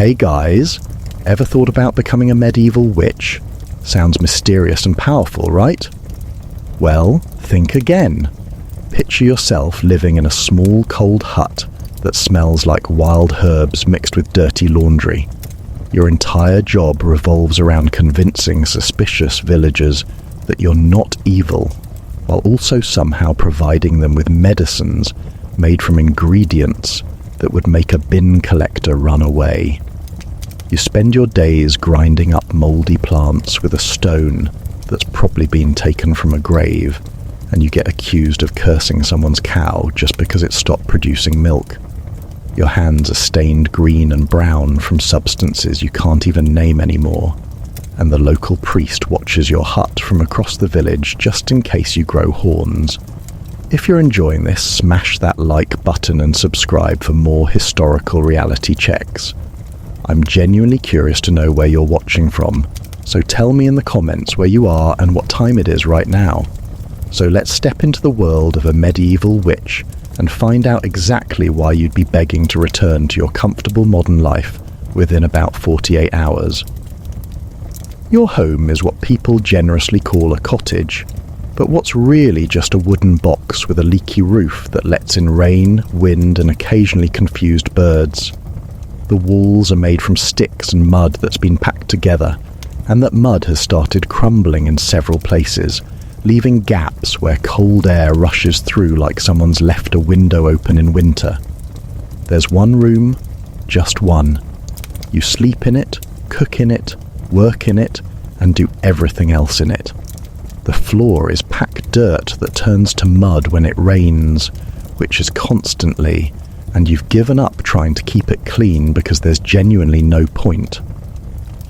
Hey guys, ever thought about becoming a medieval witch? Sounds mysterious and powerful, right? Well, think again. Picture yourself living in a small cold hut that smells like wild herbs mixed with dirty laundry. Your entire job revolves around convincing suspicious villagers that you're not evil, while also somehow providing them with medicines made from ingredients that would make a bin collector run away. You spend your days grinding up mouldy plants with a stone that's probably been taken from a grave, and you get accused of cursing someone's cow just because it stopped producing milk. Your hands are stained green and brown from substances you can't even name anymore, and the local priest watches your hut from across the village just in case you grow horns. If you're enjoying this, smash that like button and subscribe for more historical reality checks. I'm genuinely curious to know where you're watching from, so tell me in the comments where you are and what time it is right now. So let's step into the world of a medieval witch and find out exactly why you'd be begging to return to your comfortable modern life within about 48 hours. Your home is what people generously call a cottage, but what's really just a wooden box with a leaky roof that lets in rain, wind, and occasionally confused birds. The walls are made from sticks and mud that's been packed together, and that mud has started crumbling in several places, leaving gaps where cold air rushes through like someone's left a window open in winter. There's one room, just one. You sleep in it, cook in it, work in it, and do everything else in it. The floor is packed dirt that turns to mud when it rains, which is constantly, and you've given up trying to keep it clean because there's genuinely no point.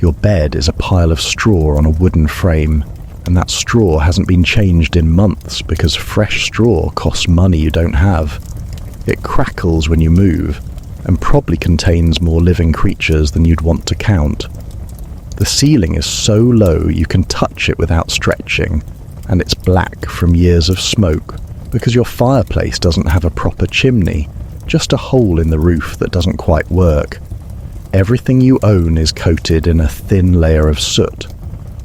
Your bed is a pile of straw on a wooden frame, and that straw hasn't been changed in months because fresh straw costs money you don't have. It crackles when you move, and probably contains more living creatures than you'd want to count. The ceiling is so low you can touch it without stretching, and it's black from years of smoke because your fireplace doesn't have a proper chimney, just a hole in the roof that doesn't quite work. Everything you own is coated in a thin layer of soot.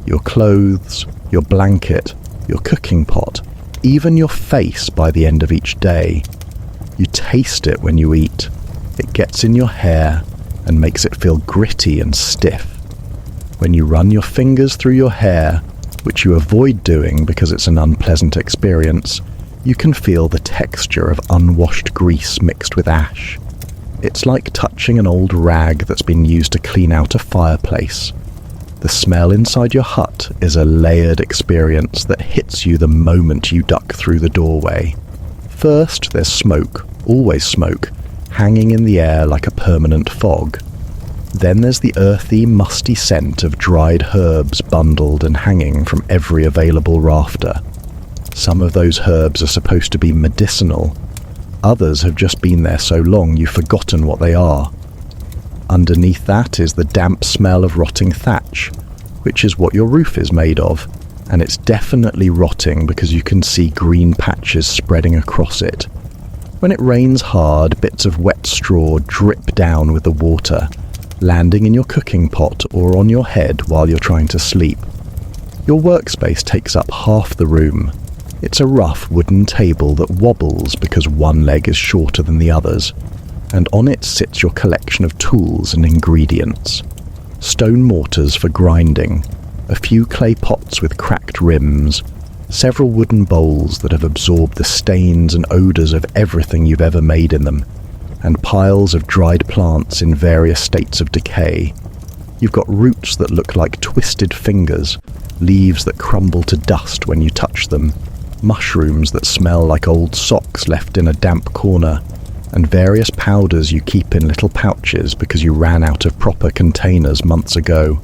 Your clothes, your blanket, your cooking pot, even your face by the end of each day. You taste it when you eat. It gets in your hair and makes it feel gritty and stiff. When you run your fingers through your hair, which you avoid doing because it's an unpleasant experience, you can feel the texture of unwashed grease mixed with ash. It's like touching an old rag that's been used to clean out a fireplace. The smell inside your hut is a layered experience that hits you the moment you duck through the doorway. First, there's smoke, always smoke, hanging in the air like a permanent fog. Then there's the earthy, musty scent of dried herbs bundled and hanging from every available rafter. Some of those herbs are supposed to be medicinal. Others have just been there so long you've forgotten what they are. Underneath that is the damp smell of rotting thatch, which is what your roof is made of, and it's definitely rotting because you can see green patches spreading across it. When it rains hard, bits of wet straw drip down with the water, landing in your cooking pot or on your head while you're trying to sleep. Your workspace takes up half the room. It's a rough wooden table that wobbles because one leg is shorter than the others, and on it sits your collection of tools and ingredients. Stone mortars for grinding, a few clay pots with cracked rims, several wooden bowls that have absorbed the stains and odours of everything you've ever made in them, and piles of dried plants in various states of decay. You've got roots that look like twisted fingers, leaves that crumble to dust when you touch them, mushrooms that smell like old socks left in a damp corner, and various powders you keep in little pouches because you ran out of proper containers months ago.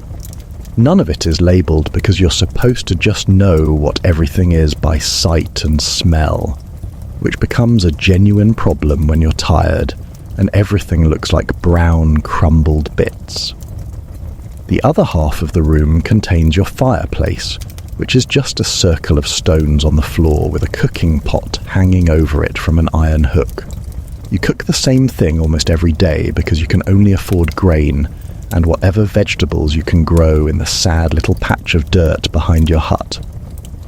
None of it is labelled because you're supposed to just know what everything is by sight and smell, which becomes a genuine problem when you're tired and everything looks like brown, crumbled bits. The other half of the room contains your fireplace, which is just a circle of stones on the floor with a cooking pot hanging over it from an iron hook. You cook the same thing almost every day because you can only afford grain, and whatever vegetables you can grow in the sad little patch of dirt behind your hut.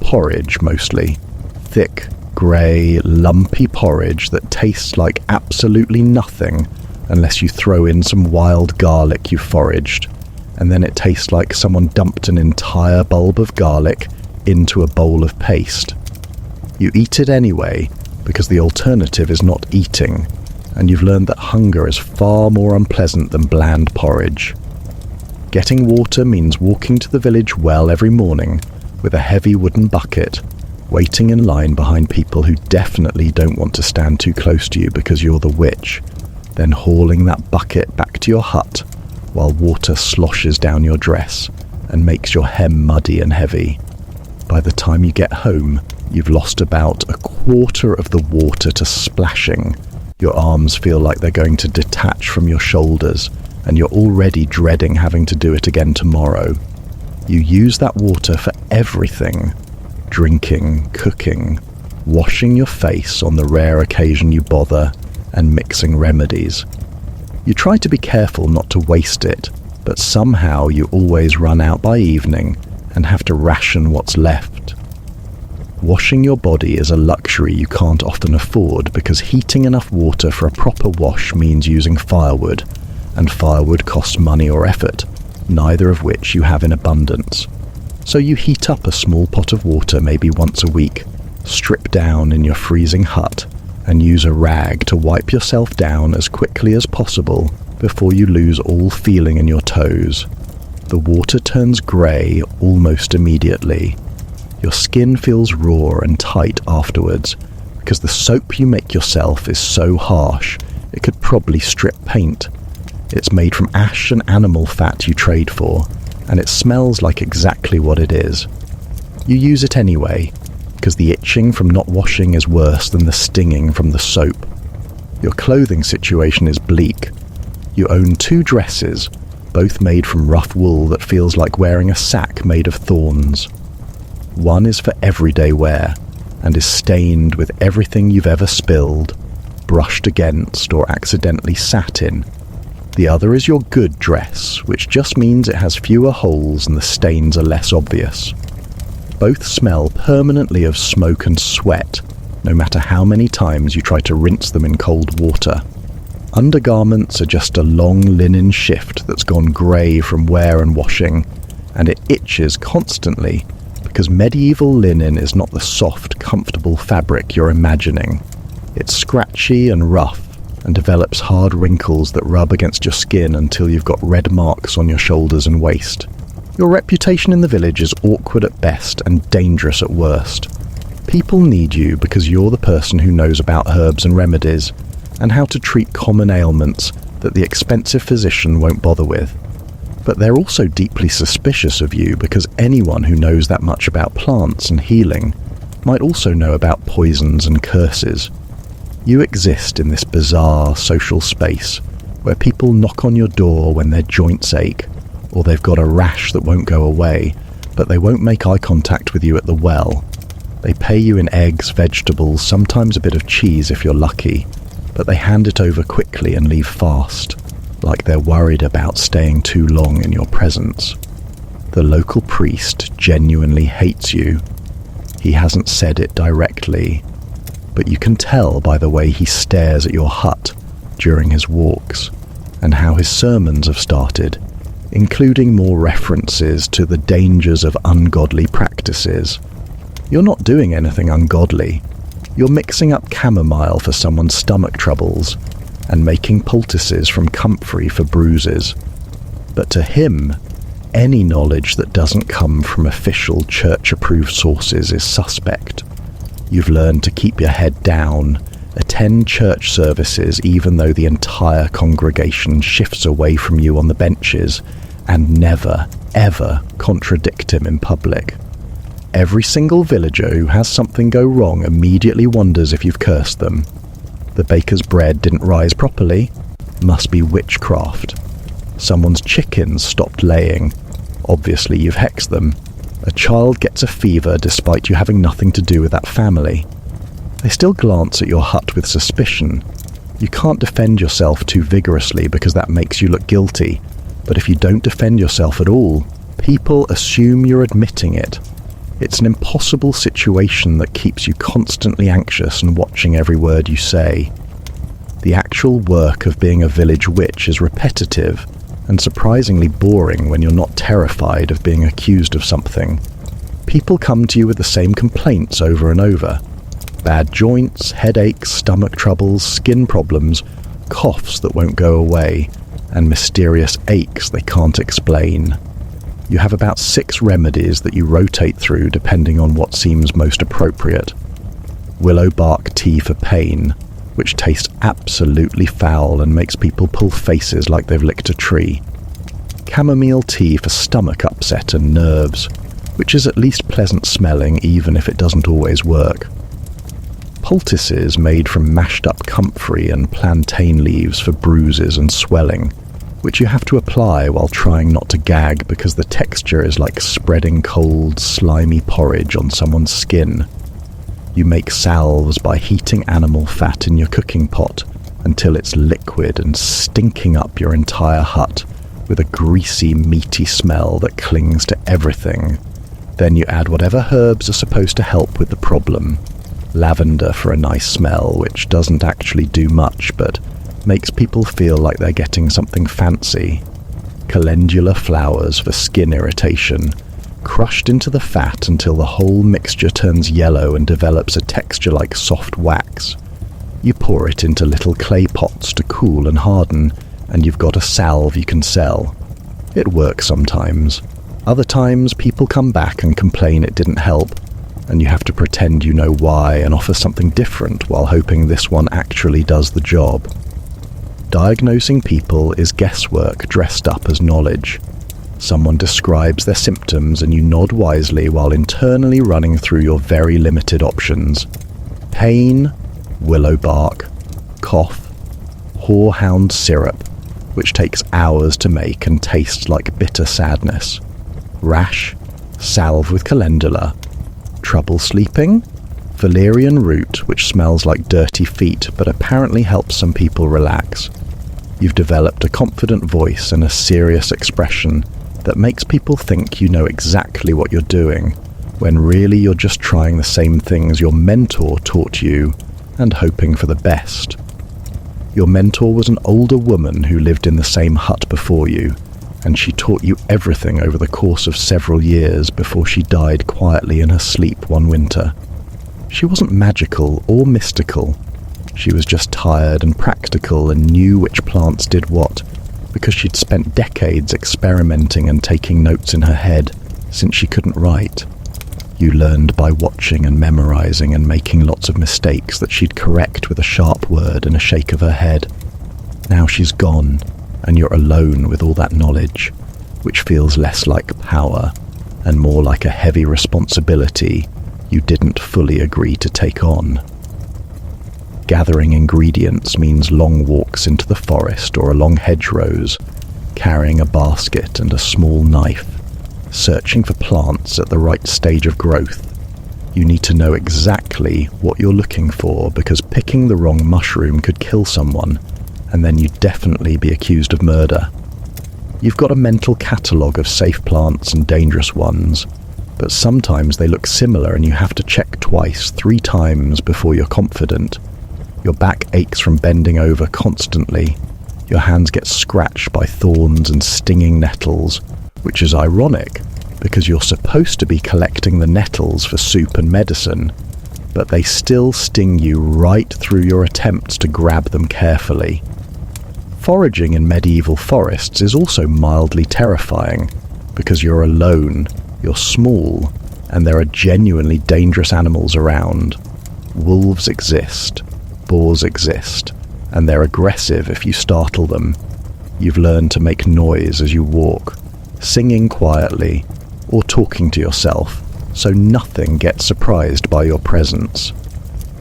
Porridge, mostly. Thick, grey, lumpy porridge that tastes like absolutely nothing unless you throw in some wild garlic you foraged, and then it tastes like someone dumped an entire bulb of garlic into a bowl of paste. You eat it anyway because the alternative is not eating, and you've learned that hunger is far more unpleasant than bland porridge. Getting water means walking to the village well every morning with a heavy wooden bucket, waiting in line behind people who definitely don't want to stand too close to you because you're the witch, then hauling that bucket back to your hut while water sloshes down your dress and makes your hem muddy and heavy. By the time you get home, you've lost about a quarter of the water to splashing. Your arms feel like they're going to detach from your shoulders, and you're already dreading having to do it again tomorrow. You use that water for everything: drinking, cooking, washing your face on the rare occasion you bother, and mixing remedies. You try to be careful not to waste it, but somehow you always run out by evening and have to ration what's left. Washing your body is a luxury you can't often afford because heating enough water for a proper wash means using firewood, and firewood costs money or effort, neither of which you have in abundance. So you heat up a small pot of water maybe once a week, strip down in your freezing hut, and use a rag to wipe yourself down as quickly as possible before you lose all feeling in your toes. The water turns grey almost immediately. Your skin feels raw and tight afterwards because the soap you make yourself is so harsh it could probably strip paint. It's made from ash and animal fat you trade for, and it smells like exactly what it is. You use it anyway, because the itching from not washing is worse than the stinging from the soap. Your clothing situation is bleak. You own 2 dresses, both made from rough wool that feels like wearing a sack made of thorns. One is for everyday wear, and is stained with everything you've ever spilled, brushed against, or accidentally sat in. The other is your good dress, which just means it has fewer holes and the stains are less obvious. Both smell permanently of smoke and sweat, no matter how many times you try to rinse them in cold water. Undergarments are just a long linen shift that's gone grey from wear and washing, and it itches constantly because medieval linen is not the soft, comfortable fabric you're imagining. It's scratchy and rough, and develops hard wrinkles that rub against your skin until you've got red marks on your shoulders and waist. Your reputation in the village is awkward at best and dangerous at worst. People need you because you're the person who knows about herbs and remedies, and how to treat common ailments that the expensive physician won't bother with. But they're also deeply suspicious of you because anyone who knows that much about plants and healing might also know about poisons and curses. You exist in this bizarre social space where people knock on your door when their joints ache, or they've got a rash that won't go away, but they won't make eye contact with you at the well. They pay you in eggs, vegetables, sometimes a bit of cheese if you're lucky, but they hand it over quickly and leave fast, like they're worried about staying too long in your presence. The local priest genuinely hates you. He hasn't said it directly, but you can tell by the way he stares at your hut during his walks, and how his sermons have started, including more references to the dangers of ungodly practices. You're not doing anything ungodly. You're mixing up chamomile for someone's stomach troubles, and making poultices from comfrey for bruises. But to him, any knowledge that doesn't come from official church-approved sources is suspect. You've learned to keep your head down, attend church services even though the entire congregation shifts away from you on the benches, and never, ever contradict him in public. Every single villager who has something go wrong immediately wonders if you've cursed them. The baker's bread didn't rise properly. Must be witchcraft. Someone's chickens stopped laying. Obviously you've hexed them. A child gets a fever despite you having nothing to do with that family. They still glance at your hut with suspicion. You can't defend yourself too vigorously because that makes you look guilty, But if you don't defend yourself at all, people assume you're admitting it. It's an impossible situation that keeps you constantly anxious and watching every word you say. The actual work of being a village witch is repetitive and surprisingly boring when you're not terrified of being accused of something. People come to you with the same complaints over and over. Bad joints, headaches, stomach troubles, skin problems, coughs that won't go away, and mysterious aches they can't explain. You have about 6 remedies that you rotate through depending on what seems most appropriate. Willow bark tea for pain, which tastes absolutely foul and makes people pull faces like they've licked a tree. Chamomile tea for stomach upset and nerves, which is at least pleasant smelling even if it doesn't always work. Poultices made from mashed up comfrey and plantain leaves for bruises and swelling, which you have to apply while trying not to gag because the texture is like spreading cold, slimy porridge on someone's skin. You make salves by heating animal fat in your cooking pot until it's liquid and stinking up your entire hut with a greasy, meaty smell that clings to everything. Then you add whatever herbs are supposed to help with the problem. Lavender for a nice smell, which doesn't actually do much but makes people feel like they're getting something fancy. Calendula flowers for skin irritation, crushed into the fat until the whole mixture turns yellow and develops a texture like soft wax. You pour it into little clay pots to cool and harden, and you've got a salve you can sell. It works sometimes. Other times people come back and complain it didn't help, and you have to pretend you know why and offer something different while hoping this one actually does the job. Diagnosing people is guesswork dressed up as knowledge. Someone describes their symptoms and you nod wisely while internally running through your very limited options. Pain, willow bark, cough, horehound syrup, which takes hours to make and tastes like bitter sadness. Rash, salve with calendula. Trouble sleeping? Valerian root, which smells like dirty feet but apparently helps some people relax. You've developed a confident voice and a serious expression that makes people think you know exactly what you're doing, when really you're just trying the same things your mentor taught you and hoping for the best. Your mentor was an older woman who lived in the same hut before you, and she taught you everything over the course of several years before she died quietly in her sleep one winter. She wasn't magical or mystical. She was just tired and practical and knew which plants did what, because she'd spent decades experimenting and taking notes in her head since she couldn't write. You learned by watching and memorizing and making lots of mistakes that she'd correct with a sharp word and a shake of her head. Now she's gone, and you're alone with all that knowledge, which feels less like power and more like a heavy responsibility you didn't fully agree to take on. Gathering ingredients means long walks into the forest or along hedgerows, carrying a basket and a small knife, searching for plants at the right stage of growth. You need to know exactly what you're looking for because picking the wrong mushroom could kill someone, and then you'd definitely be accused of murder. You've got a mental catalogue of safe plants and dangerous ones, but sometimes they look similar and you have to check twice, 3 times before you're confident. Your back aches from bending over constantly. Your hands get scratched by thorns and stinging nettles, which is ironic because you're supposed to be collecting the nettles for soup and medicine, but they still sting you right through your attempts to grab them carefully. Foraging in medieval forests is also mildly terrifying because you're alone, you're small, and there are genuinely dangerous animals around. Wolves exist. Boars exist, and they're aggressive if you startle them. You've learned to make noise as you walk, singing quietly or talking to yourself, so nothing gets surprised by your presence.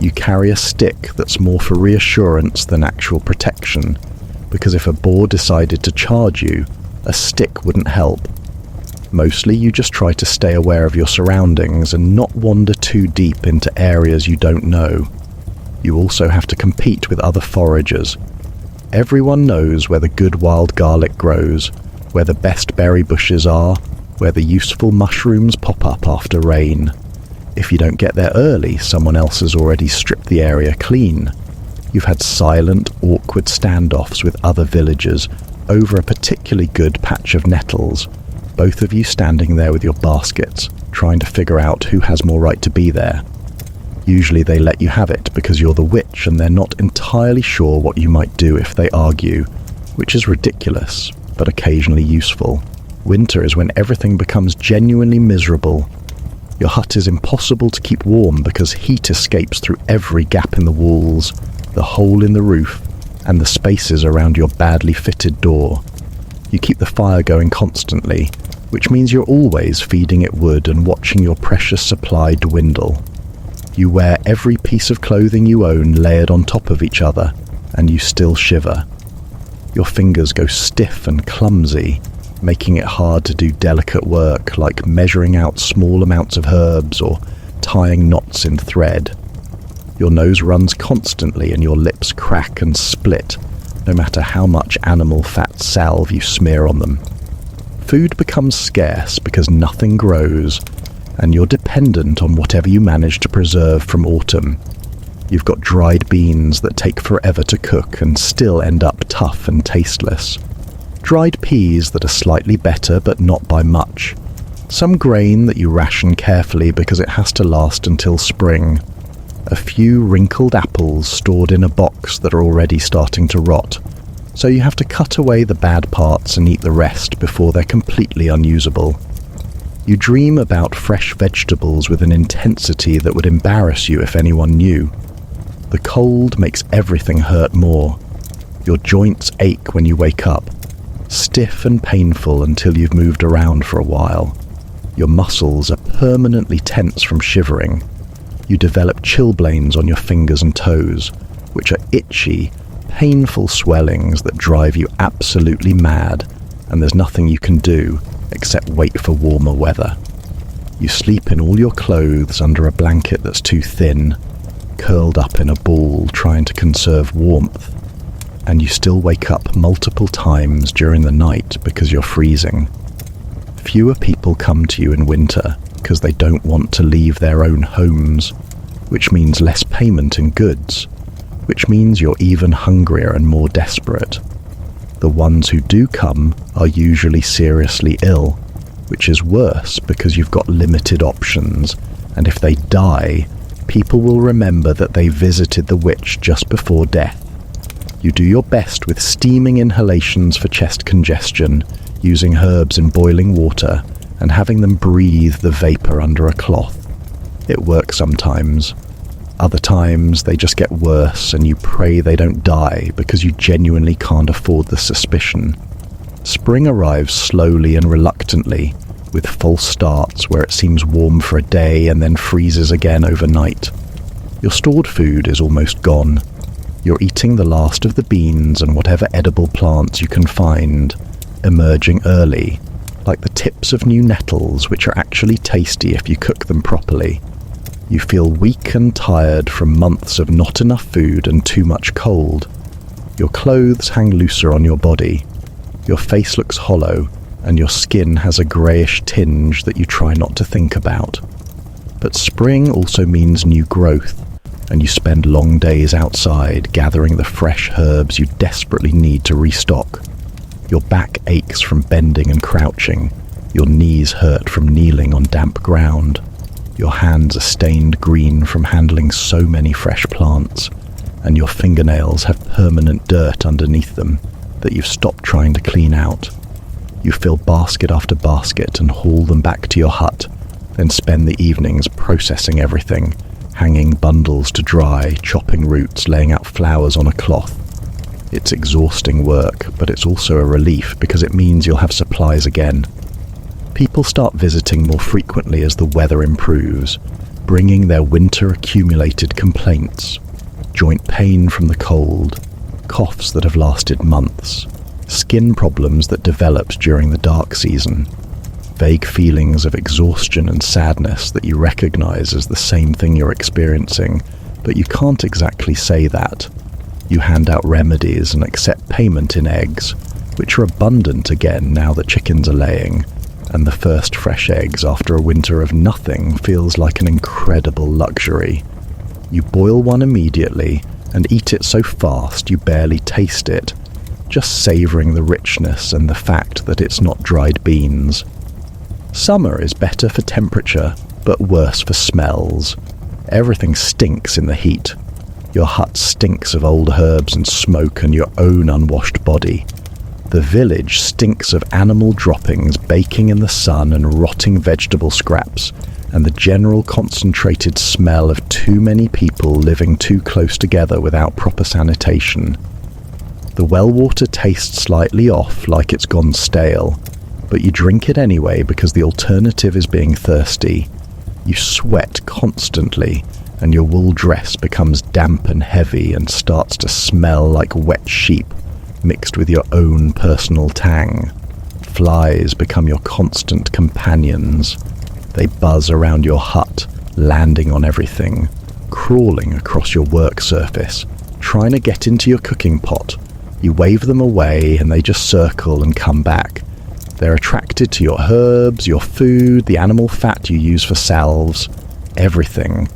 You carry a stick that's more for reassurance than actual protection, because if a boar decided to charge you, a stick wouldn't help. Mostly you just try to stay aware of your surroundings and not wander too deep into areas you don't know. You also have to compete with other foragers. Everyone knows where the good wild garlic grows, where the best berry bushes are, where the useful mushrooms pop up after rain. If you don't get there early, someone else has already stripped the area clean. You've had silent, awkward standoffs with other villagers over a particularly good patch of nettles, both of you standing there with your baskets, trying to figure out who has more right to be there. Usually they let you have it because you're the witch and they're not entirely sure what you might do if they argue, which is ridiculous, but occasionally useful. Winter is when everything becomes genuinely miserable. Your hut is impossible to keep warm because heat escapes through every gap in the walls, the hole in the roof, and the spaces around your badly fitted door. You keep the fire going constantly, which means you're always feeding it wood and watching your precious supply dwindle. You wear every piece of clothing you own layered on top of each other, and you still shiver. Your fingers go stiff and clumsy, making it hard to do delicate work like measuring out small amounts of herbs or tying knots in thread. Your nose runs constantly and your lips crack and split, no matter how much animal fat salve you smear on them. Food becomes scarce because nothing grows, and you're dependent on whatever you manage to preserve from autumn. You've got dried beans that take forever to cook and still end up tough and tasteless. Dried peas that are slightly better but not by much. Some grain that you ration carefully because it has to last until spring. A few wrinkled apples stored in a box that are already starting to rot, so you have to cut away the bad parts and eat the rest before they're completely unusable. You dream about fresh vegetables with an intensity that would embarrass you if anyone knew. The cold makes everything hurt more. Your joints ache when you wake up, stiff and painful until you've moved around for a while. Your muscles are permanently tense from shivering. You develop chilblains on your fingers and toes, which are itchy, painful swellings that drive you absolutely mad, and there's nothing you can do except wait for warmer weather. You sleep in all your clothes under a blanket that's too thin, curled up in a ball trying to conserve warmth, and you still wake up multiple times during the night because you're freezing. Fewer people come to you in winter because they don't want to leave their own homes, which means less payment in goods, which means you're even hungrier and more desperate. The ones who do come are usually seriously ill, which is worse because you've got limited options, and if they die, people will remember that they visited the witch just before death. You do your best with steaming inhalations for chest congestion, using herbs in boiling water, and having them breathe the vapor under a cloth. It works sometimes. Other times they just get worse and you pray they don't die because you genuinely can't afford the suspicion. Spring arrives slowly and reluctantly, with false starts where it seems warm for a day and then freezes again overnight. Your stored food is almost gone. You're eating the last of the beans and whatever edible plants you can find, emerging early, like the tips of new nettles, which are actually tasty if you cook them properly. You feel weak and tired from months of not enough food and too much cold. Your clothes hang looser on your body. Your face looks hollow, and your skin has a greyish tinge that you try not to think about. But spring also means new growth, and you spend long days outside gathering the fresh herbs you desperately need to restock. Your back aches from bending and crouching. Your knees hurt from kneeling on damp ground. Your hands are stained green from handling so many fresh plants, and your fingernails have permanent dirt underneath them that you've stopped trying to clean out. You fill basket after basket and haul them back to your hut, then spend the evenings processing everything, hanging bundles to dry, chopping roots, laying out flowers on a cloth. It's exhausting work, but it's also a relief because it means you'll have supplies again. People start visiting more frequently as the weather improves, bringing their winter-accumulated complaints. Joint pain from the cold, coughs that have lasted months, skin problems that developed during the dark season, vague feelings of exhaustion and sadness that you recognize as the same thing you're experiencing, but you can't exactly say that. You hand out remedies and accept payment in eggs, which are abundant again now that chickens are laying, and the first fresh eggs after a winter of nothing feels like an incredible luxury. You boil one immediately and eat it so fast you barely taste it, just savouring the richness and the fact that it's not dried beans. Summer is better for temperature, but worse for smells. Everything stinks in the heat. Your hut stinks of old herbs and smoke and your own unwashed body. The village stinks of animal droppings baking in the sun and rotting vegetable scraps, and the general concentrated smell of too many people living too close together without proper sanitation. The well water tastes slightly off, like it's gone stale, but you drink it anyway because the alternative is being thirsty. You sweat constantly, and your wool dress becomes damp and heavy and starts to smell like wet sheep mixed with your own personal tang. Flies become your constant companions. They buzz around your hut, landing on everything, crawling across your work surface, trying to get into your cooking pot. You wave them away and they just circle and come back. They're attracted to your herbs, your food, the animal fat you use for salves, everything.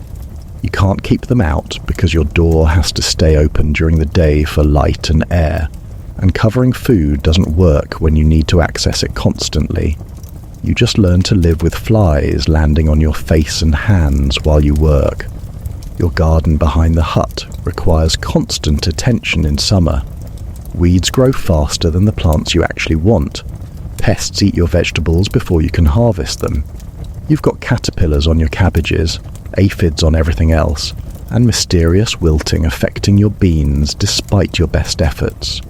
You can't keep them out because your door has to stay open during the day for light and air, and covering food doesn't work when you need to access it constantly. You just learn to live with flies landing on your face and hands while you work. Your garden behind the hut requires constant attention in summer. Weeds grow faster than the plants you actually want. Pests eat your vegetables before you can harvest them. You've got caterpillars on your cabbages, aphids on everything else, and mysterious wilting affecting your beans despite your best efforts.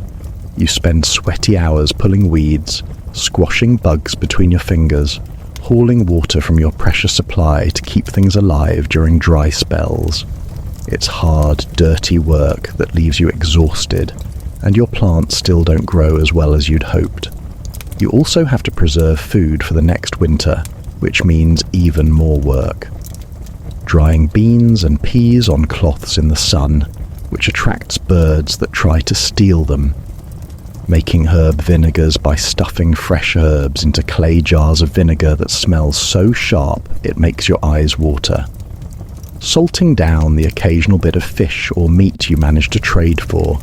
You spend sweaty hours pulling weeds, squashing bugs between your fingers, hauling water from your precious supply to keep things alive during dry spells. It's hard, dirty work that leaves you exhausted, and your plants still don't grow as well as you'd hoped. You also have to preserve food for the next winter, which means even more work. Drying beans and peas on cloths in the sun, which attracts birds that try to steal them. Making herb vinegars by stuffing fresh herbs into clay jars of vinegar that smells so sharp it makes your eyes water. Salting down the occasional bit of fish or meat you manage to trade for.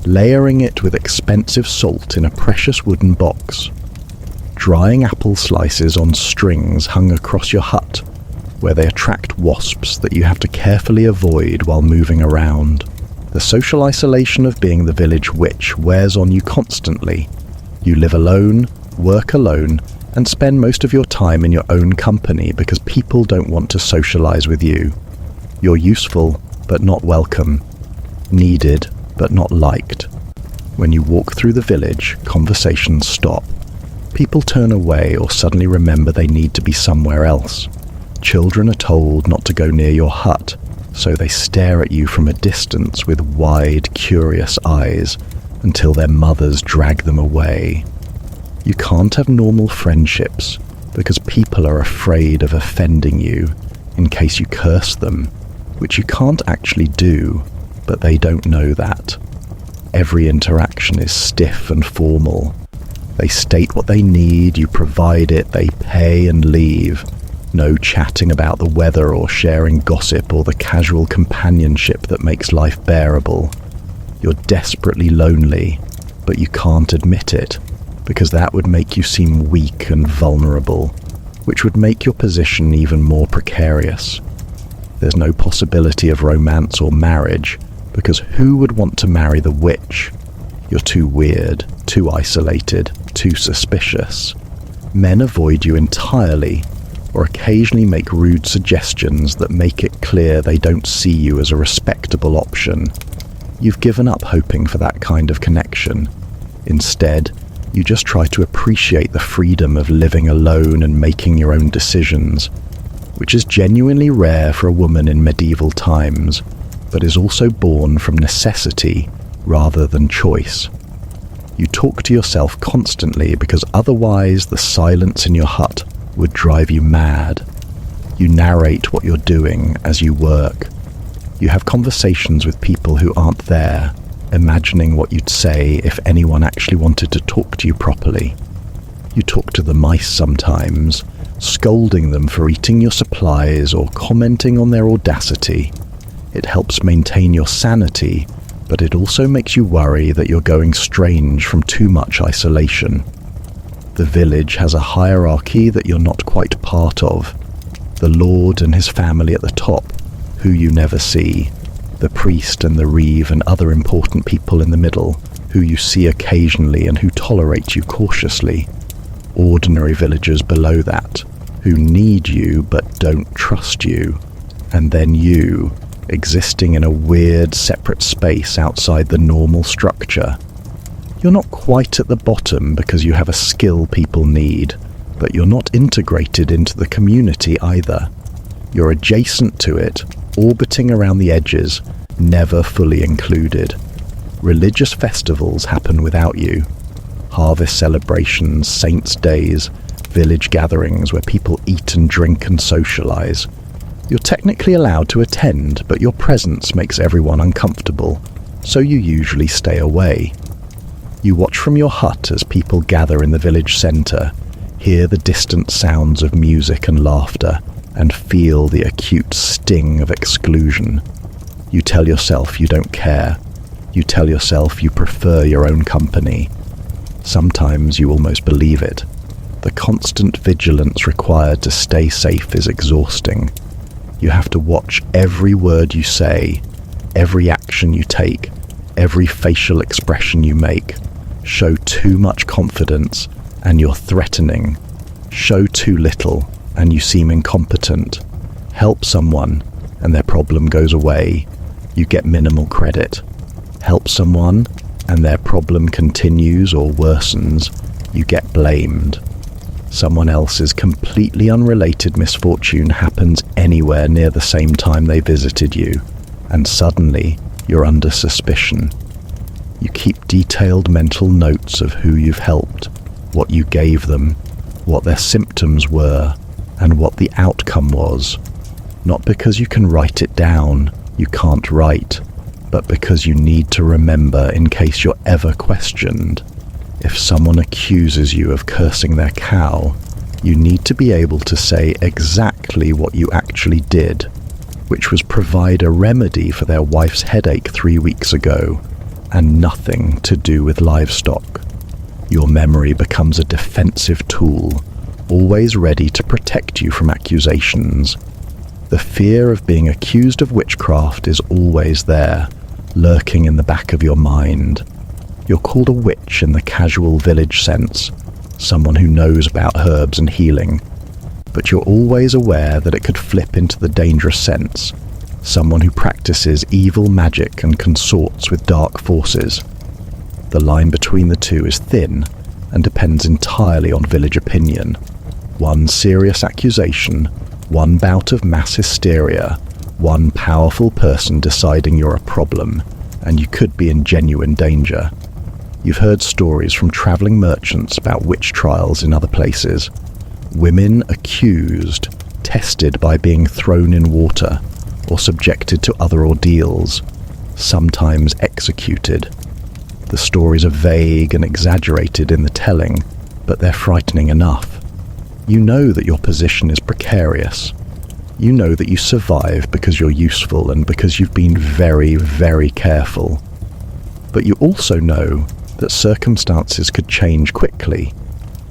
Layering it with expensive salt in a precious wooden box. Drying apple slices on strings hung across your hut, where they attract wasps that you have to carefully avoid while moving around. The social isolation of being the village witch wears on you constantly. You live alone, work alone, and spend most of your time in your own company because people don't want to socialize with you. You're useful, but not welcome. Needed, but not liked. When you walk through the village, conversations stop. People turn away or suddenly remember they need to be somewhere else. Children are told not to go near your hut, so they stare at you from a distance with wide, curious eyes until their mothers drag them away. You can't have normal friendships because people are afraid of offending you in case you curse them, which you can't actually do, but they don't know that. Every interaction is stiff and formal. They state what they need, you provide it, they pay and leave. No chatting about the weather or sharing gossip or the casual companionship that makes life bearable. You're desperately lonely, but you can't admit it, because that would make you seem weak and vulnerable, which would make your position even more precarious. There's no possibility of romance or marriage, because who would want to marry the witch? You're too weird, too isolated, too suspicious. Men avoid you entirely, or occasionally make rude suggestions that make it clear they don't see you as a respectable option. You've given up hoping for that kind of connection. Instead, you just try to appreciate the freedom of living alone and making your own decisions, which is genuinely rare for a woman in medieval times, but is also born from necessity rather than choice. You talk to yourself constantly because otherwise the silence in your hut would drive you mad. You narrate what you're doing as you work. You have conversations with people who aren't there, imagining what you'd say if anyone actually wanted to talk to you properly. You talk to the mice sometimes, scolding them for eating your supplies or commenting on their audacity. It helps maintain your sanity, but it also makes you worry that you're going strange from too much isolation. The village has a hierarchy that you're not quite part of. The lord and his family at the top, who you never see. The priest and the reeve and other important people in the middle, who you see occasionally and who tolerate you cautiously. Ordinary villagers below that, who need you but don't trust you. And then you, existing in a weird separate space outside the normal structure. You're not quite at the bottom because you have a skill people need, but you're not integrated into the community either. You're adjacent to it, orbiting around the edges, never fully included. Religious festivals happen without you. Harvest celebrations, saints' days, village gatherings where people eat and drink and socialize. You're technically allowed to attend, but your presence makes everyone uncomfortable, so you usually stay away. You watch from your hut as people gather in the village centre, hear the distant sounds of music and laughter, and feel the acute sting of exclusion. You tell yourself you don't care. You tell yourself you prefer your own company. Sometimes you almost believe it. The constant vigilance required to stay safe is exhausting. You have to watch every word you say, every action you take, every facial expression you make. Show too much confidence and you're threatening. Show too little and you seem incompetent. Help someone and their problem goes away. You get minimal credit. Help someone and their problem continues or worsens. You get blamed. Someone else's completely unrelated misfortune happens anywhere near the same time they visited you, and suddenly you're under suspicion. You keep detailed mental notes of who you've helped, what you gave them, what their symptoms were, and what the outcome was. Not because you can write it down, you can't write, but because you need to remember in case you're ever questioned. If someone accuses you of cursing their cow, you need to be able to say exactly what you actually did, which was provide a remedy for their wife's headache 3 weeks ago, and nothing to do with livestock. Your memory becomes a defensive tool, always ready to protect you from accusations. The fear of being accused of witchcraft is always there, lurking in the back of your mind. You're called a witch in the casual village sense, someone who knows about herbs and healing, but you're always aware that it could flip into the dangerous sense, someone who practices evil magic and consorts with dark forces. The line between the two is thin and depends entirely on village opinion. One serious accusation, one bout of mass hysteria, one powerful person deciding you're a problem, and you could be in genuine danger. You've heard stories from travelling merchants about witch trials in other places. Women accused, tested by being thrown in water, or subjected to other ordeals, sometimes executed. The stories are vague and exaggerated in the telling, but they're frightening enough. You know that your position is precarious. You know that you survive because you're useful and because you've been very, very careful. But you also know that circumstances could change quickly.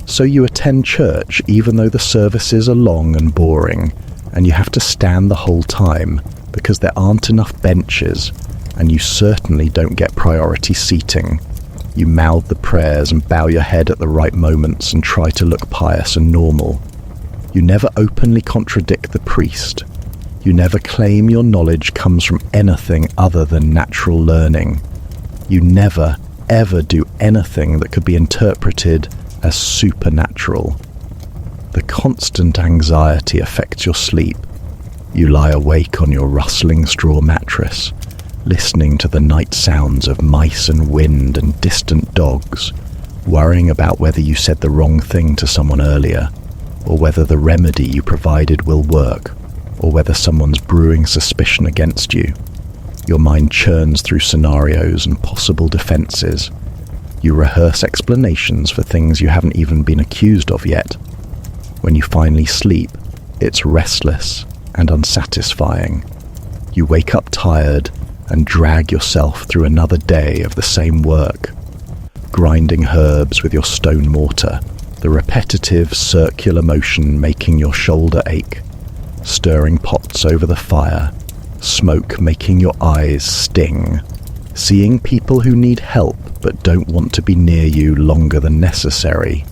So you attend church even though the services are long and boring, and you have to stand the whole time because there aren't enough benches, and you certainly don't get priority seating. You mouth the prayers and bow your head at the right moments and try to look pious and normal. You never openly contradict the priest. You never claim your knowledge comes from anything other than natural learning. You never, ever do anything that could be interpreted as supernatural. The constant anxiety affects your sleep. You lie awake on your rustling straw mattress, listening to the night sounds of mice and wind and distant dogs, worrying about whether you said the wrong thing to someone earlier, or whether the remedy you provided will work, or whether someone's brewing suspicion against you. Your mind churns through scenarios and possible defenses. You rehearse explanations for things you haven't even been accused of yet. When you finally sleep, it's restless and unsatisfying. You wake up tired and drag yourself through another day of the same work. Grinding herbs with your stone mortar, the repetitive circular motion making your shoulder ache. Stirring pots over the fire, smoke making your eyes sting. Seeing people who need help but don't want to be near you longer than necessary.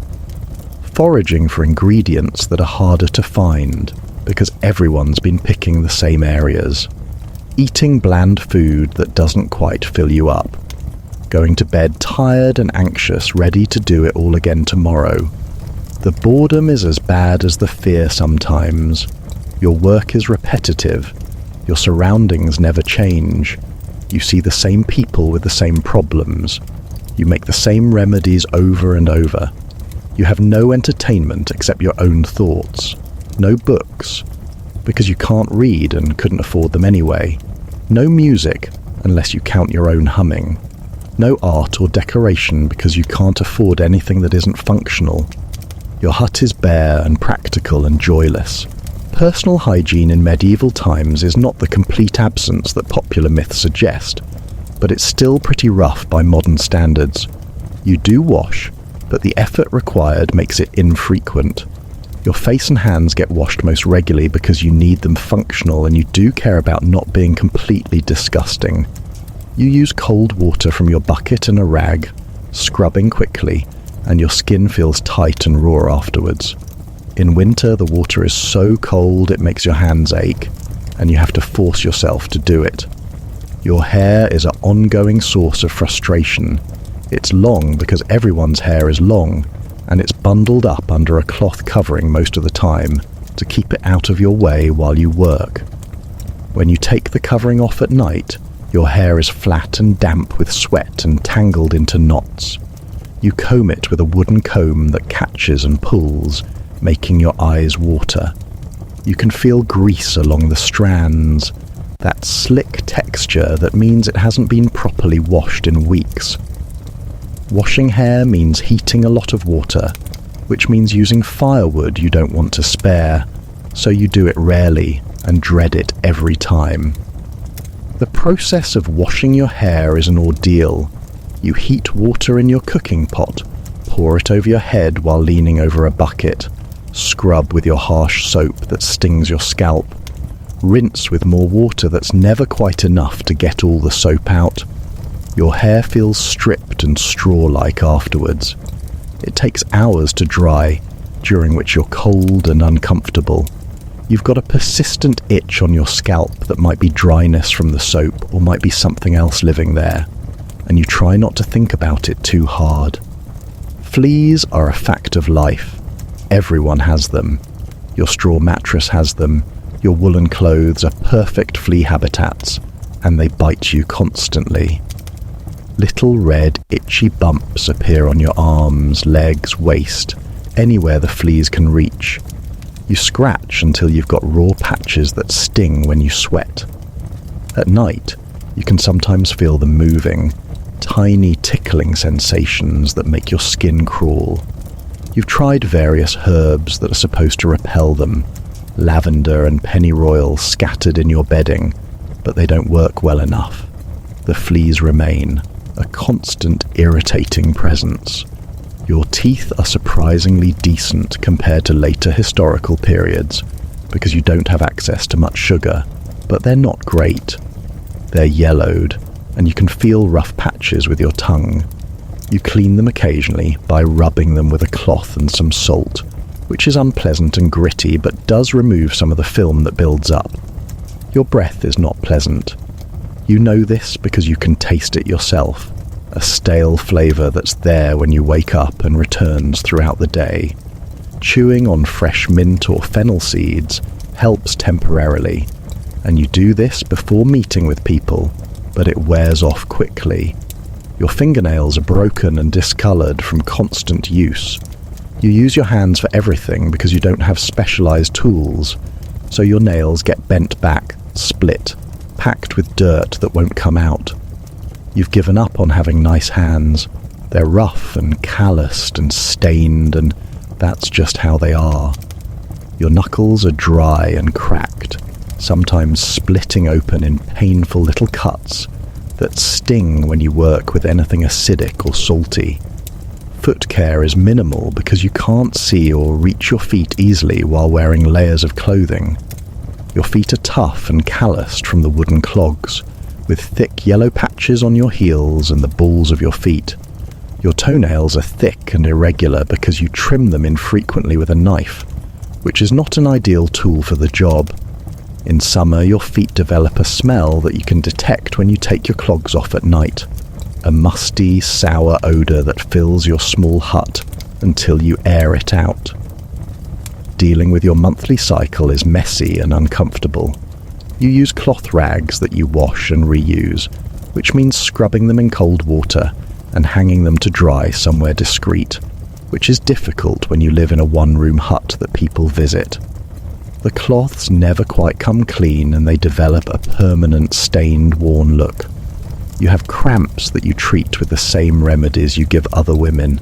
Foraging for ingredients that are harder to find because everyone's been picking the same areas. Eating bland food that doesn't quite fill you up. Going to bed tired and anxious, ready to do it all again tomorrow. The boredom is as bad as the fear sometimes. Your work is repetitive. Your surroundings never change. You see the same people with the same problems. You make the same remedies over and over. You have no entertainment except your own thoughts. No books, because you can't read and couldn't afford them anyway. No music, unless you count your own humming. No art or decoration, because you can't afford anything that isn't functional. Your hut is bare and practical and joyless. Personal hygiene in medieval times is not the complete absence that popular myths suggest, but it's still pretty rough by modern standards. You do wash, but the effort required makes it infrequent. Your face and hands get washed most regularly because you need them functional, and you do care about not being completely disgusting. You use cold water from your bucket and a rag, scrubbing quickly, and your skin feels tight and raw afterwards. In winter, the water is so cold it makes your hands ache, and you have to force yourself to do it. Your hair is an ongoing source of frustration. It's long because everyone's hair is long, and it's bundled up under a cloth covering most of the time to keep it out of your way while you work. When you take the covering off at night, your hair is flat and damp with sweat and tangled into knots. You comb it with a wooden comb that catches and pulls, making your eyes water. You can feel grease along the strands, that slick texture that means it hasn't been properly washed in weeks. Washing hair means heating a lot of water, which means using firewood you don't want to spare, so you do it rarely and dread it every time. The process of washing your hair is an ordeal. You heat water in your cooking pot, pour it over your head while leaning over a bucket, scrub with your harsh soap that stings your scalp, rinse with more water that's never quite enough to get all the soap out. Your hair feels stripped and straw-like afterwards. It takes hours to dry, during which you're cold and uncomfortable. You've got a persistent itch on your scalp that might be dryness from the soap or might be something else living there, and you try not to think about it too hard. Fleas are a fact of life. Everyone has them. Your straw mattress has them. Your woolen clothes are perfect flea habitats, and they bite you constantly. Little red, itchy bumps appear on your arms, legs, waist, anywhere the fleas can reach. You scratch until you've got raw patches that sting when you sweat. At night, you can sometimes feel them moving, tiny tickling sensations that make your skin crawl. You've tried various herbs that are supposed to repel them, lavender and pennyroyal scattered in your bedding, but they don't work well enough. The fleas remain, a constant irritating presence. Your teeth are surprisingly decent compared to later historical periods, because you don't have access to much sugar, but they're not great. They're yellowed, and you can feel rough patches with your tongue. You clean them occasionally by rubbing them with a cloth and some salt, which is unpleasant and gritty but does remove some of the film that builds up. Your breath is not pleasant. You know this because you can taste it yourself, a stale flavour that's there when you wake up and returns throughout the day. Chewing on fresh mint or fennel seeds helps temporarily, and you do this before meeting with people, but it wears off quickly. Your fingernails are broken and discoloured from constant use. You use your hands for everything because you don't have specialised tools, so your nails get bent back, split, packed with dirt that won't come out. You've given up on having nice hands. They're rough and calloused and stained, and that's just how they are. Your knuckles are dry and cracked, sometimes splitting open in painful little cuts that sting when you work with anything acidic or salty. Foot care is minimal because you can't see or reach your feet easily while wearing layers of clothing. Your feet are tough and calloused from the wooden clogs, with thick yellow patches on your heels and the balls of your feet. Your toenails are thick and irregular because you trim them infrequently with a knife, which is not an ideal tool for the job. In summer, your feet develop a smell that you can detect when you take your clogs off at night. A musty, sour odour that fills your small hut until you air it out. Dealing with your monthly cycle is messy and uncomfortable. You use cloth rags that you wash and reuse, which means scrubbing them in cold water and hanging them to dry somewhere discreet, which is difficult when you live in a one-room hut that people visit. The cloths never quite come clean and they develop a permanent stained, worn look. You have cramps that you treat with the same remedies you give other women.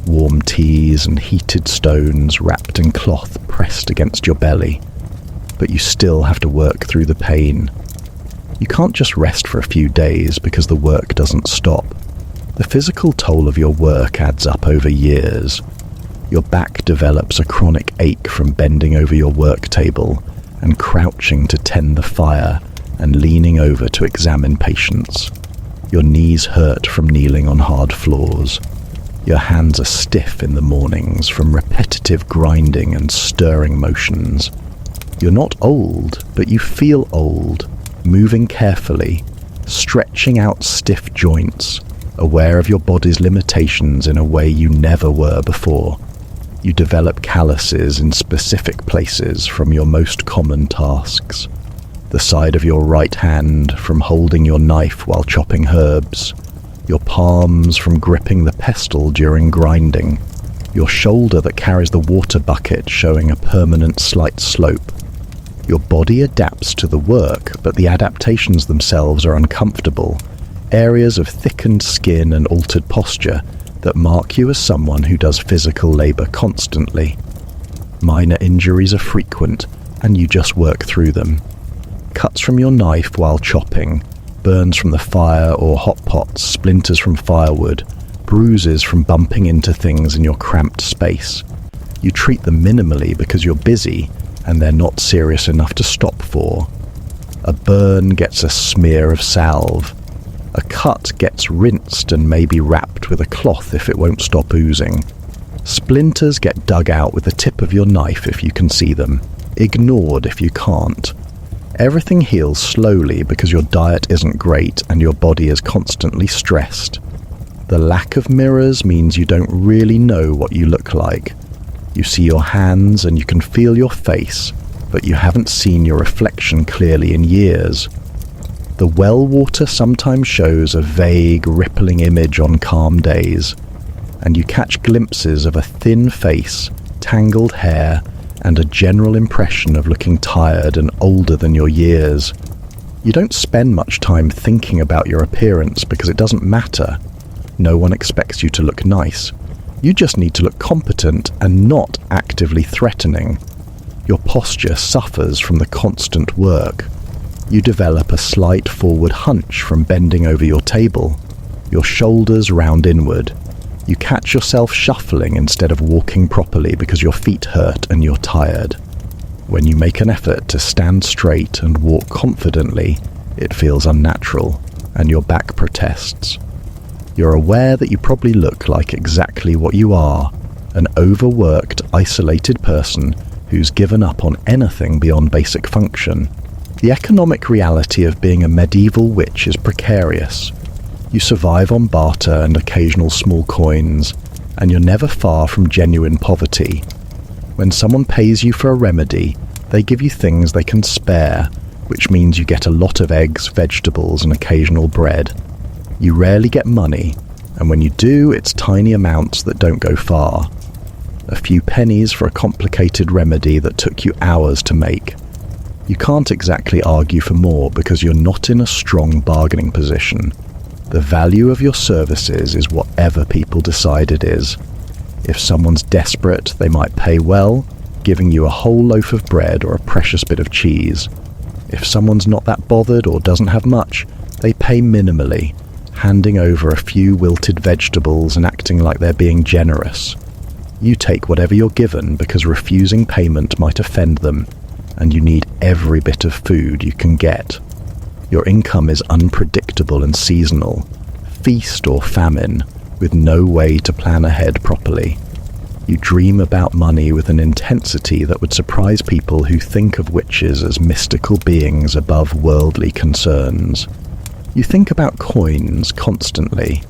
Warm teas and heated stones wrapped in cloth pressed against your belly. But you still have to work through the pain. You can't just rest for a few days because the work doesn't stop. The physical toll of your work adds up over years. Your back develops a chronic ache from bending over your work table and crouching to tend the fire and leaning over to examine patients. Your knees hurt from kneeling on hard floors. Your hands are stiff in the mornings from repetitive grinding and stirring motions. You're not old, but you feel old, moving carefully, stretching out stiff joints, aware of your body's limitations in a way you never were before. You develop calluses in specific places from your most common tasks. The side of your right hand from holding your knife while chopping herbs, your palms from gripping the pestle during grinding, your shoulder that carries the water bucket showing a permanent slight slope. Your body adapts to the work, but the adaptations themselves are uncomfortable, areas of thickened skin and altered posture that mark you as someone who does physical labor constantly. Minor injuries are frequent, and you just work through them. Cuts from your knife while chopping, burns from the fire or hot pots, splinters from firewood, bruises from bumping into things in your cramped space. You treat them minimally because you're busy, and they're not serious enough to stop for. A burn gets a smear of salve. A cut gets rinsed and maybe wrapped with a cloth if it won't stop oozing. Splinters get dug out with the tip of your knife if you can see them, ignored if you can't. Everything heals slowly because your diet isn't great and your body is constantly stressed. The lack of mirrors means you don't really know what you look like. You see your hands and you can feel your face, but you haven't seen your reflection clearly in years. The well water sometimes shows a vague, rippling image on calm days, and you catch glimpses of a thin face, tangled hair, and a general impression of looking tired and older than your years. You don't spend much time thinking about your appearance because it doesn't matter. No one expects you to look nice. You just need to look competent and not actively threatening. Your posture suffers from the constant work. You develop a slight forward hunch from bending over your table. Your shoulders round inward. You catch yourself shuffling instead of walking properly because your feet hurt and you're tired. When you make an effort to stand straight and walk confidently, it feels unnatural, and your back protests. You're aware that you probably look like exactly what you are, an overworked, isolated person who's given up on anything beyond basic function. The economic reality of being a medieval witch is precarious. You survive on barter and occasional small coins, and you're never far from genuine poverty. When someone pays you for a remedy, they give you things they can spare, which means you get a lot of eggs, vegetables, and occasional bread. You rarely get money, and when you do, it's tiny amounts that don't go far. A few pennies for a complicated remedy that took you hours to make. You can't exactly argue for more because you're not in a strong bargaining position. The value of your services is whatever people decide it is. If someone's desperate, they might pay well, giving you a whole loaf of bread or a precious bit of cheese. If someone's not that bothered or doesn't have much, they pay minimally, handing over a few wilted vegetables and acting like they're being generous. You take whatever you're given because refusing payment might offend them, and you need every bit of food you can get. Your income is unpredictable and seasonal, feast or famine, with no way to plan ahead properly. You dream about money with an intensity that would surprise people who think of witches as mystical beings above worldly concerns. You think about coins constantly,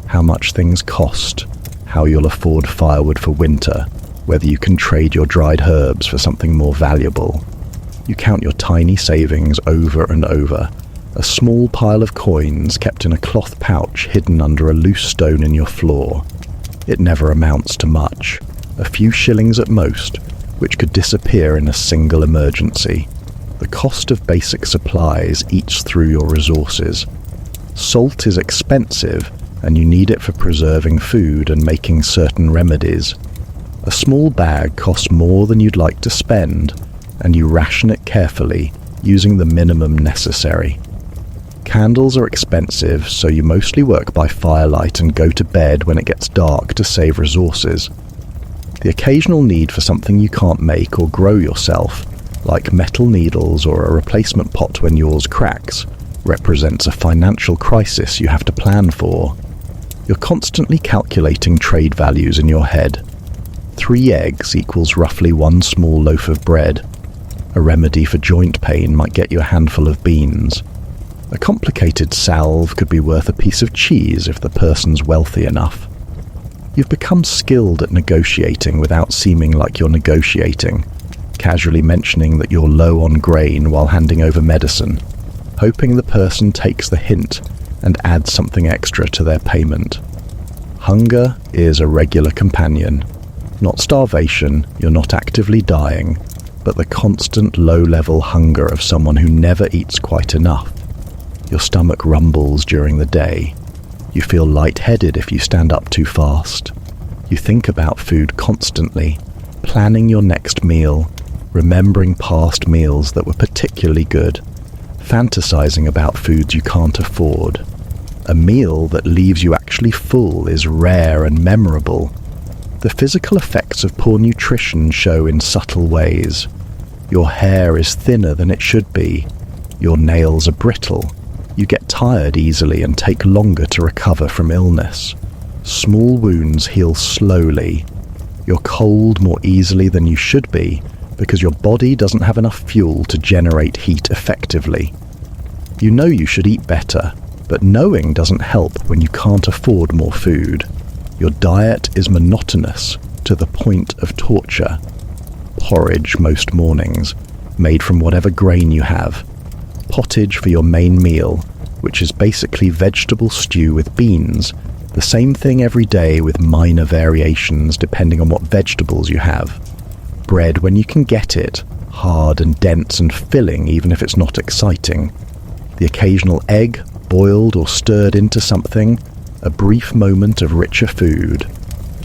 how much things cost, how you'll afford firewood for winter, whether you can trade your dried herbs for something more valuable. You count your tiny savings over and over, a small pile of coins kept in a cloth pouch hidden under a loose stone in your floor. It never amounts to much, a few shillings at most, which could disappear in a single emergency. The cost of basic supplies eats through your resources. Salt is expensive, and you need it for preserving food and making certain remedies. A small bag costs more than you'd like to spend, and you ration it carefully, using the minimum necessary. Candles are expensive, so you mostly work by firelight and go to bed when it gets dark to save resources. The occasional need for something you can't make or grow yourself, like metal needles or a replacement pot when yours cracks, represents a financial crisis you have to plan for. You're constantly calculating trade values in your head. 3 eggs equals roughly 1 small loaf of bread. A remedy for joint pain might get you a handful of beans. A complicated salve could be worth a piece of cheese if the person's wealthy enough. You've become skilled at negotiating without seeming like you're negotiating, casually mentioning that you're low on grain while handing over medicine, hoping the person takes the hint and adds something extra to their payment. Hunger is a regular companion. Not starvation, you're not actively dying, but the constant low-level hunger of someone who never eats quite enough. Your stomach rumbles during the day. You feel lightheaded if you stand up too fast. You think about food constantly, planning your next meal, remembering past meals that were particularly good, fantasizing about foods you can't afford. A meal that leaves you actually full is rare and memorable. The physical effects of poor nutrition show in subtle ways. Your hair is thinner than it should be. Your nails are brittle. You get tired easily and take longer to recover from illness. Small wounds heal slowly. You're cold more easily than you should be because your body doesn't have enough fuel to generate heat effectively. You know you should eat better, but knowing doesn't help when you can't afford more food. Your diet is monotonous to the point of torture. Porridge most mornings, made from whatever grain you have. Pottage for your main meal, which is basically vegetable stew with beans, the same thing every day with minor variations depending on what vegetables you have. Bread when you can get it, hard and dense and filling even if it's not exciting. The occasional egg, boiled or stirred into something, a brief moment of richer food.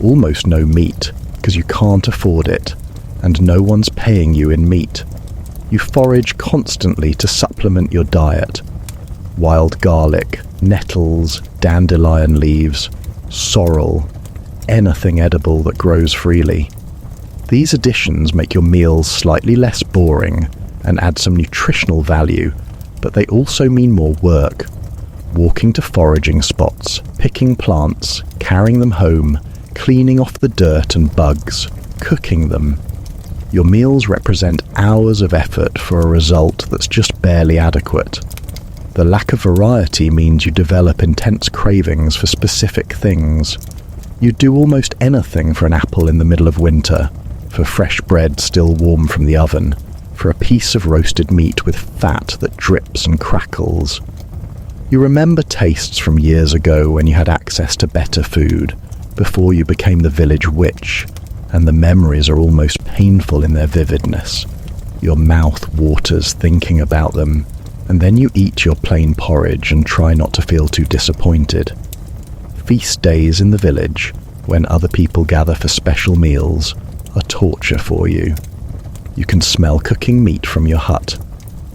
Almost no meat, because you can't afford it, and no one's paying you in meat. You forage constantly to supplement your diet. Wild garlic, nettles, dandelion leaves, sorrel, anything edible that grows freely. These additions make your meals slightly less boring and add some nutritional value, but they also mean more work. Walking to foraging spots, picking plants, carrying them home, cleaning off the dirt and bugs, cooking them. Your meals represent hours of effort for a result that's just barely adequate. The lack of variety means you develop intense cravings for specific things. You'd do almost anything for an apple in the middle of winter, for fresh bread still warm from the oven, for a piece of roasted meat with fat that drips and crackles. You remember tastes from years ago when you had access to better food, before you became the village witch, and the memories are almost painful in their vividness. Your mouth waters thinking about them, and then you eat your plain porridge and try not to feel too disappointed. Feast days in the village, when other people gather for special meals, are torture for you. You can smell cooking meat from your hut.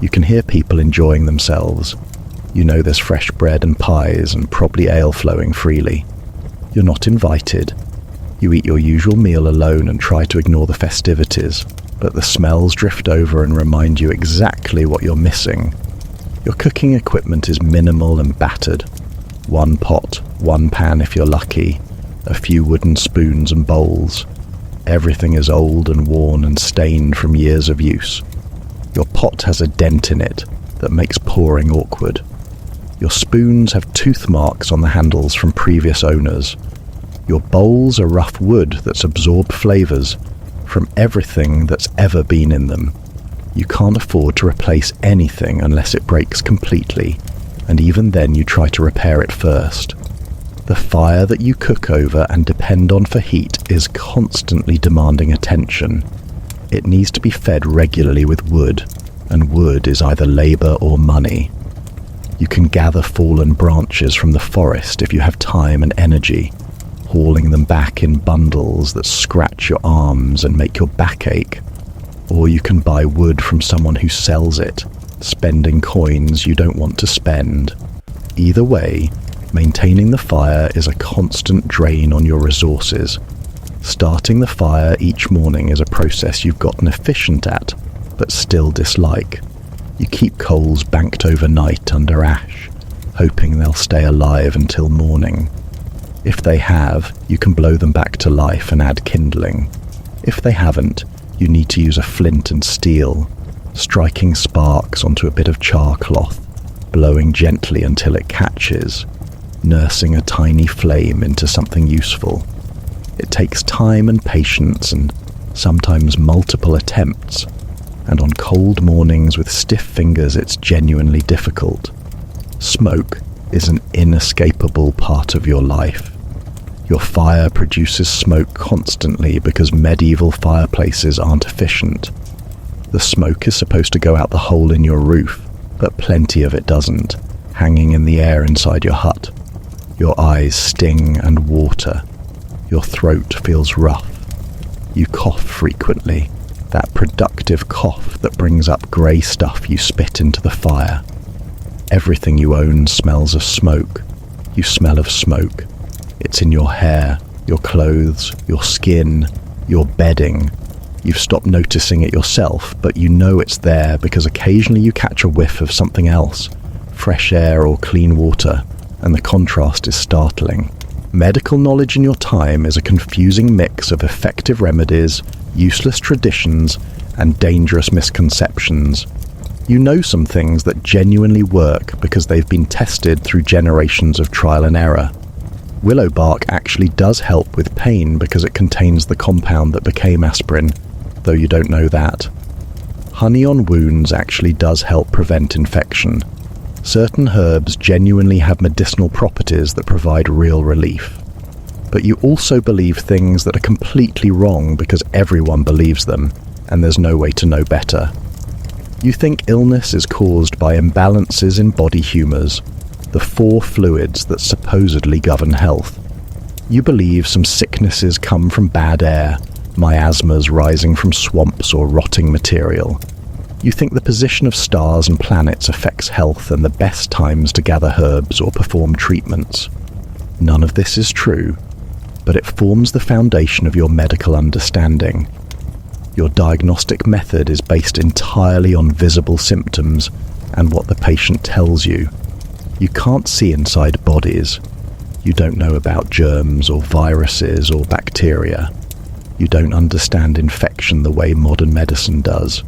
You can hear people enjoying themselves. You know there's fresh bread and pies and probably ale flowing freely. You're not invited. You eat your usual meal alone and try to ignore the festivities, but the smells drift over and remind you exactly what you're missing. Your cooking equipment is minimal and battered. One pot, one pan if you're lucky, a few wooden spoons and bowls. Everything is old and worn and stained from years of use. Your pot has a dent in it that makes pouring awkward. Your spoons have tooth marks on the handles from previous owners. Your bowls are rough wood that's absorbed flavors from everything that's ever been in them. You can't afford to replace anything unless it breaks completely, and even then you try to repair it first. The fire that you cook over and depend on for heat is constantly demanding attention. It needs to be fed regularly with wood, and wood is either labor or money. You can gather fallen branches from the forest if you have time and energy, hauling them back in bundles that scratch your arms and make your back ache. Or you can buy wood from someone who sells it, spending coins you don't want to spend. Either way, maintaining the fire is a constant drain on your resources. Starting the fire each morning is a process you've gotten efficient at, but still dislike. You keep coals banked overnight under ash, hoping they'll stay alive until morning. If they have, you can blow them back to life and add kindling. If they haven't, you need to use a flint and steel, striking sparks onto a bit of char cloth, blowing gently until it catches, nursing a tiny flame into something useful. It takes time and patience and sometimes multiple attempts, and on cold mornings with stiff fingers it's genuinely difficult. Smoke is an inescapable part of your life. Your fire produces smoke constantly because medieval fireplaces aren't efficient. The smoke is supposed to go out the hole in your roof, but plenty of it doesn't, hanging in the air inside your hut. Your eyes sting and water. Your throat feels rough. You cough frequently, that productive cough that brings up grey stuff you spit into the fire. Everything you own smells of smoke. You smell of smoke. It's in your hair, your clothes, your skin, your bedding. You've stopped noticing it yourself, but you know it's there because occasionally you catch a whiff of something else, fresh air or clean water, and the contrast is startling. Medical knowledge in your time is a confusing mix of effective remedies, useless traditions, and dangerous misconceptions. You know some things that genuinely work because they've been tested through generations of trial and error. Willow bark actually does help with pain because it contains the compound that became aspirin, though you don't know that. Honey on wounds actually does help prevent infection. Certain herbs genuinely have medicinal properties that provide real relief. But you also believe things that are completely wrong because everyone believes them, and there's no way to know better. You think illness is caused by imbalances in body humours, the 4 fluids that supposedly govern health. You believe some sicknesses come from bad air, miasmas rising from swamps or rotting material. You think the position of stars and planets affects health and the best times to gather herbs or perform treatments. None of this is true, but it forms the foundation of your medical understanding. Your diagnostic method is based entirely on visible symptoms and what the patient tells you. You can't see inside bodies. You don't know about germs or viruses or bacteria. You don't understand infection the way modern medicine does.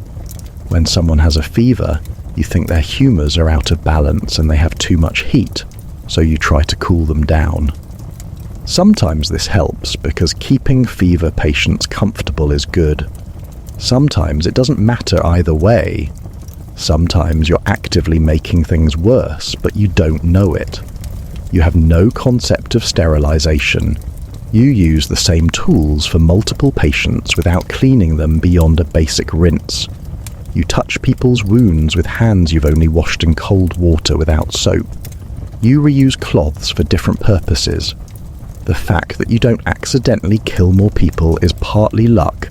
When someone has a fever, you think their humours are out of balance and they have too much heat, so you try to cool them down. Sometimes this helps because keeping fever patients comfortable is good. Sometimes it doesn't matter either way. Sometimes you're actively making things worse, but you don't know it. You have no concept of sterilization. You use the same tools for multiple patients without cleaning them beyond a basic rinse. You touch people's wounds with hands you've only washed in cold water without soap. You reuse cloths for different purposes. The fact that you don't accidentally kill more people is partly luck,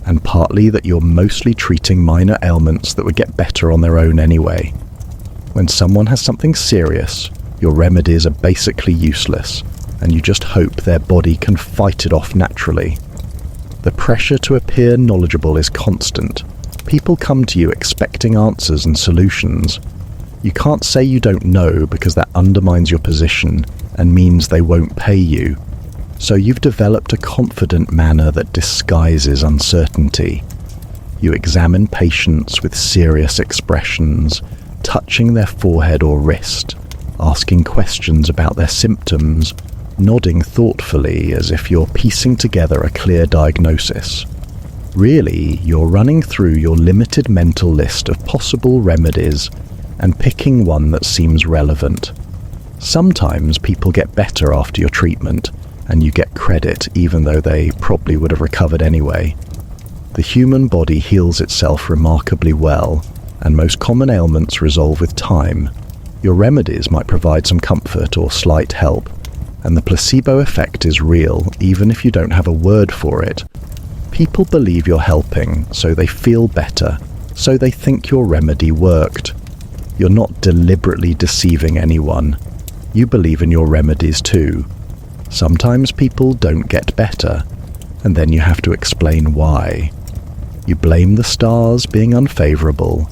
and partly that you're mostly treating minor ailments that would get better on their own anyway. When someone has something serious, your remedies are basically useless, and you just hope their body can fight it off naturally. The pressure to appear knowledgeable is constant. People come to you expecting answers and solutions. You can't say you don't know because that undermines your position and means they won't pay you. So you've developed a confident manner that disguises uncertainty. You examine patients with serious expressions, touching their forehead or wrist, asking questions about their symptoms, nodding thoughtfully as if you're piecing together a clear diagnosis. Really, you're running through your limited mental list of possible remedies and picking one that seems relevant. Sometimes people get better after your treatment, and you get credit even though they probably would have recovered anyway. The human body heals itself remarkably well, and most common ailments resolve with time. Your remedies might provide some comfort or slight help, and the placebo effect is real even if you don't have a word for it. People believe you're helping, so they feel better, so they think your remedy worked. You're not deliberately deceiving anyone. You believe in your remedies too. Sometimes people don't get better, and then you have to explain why. You blame the stars being unfavorable,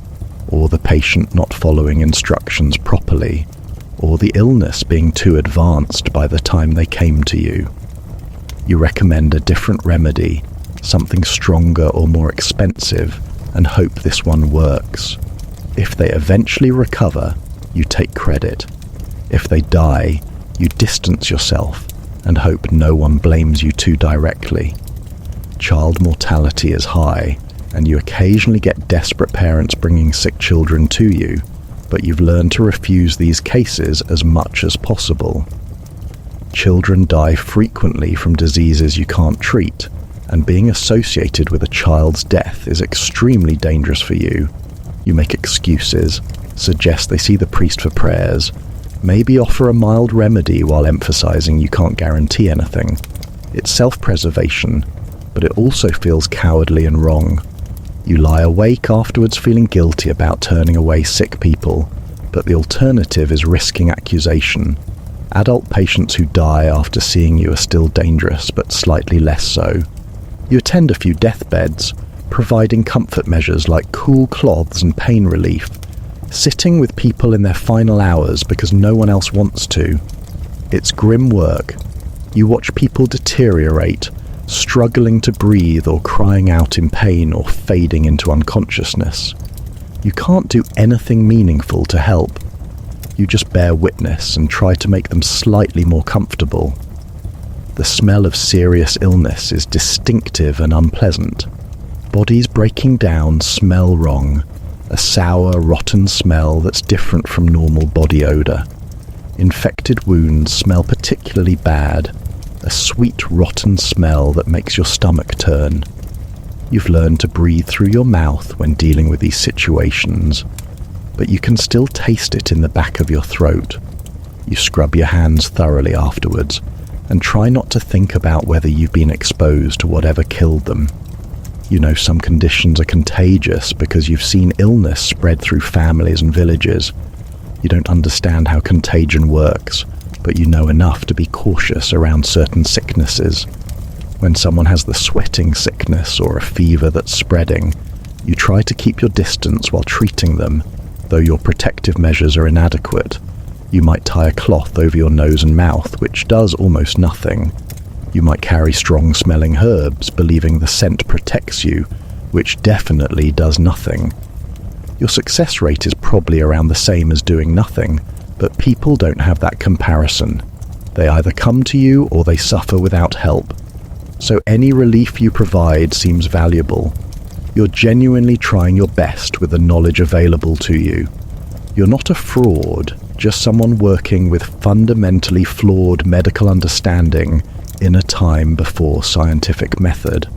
or the patient not following instructions properly, or the illness being too advanced by the time they came to you. You recommend a different remedy, something stronger or more expensive, and hope this one works. If they eventually recover, you take credit. If they die, you distance yourself and hope no one blames you too directly. Child mortality is high, and you occasionally get desperate parents bringing sick children to you, but you've learned to refuse these cases as much as possible. Children die frequently from diseases you can't treat, and being associated with a child's death is extremely dangerous for you. You make excuses, suggest they see the priest for prayers, maybe offer a mild remedy while emphasizing you can't guarantee anything. It's self-preservation, but it also feels cowardly and wrong. You lie awake afterwards feeling guilty about turning away sick people, but the alternative is risking accusation. Adult patients who die after seeing you are still dangerous, but slightly less so. You attend a few deathbeds, providing comfort measures like cool cloths and pain relief, sitting with people in their final hours because no one else wants to. It's grim work. You watch people deteriorate, struggling to breathe or crying out in pain or fading into unconsciousness. You can't do anything meaningful to help. You just bear witness and try to make them slightly more comfortable. The smell of serious illness is distinctive and unpleasant. Bodies breaking down smell wrong, a sour, rotten smell that's different from normal body odor. Infected wounds smell particularly bad, a sweet, rotten smell that makes your stomach turn. You've learned to breathe through your mouth when dealing with these situations, but you can still taste it in the back of your throat. You scrub your hands thoroughly afterwards, and try not to think about whether you've been exposed to whatever killed them. You know some conditions are contagious because you've seen illness spread through families and villages. You don't understand how contagion works, but you know enough to be cautious around certain sicknesses. When someone has the sweating sickness or a fever that's spreading, you try to keep your distance while treating them, though your protective measures are inadequate. You might tie a cloth over your nose and mouth, which does almost nothing. You might carry strong-smelling herbs, believing the scent protects you, which definitely does nothing. Your success rate is probably around the same as doing nothing, but people don't have that comparison. They either come to you or they suffer without help. So any relief you provide seems valuable. You're genuinely trying your best with the knowledge available to you. You're not a fraud, just someone working with fundamentally flawed medical understanding in a time before scientific method.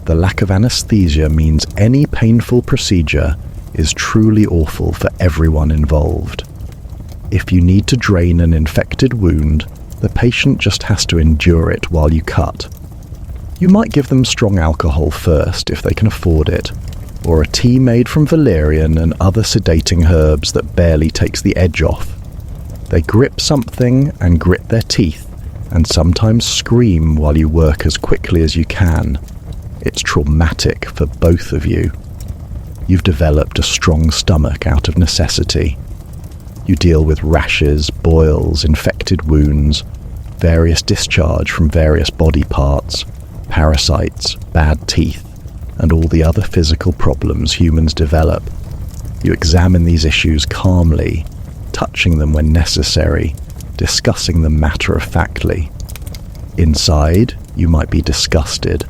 the lack of anesthesia means any painful procedure is truly awful for everyone involved. If you need to drain an infected wound, the patient just has to endure it while you cut. You might give them strong alcohol first if they can afford it, or a tea made from valerian and other sedating herbs that barely takes the edge off. They grip something and grit their teeth, and sometimes scream while you work as quickly as you can. It's traumatic for both of you. You've developed a strong stomach out of necessity. You deal with rashes, boils, infected wounds, various discharge from various body parts, parasites, bad teeth, and all the other physical problems humans develop. You examine these issues calmly, touching them when necessary, discussing them matter-of-factly. Inside, you might be disgusted,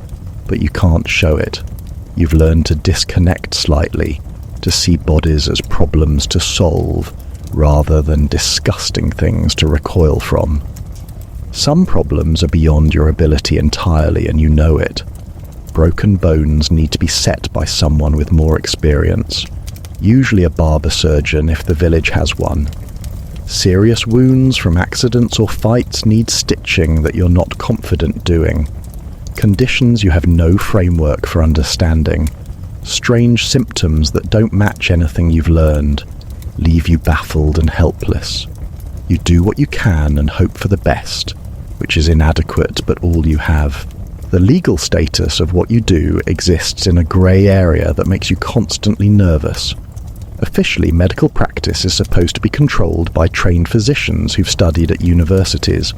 but you can't show it. You've learned to disconnect slightly, to see bodies as problems to solve, rather than disgusting things to recoil from. Some problems are beyond your ability entirely, and you know it. Broken bones need to be set by someone with more experience, usually a barber surgeon if the village has one. Serious wounds from accidents or fights need stitching that you're not confident doing. Conditions you have no framework for understanding. Strange symptoms that don't match anything you've learned leave you baffled and helpless. You do what you can and hope for the best, which is inadequate but all you have. The legal status of what you do exists in a grey area that makes you constantly nervous. Officially, medical practice is supposed to be controlled by trained physicians who've studied at universities,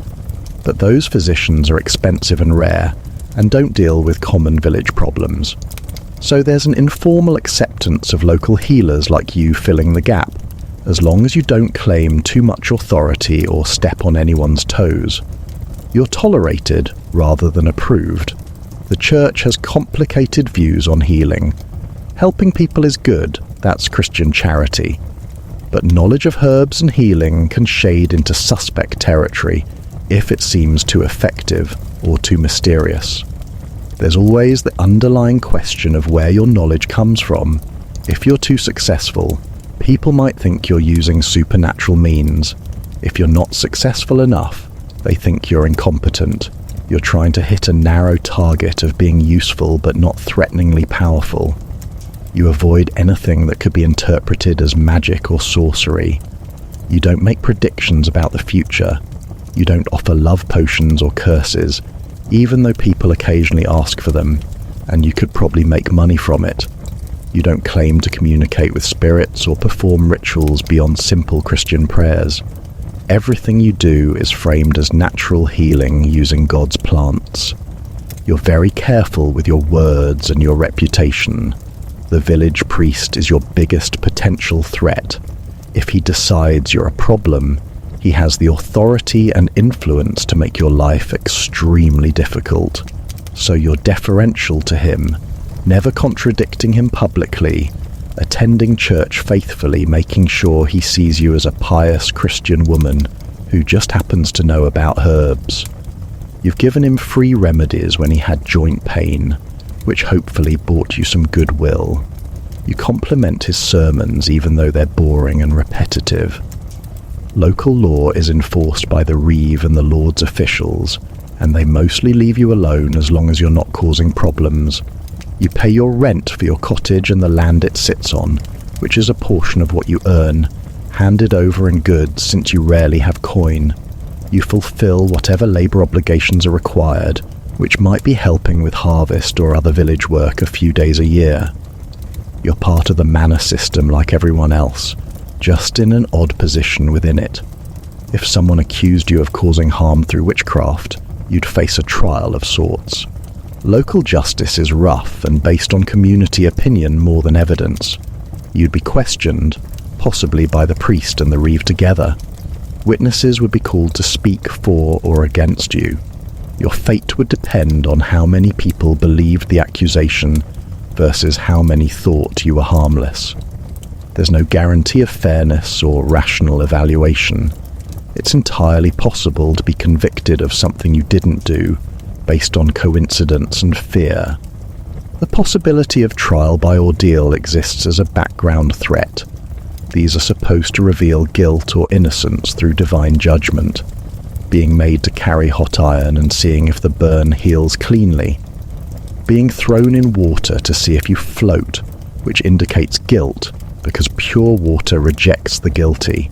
but those physicians are expensive and rare, and don't deal with common village problems. So there's an informal acceptance of local healers like you filling the gap, as long as you don't claim too much authority or step on anyone's toes. You're tolerated rather than approved. The church has complicated views on healing. Helping people is good, that's Christian charity. But knowledge of herbs and healing can shade into suspect territory if it seems too effective or too mysterious. There's always the underlying question of where your knowledge comes from. If you're too successful, people might think you're using supernatural means. If you're not successful enough, they think you're incompetent. You're trying to hit a narrow target of being useful but not threateningly powerful. You avoid anything that could be interpreted as magic or sorcery. You don't make predictions about the future. You don't offer love potions or curses, even though people occasionally ask for them, and you could probably make money from it. You don't claim to communicate with spirits or perform rituals beyond simple Christian prayers. Everything you do is framed as natural healing using God's plants. You're very careful with your words and your reputation. The village priest is your biggest potential threat. If he decides you're a problem, he has the authority and influence to make your life extremely difficult. So you're deferential to him, never contradicting him publicly, attending church faithfully, making sure he sees you as a pious Christian woman who just happens to know about herbs. You've given him free remedies when he had joint pain, which hopefully bought you some goodwill. You compliment his sermons even though they're boring and repetitive. Local law is enforced by the reeve and the Lord's officials, and they mostly leave you alone as long as you're not causing problems. You pay your rent for your cottage and the land it sits on, which is a portion of what you earn, handed over in goods since you rarely have coin. You fulfill whatever labour obligations are required, which might be helping with harvest or other village work a few days a year. You're part of the manor system like everyone else, just in an odd position within it. If someone accused you of causing harm through witchcraft, you'd face a trial of sorts. Local justice is rough and based on community opinion more than evidence. You'd be questioned, possibly by the priest and the reeve together. Witnesses would be called to speak for or against you. Your fate would depend on how many people believed the accusation versus how many thought you were harmless. There's no guarantee of fairness or rational evaluation. It's entirely possible to be convicted of something you didn't do, based on coincidence and fear. The possibility of trial by ordeal exists as a background threat. These are supposed to reveal guilt or innocence through divine judgment, being made to carry hot iron and seeing if the burn heals cleanly, being thrown in water to see if you float, which indicates guilt because pure water rejects the guilty.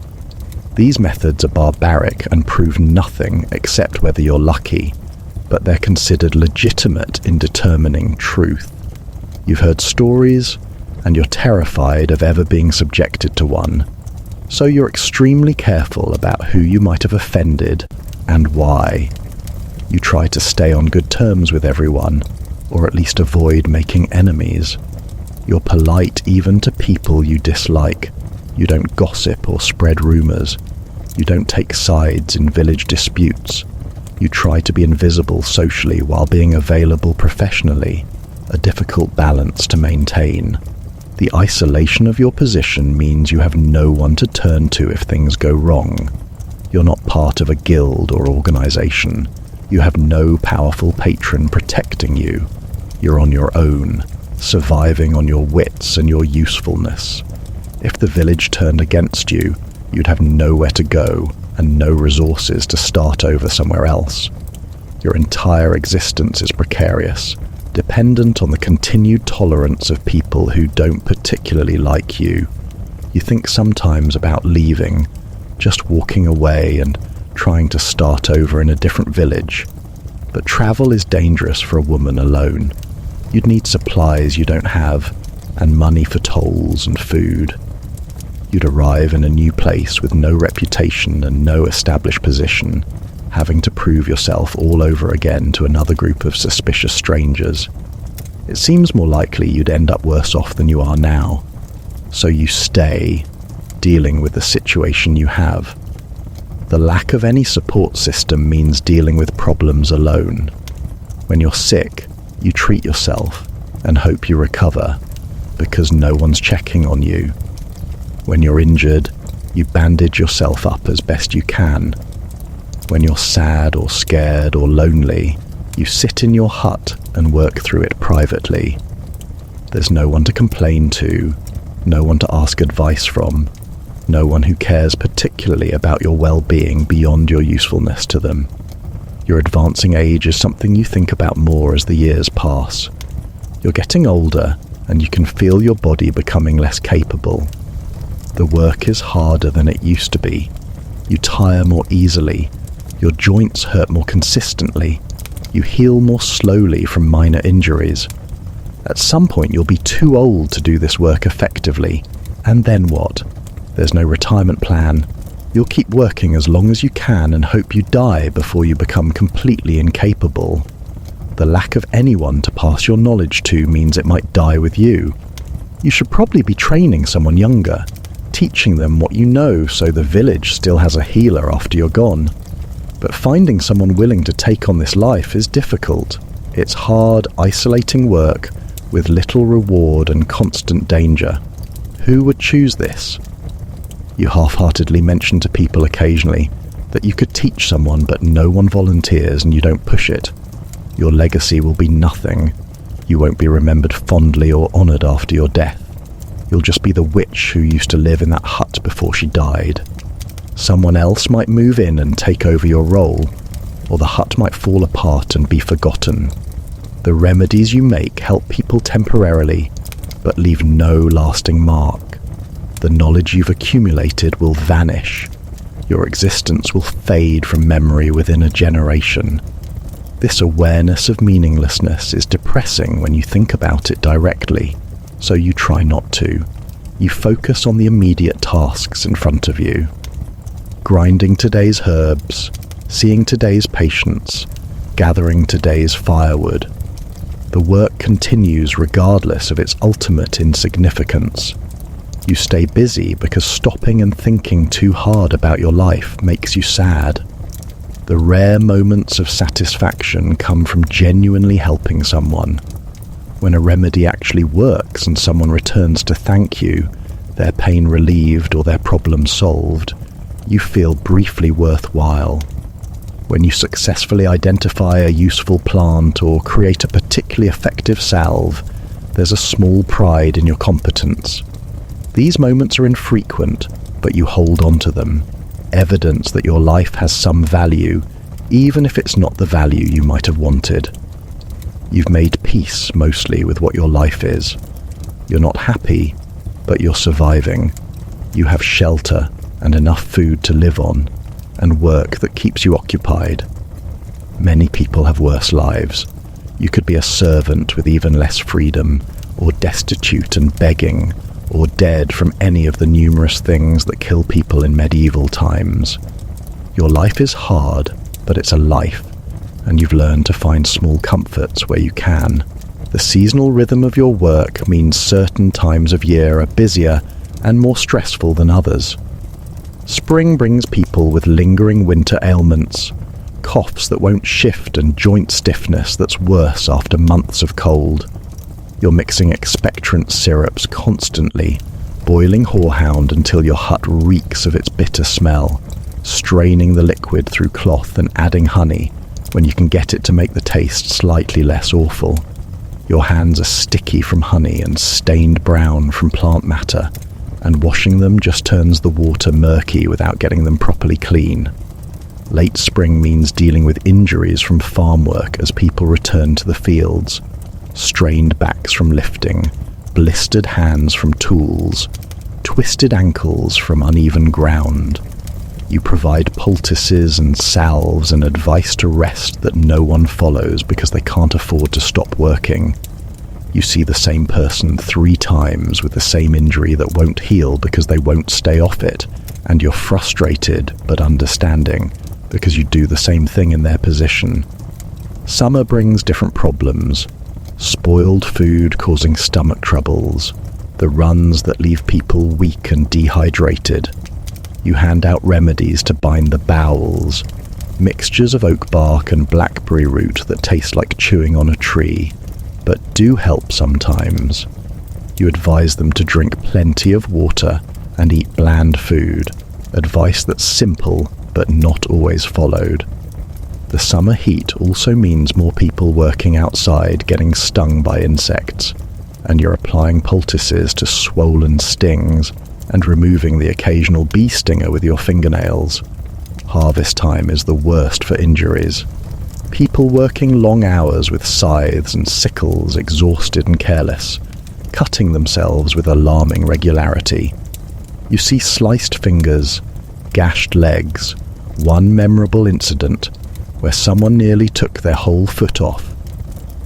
These methods are barbaric and prove nothing except whether you're lucky, but they're considered legitimate in determining truth. You've heard stories, and you're terrified of ever being subjected to one, so you're extremely careful about who you might have offended and why. You try to stay on good terms with everyone, or at least avoid making enemies. You're polite even to people you dislike. You don't gossip or spread rumors. You don't take sides in village disputes. You try to be invisible socially while being available professionally, a difficult balance to maintain. The isolation of your position means you have no one to turn to if things go wrong. You're not part of a guild or organization. You have no powerful patron protecting you. You're on your own, surviving on your wits and your usefulness. If the village turned against you, you'd have nowhere to go and no resources to start over somewhere else. Your entire existence is precarious, dependent on the continued tolerance of people who don't particularly like you. You think sometimes about leaving, just walking away and trying to start over in a different village. But travel is dangerous for a woman alone. You'd need supplies you don't have, and money for tolls and food. You'd arrive in a new place with no reputation and no established position, having to prove yourself all over again to another group of suspicious strangers. It seems more likely you'd end up worse off than you are now. So you stay, dealing with the situation you have. The lack of any support system means dealing with problems alone. When you're sick, you treat yourself and hope you recover, because no one's checking on you. When you're injured, you bandage yourself up as best you can. When you're sad or scared or lonely, you sit in your hut and work through it privately. There's no one to complain to, no one to ask advice from, no one who cares particularly about your well-being beyond your usefulness to them. Your advancing age is something you think about more as the years pass. You're getting older, and you can feel your body becoming less capable. The work is harder than it used to be. You tire more easily. Your joints hurt more consistently. You heal more slowly from minor injuries. At some point you'll be too old to do this work effectively. And then what? There's no retirement plan. You'll keep working as long as you can and hope you die before you become completely incapable. The lack of anyone to pass your knowledge to means it might die with you. You should probably be training someone younger, teaching them what you know so the village still has a healer after you're gone. But finding someone willing to take on this life is difficult. It's hard, isolating work with little reward and constant danger. Who would choose this? You half-heartedly mention to people occasionally that you could teach someone, but no one volunteers and you don't push it. Your legacy will be nothing. You won't be remembered fondly or honoured after your death. You'll just be the witch who used to live in that hut before she died. Someone else might move in and take over your role, or the hut might fall apart and be forgotten. The remedies you make help people temporarily, but leave no lasting mark. The knowledge you've accumulated will vanish. Your existence will fade from memory within a generation. This awareness of meaninglessness is depressing when you think about it directly, so you try not to. You focus on the immediate tasks in front of you. Grinding today's herbs, seeing today's patients, gathering today's firewood. The work continues regardless of its ultimate insignificance. You stay busy because stopping and thinking too hard about your life makes you sad. The rare moments of satisfaction come from genuinely helping someone. When a remedy actually works and someone returns to thank you, their pain relieved or their problem solved, you feel briefly worthwhile. When you successfully identify a useful plant or create a particularly effective salve, there's a small pride in your competence. These moments are infrequent, but you hold on to them, evidence that your life has some value, even if it's not the value you might have wanted. You've made peace mostly with what your life is. You're not happy, but you're surviving. You have shelter and enough food to live on, and work that keeps you occupied. Many people have worse lives. You could be a servant with even less freedom, or destitute and begging, or dead from any of the numerous things that kill people in medieval times. Your life is hard, but it's a life, and you've learned to find small comforts where you can. The seasonal rhythm of your work means certain times of year are busier and more stressful than others. Spring brings people with lingering winter ailments, coughs that won't shift and joint stiffness that's worse after months of cold. You're mixing expectorant syrups constantly, boiling horehound until your hut reeks of its bitter smell, straining the liquid through cloth and adding honey when you can get it to make the taste slightly less awful. Your hands are sticky from honey and stained brown from plant matter, and washing them just turns the water murky without getting them properly clean. Late spring means dealing with injuries from farm work as people return to the fields, strained backs from lifting, blistered hands from tools, twisted ankles from uneven ground. You provide poultices and salves and advice to rest that no one follows because they can't afford to stop working. You see the same person 3 times with the same injury that won't heal because they won't stay off it, and you're frustrated but understanding because you do the same thing in their position. Summer brings different problems. Spoiled food causing stomach troubles, the runs that leave people weak and dehydrated. You hand out remedies to bind the bowels, mixtures of oak bark and blackberry root that taste like chewing on a tree, but do help sometimes. You advise them to drink plenty of water and eat bland food, advice that's simple but not always followed. The summer heat also means more people working outside getting stung by insects, and you're applying poultices to swollen stings and removing the occasional bee stinger with your fingernails. Harvest time is the worst for injuries. People working long hours with scythes and sickles, exhausted and careless, cutting themselves with alarming regularity. You see sliced fingers, gashed legs, one memorable incident where someone nearly took their whole foot off.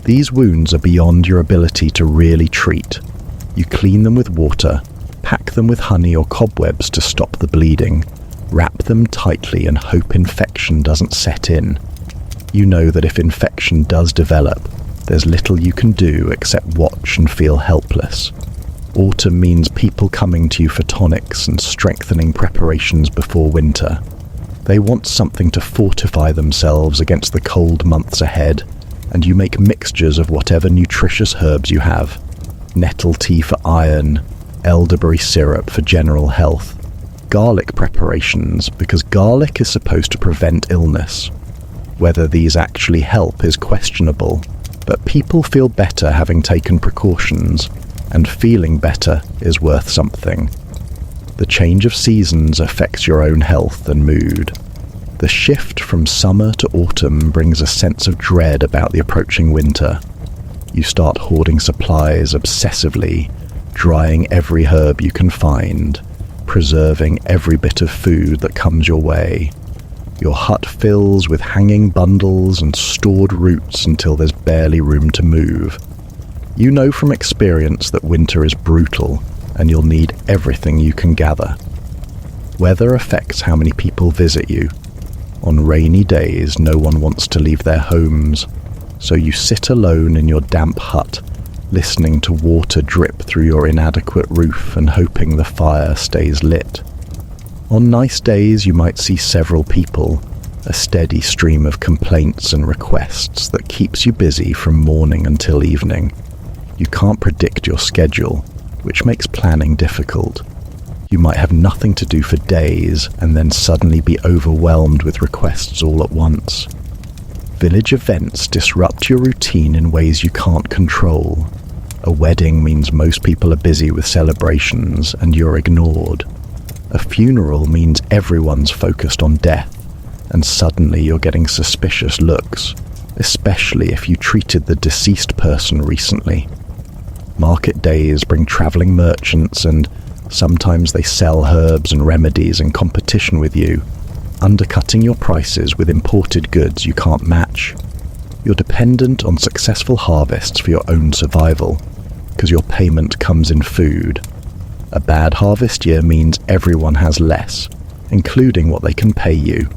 These wounds are beyond your ability to really treat. You clean them with water, pack them with honey or cobwebs to stop the bleeding, wrap them tightly and hope infection doesn't set in. You know that if infection does develop, there's little you can do except watch and feel helpless. Autumn means people coming to you for tonics and strengthening preparations before winter. They want something to fortify themselves against the cold months ahead, and you make mixtures of whatever nutritious herbs you have. Nettle tea for iron, elderberry syrup for general health, garlic preparations because garlic is supposed to prevent illness. Whether these actually help is questionable, but people feel better having taken precautions, and feeling better is worth something. The change of seasons affects your own health and mood. The shift from summer to autumn brings a sense of dread about the approaching winter. You start hoarding supplies obsessively, drying every herb you can find, preserving every bit of food that comes your way. Your hut fills with hanging bundles and stored roots until there's barely room to move. You know from experience that winter is brutal, and you'll need everything you can gather. Weather affects how many people visit you. On rainy days, no one wants to leave their homes, so you sit alone in your damp hut, listening to water drip through your inadequate roof and hoping the fire stays lit. On nice days, you might see several people, a steady stream of complaints and requests that keeps you busy from morning until evening. You can't predict your schedule, which makes planning difficult. You might have nothing to do for days and then suddenly be overwhelmed with requests all at once. Village events disrupt your routine in ways you can't control. A wedding means most people are busy with celebrations and you're ignored. A funeral means everyone's focused on death, and suddenly you're getting suspicious looks, especially if you treated the deceased person recently. Market days bring travelling merchants, and sometimes they sell herbs and remedies in competition with you, undercutting your prices with imported goods you can't match. You're dependent on successful harvests for your own survival, because your payment comes in food. A bad harvest year means everyone has less, including what they can pay you.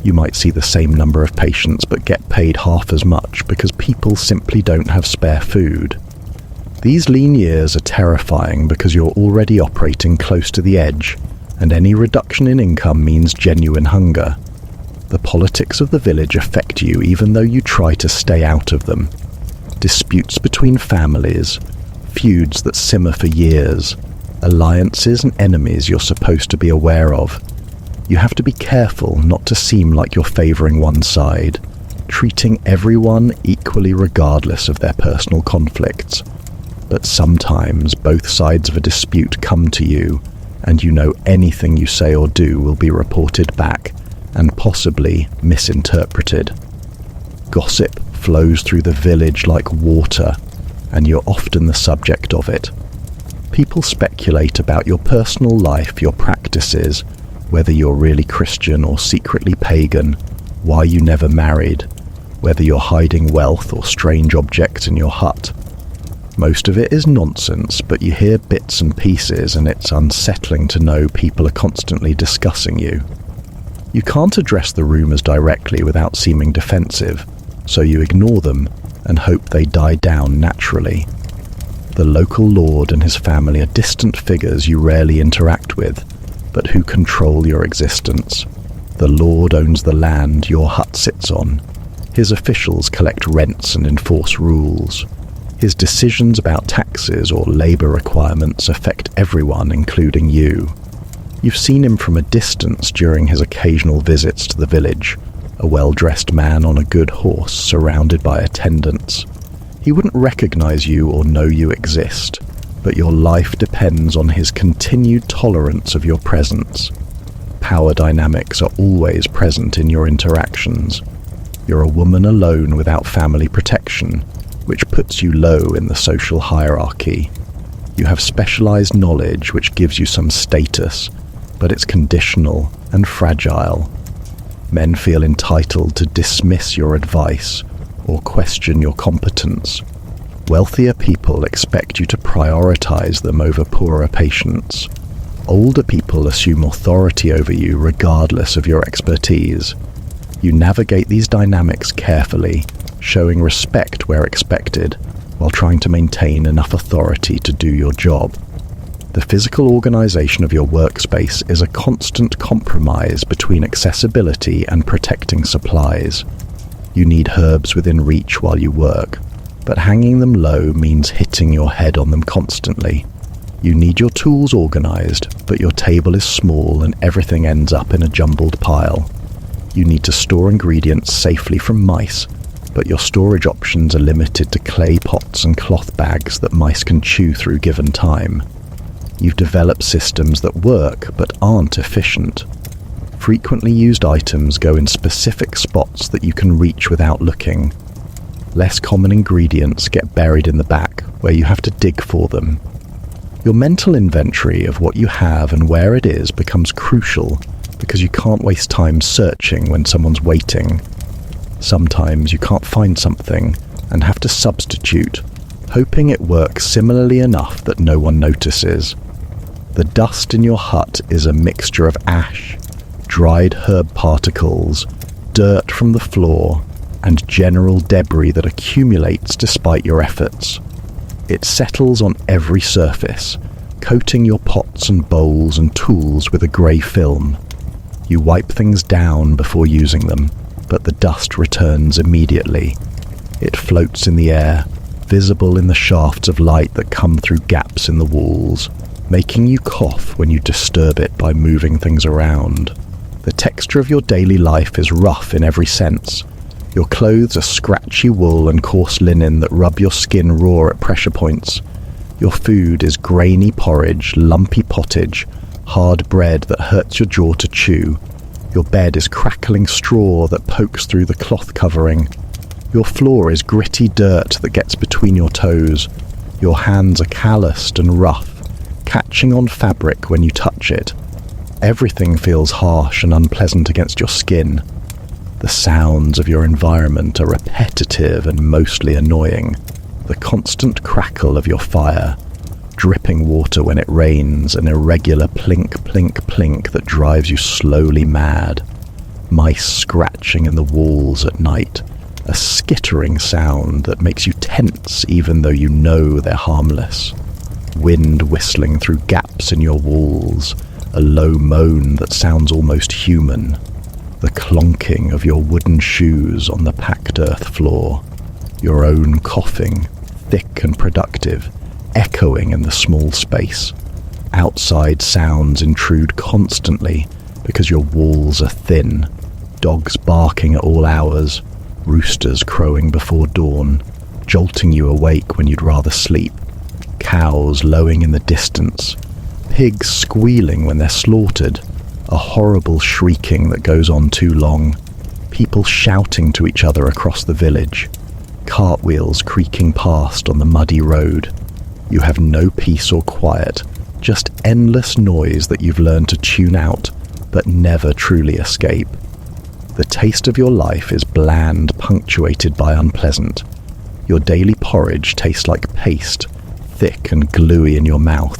You might see the same number of patients but get paid half as much because people simply don't have spare food. These lean years are terrifying because you're already operating close to the edge, and any reduction in income means genuine hunger. The politics of the village affect you even though you try to stay out of them. Disputes between families, feuds that simmer for years, alliances and enemies you're supposed to be aware of. You have to be careful not to seem like you're favouring one side, treating everyone equally regardless of their personal conflicts. But sometimes both sides of a dispute come to you, and you know anything you say or do will be reported back, and possibly misinterpreted. Gossip flows through the village like water, and you're often the subject of it. People speculate about your personal life, your practices, whether you're really Christian or secretly pagan, why you never married, whether you're hiding wealth or strange objects in your hut. Most of it is nonsense, but you hear bits and pieces, and it's unsettling to know people are constantly discussing you. You can't address the rumours directly without seeming defensive, so you ignore them and hope they die down naturally. The local lord and his family are distant figures you rarely interact with, but who control your existence. The lord owns the land your hut sits on. His officials collect rents and enforce rules. His decisions about taxes or labour requirements affect everyone, including you. You've seen him from a distance during his occasional visits to the village, a well-dressed man on a good horse surrounded by attendants. He wouldn't recognise you or know you exist, but your life depends on his continued tolerance of your presence. Power dynamics are always present in your interactions. You're a woman alone without family protection, which puts you low in the social hierarchy. You have specialized knowledge which gives you some status, but it's conditional and fragile. Men feel entitled to dismiss your advice or question your competence. Wealthier people expect you to prioritize them over poorer patients. Older people assume authority over you regardless of your expertise. You navigate these dynamics carefully, showing respect where expected, while trying to maintain enough authority to do your job. The physical organization of your workspace is a constant compromise between accessibility and protecting supplies. You need herbs within reach while you work, but hanging them low means hitting your head on them constantly. You need your tools organized, but your table is small and everything ends up in a jumbled pile. You need to store ingredients safely from mice, but your storage options are limited to clay pots and cloth bags that mice can chew through given time. You've developed systems that work but aren't efficient. Frequently used items go in specific spots that you can reach without looking. Less common ingredients get buried in the back, where you have to dig for them. Your mental inventory of what you have and where it is becomes crucial because you can't waste time searching when someone's waiting. Sometimes you can't find something and have to substitute, hoping it works similarly enough that no one notices. The dust in your hut is a mixture of ash, dried herb particles, dirt from the floor, and general debris that accumulates despite your efforts. It settles on every surface, coating your pots and bowls and tools with a grey film. You wipe things down before using them, but the dust returns immediately. It floats in the air, visible in the shafts of light that come through gaps in the walls, making you cough when you disturb it by moving things around. The texture of your daily life is rough in every sense, Your clothes are scratchy wool and coarse linen that rub your skin raw at pressure points. Your food is grainy porridge, lumpy pottage, hard bread that hurts your jaw to chew. Your bed is crackling straw that pokes through the cloth covering. Your floor is gritty dirt that gets between your toes. Your hands are calloused and rough, catching on fabric when you touch it. Everything feels harsh and unpleasant against your skin. The sounds of your environment are repetitive and mostly annoying. The constant crackle of your fire, dripping water when it rains, an irregular plink, plink, plink that drives you slowly mad. Mice scratching in the walls at night, a skittering sound that makes you tense even though you know they're harmless. Wind whistling through gaps in your walls, a low moan that sounds almost human. The clonking of your wooden shoes on the packed earth floor. Your own coughing, thick and productive, echoing in the small space. Outside sounds intrude constantly because your walls are thin. Dogs barking at all hours, roosters crowing before dawn, jolting you awake when you'd rather sleep. Cows lowing in the distance, pigs squealing when they're slaughtered, a horrible shrieking that goes on too long, people shouting to each other across the village, cartwheels creaking past on the muddy road. You have no peace or quiet, just endless noise that you've learned to tune out, but never truly escape. The taste of your life is bland, punctuated by unpleasant. Your daily porridge tastes like paste, thick and gluey in your mouth.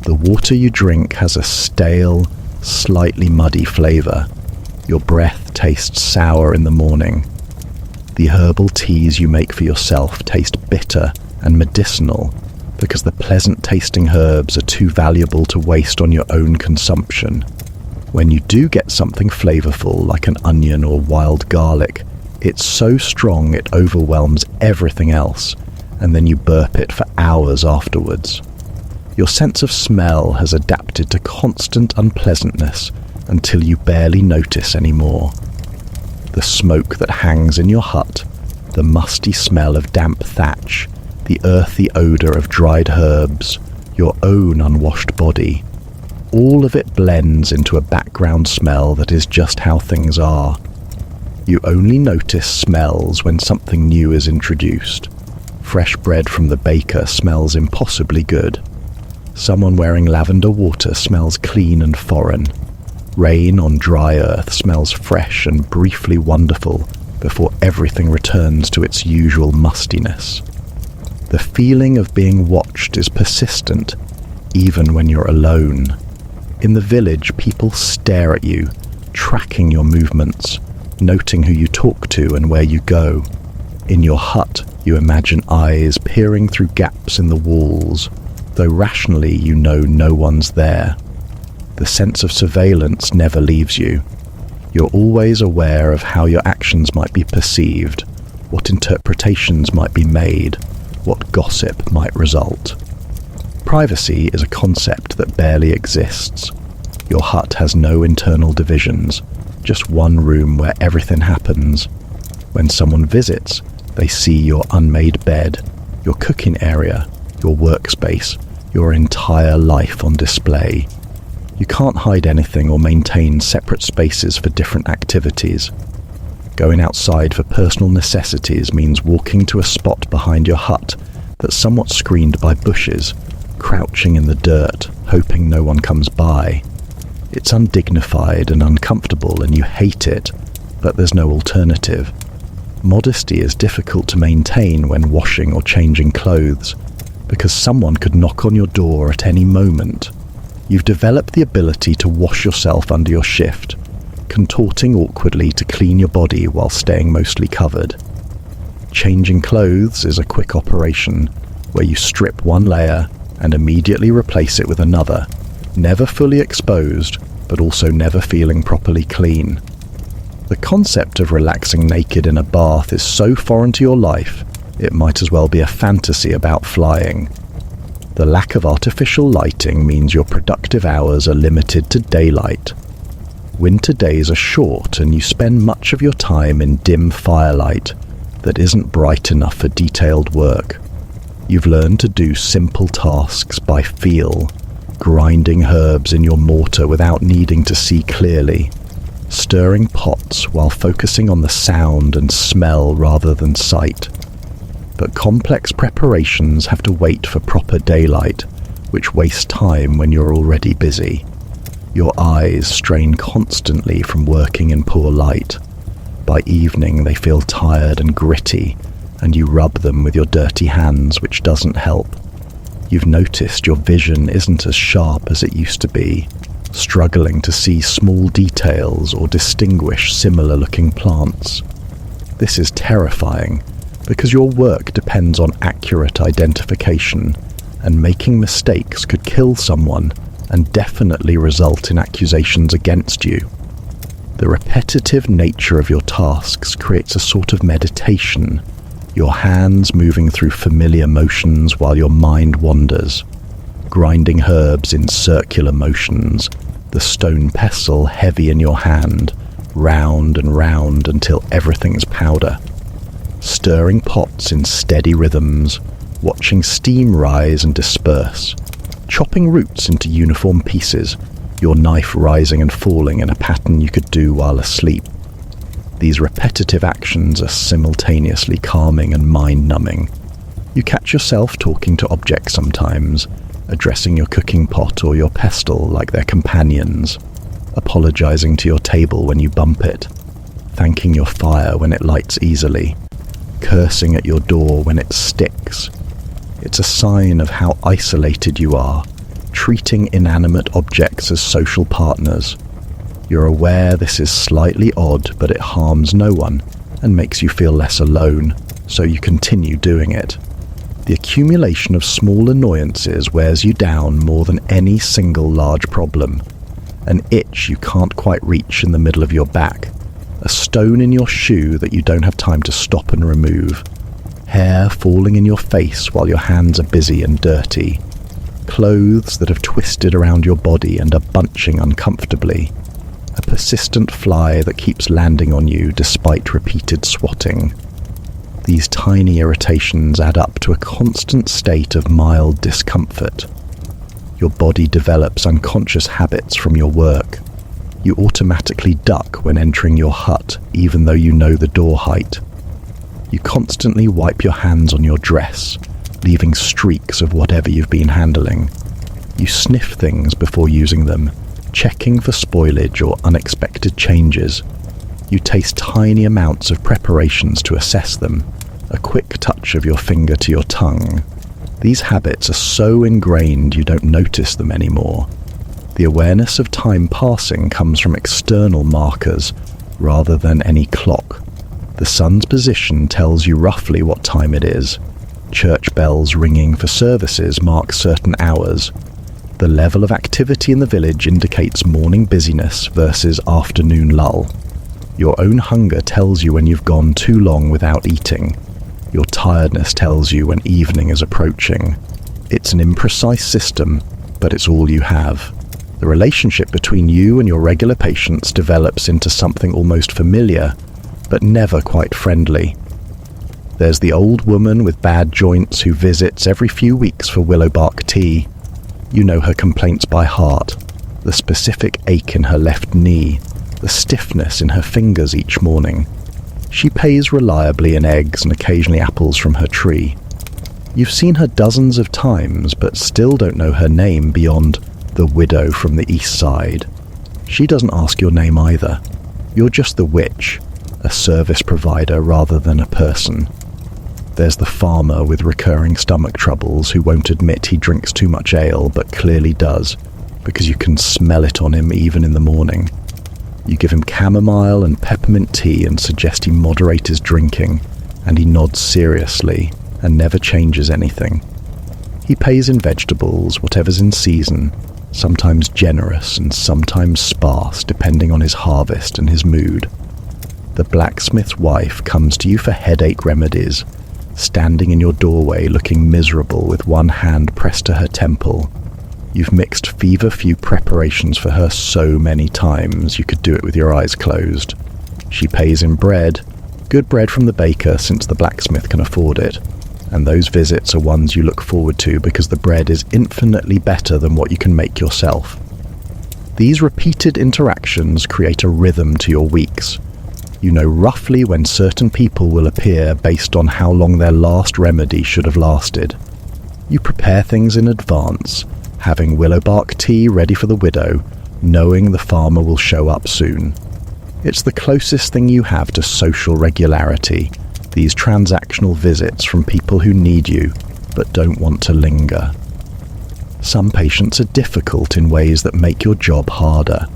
The water you drink has a stale, slightly muddy flavour. Your breath tastes sour in the morning. The herbal teas you make for yourself taste bitter and medicinal because the pleasant-tasting herbs are too valuable to waste on your own consumption. When you do get something flavourful like an onion or wild garlic, it's so strong it overwhelms everything else, and then you burp it for hours afterwards. Your sense of smell has adapted to constant unpleasantness until you barely notice anymore. The smoke that hangs in your hut, the musty smell of damp thatch, the earthy odour of dried herbs, your own unwashed body, all of it blends into a background smell that is just how things are. You only notice smells when something new is introduced. Fresh bread from the baker smells impossibly good. Someone wearing lavender water smells clean and foreign. Rain on dry earth smells fresh and briefly wonderful before everything returns to its usual mustiness. The feeling of being watched is persistent, even when you're alone. In the village, people stare at you, tracking your movements, noting who you talk to and where you go. In your hut, you imagine eyes peering through gaps in the walls, though rationally you know no one's there. The sense of surveillance never leaves you. You're always aware of how your actions might be perceived, what interpretations might be made, what gossip might result. Privacy is a concept that barely exists. Your hut has no internal divisions, just one room where everything happens. When someone visits, they see your unmade bed, your cooking area, your workspace, your entire life on display. You can't hide anything or maintain separate spaces for different activities. Going outside for personal necessities means walking to a spot behind your hut that's somewhat screened by bushes, crouching in the dirt, hoping no one comes by. It's undignified and uncomfortable and you hate it, but there's no alternative. Modesty is difficult to maintain when washing or changing clothes, because someone could knock on your door at any moment. You've developed the ability to wash yourself under your shift, contorting awkwardly to clean your body while staying mostly covered. Changing clothes is a quick operation where you strip one layer and immediately replace it with another, never fully exposed, but also never feeling properly clean. The concept of relaxing naked in a bath is so foreign to your life, it might as well be a fantasy about flying. The lack of artificial lighting means your productive hours are limited to daylight. Winter days are short and you spend much of your time in dim firelight that isn't bright enough for detailed work. You've learned to do simple tasks by feel, grinding herbs in your mortar without needing to see clearly, stirring pots while focusing on the sound and smell rather than sight. But complex preparations have to wait for proper daylight, which wastes time when you're already busy. Your eyes strain constantly from working in poor light. By evening they feel tired and gritty, and you rub them with your dirty hands, which doesn't help. You've noticed your vision isn't as sharp as it used to be, struggling to see small details or distinguish similar-looking plants. This is terrifying, because your work depends on accurate identification, and making mistakes could kill someone and definitely result in accusations against you. The repetitive nature of your tasks creates a sort of meditation, your hands moving through familiar motions while your mind wanders, grinding herbs in circular motions, the stone pestle heavy in your hand, round and round until everything's powder, stirring pots in steady rhythms, watching steam rise and disperse, chopping roots into uniform pieces, your knife rising and falling in a pattern you could do while asleep. These repetitive actions are simultaneously calming and mind-numbing. You catch yourself talking to objects sometimes, addressing your cooking pot or your pestle like they're companions, apologizing to your table when you bump it, thanking your fire when it lights easily, cursing at your door when it sticks. It's a sign of how isolated you are, treating inanimate objects as social partners. You're aware this is slightly odd, but it harms no one and makes you feel less alone, so you continue doing it. The accumulation of small annoyances wears you down more than any single large problem. An itch you can't quite reach in the middle of your back, a stone in your shoe that you don't have time to stop and remove, hair falling in your face while your hands are busy and dirty, clothes that have twisted around your body and are bunching uncomfortably, a persistent fly that keeps landing on you despite repeated swatting. These tiny irritations add up to a constant state of mild discomfort. Your body develops unconscious habits from your work. You automatically duck when entering your hut, even though you know the door height. You constantly wipe your hands on your dress, leaving streaks of whatever you've been handling. You sniff things before using them, checking for spoilage or unexpected changes. You taste tiny amounts of preparations to assess them, a quick touch of your finger to your tongue. These habits are so ingrained you don't notice them anymore. The awareness of time passing comes from external markers rather than any clock. The sun's position tells you roughly what time it is. Church bells ringing for services mark certain hours. The level of activity in the village indicates morning busyness versus afternoon lull. Your own hunger tells you when you've gone too long without eating. Your tiredness tells you when evening is approaching. It's an imprecise system, but it's all you have. The relationship between you and your regular patients develops into something almost familiar, but never quite friendly. There's the old woman with bad joints who visits every few weeks for willow bark tea. You know her complaints by heart, the specific ache in her left knee, the stiffness in her fingers each morning. She pays reliably in eggs and occasionally apples from her tree. You've seen her dozens of times, but still don't know her name beyond the widow from the east side. She doesn't ask your name either. You're just the witch, a service provider rather than a person. There's the farmer with recurring stomach troubles who won't admit he drinks too much ale but clearly does, because you can smell it on him even in the morning. You give him chamomile and peppermint tea and suggest he moderate his drinking, and he nods seriously and never changes anything. He pays in vegetables, whatever's in season, sometimes generous and sometimes sparse depending on his harvest and his mood. The blacksmith's wife comes to you for headache remedies, standing in your doorway looking miserable with one hand pressed to her temple. You've mixed fever-few preparations for her so many times you could do it with your eyes closed. She pays in bread, good bread from the baker since the blacksmith can afford it, and those visits are ones you look forward to because the bread is infinitely better than what you can make yourself. These repeated interactions create a rhythm to your weeks. You know roughly when certain people will appear based on how long their last remedy should have lasted. You prepare things in advance, having willow bark tea ready for the widow, knowing the farmer will show up soon. It's the closest thing you have to social regularity, these transactional visits from people who need you but don't want to linger. Some patients are difficult in ways that make your job harder.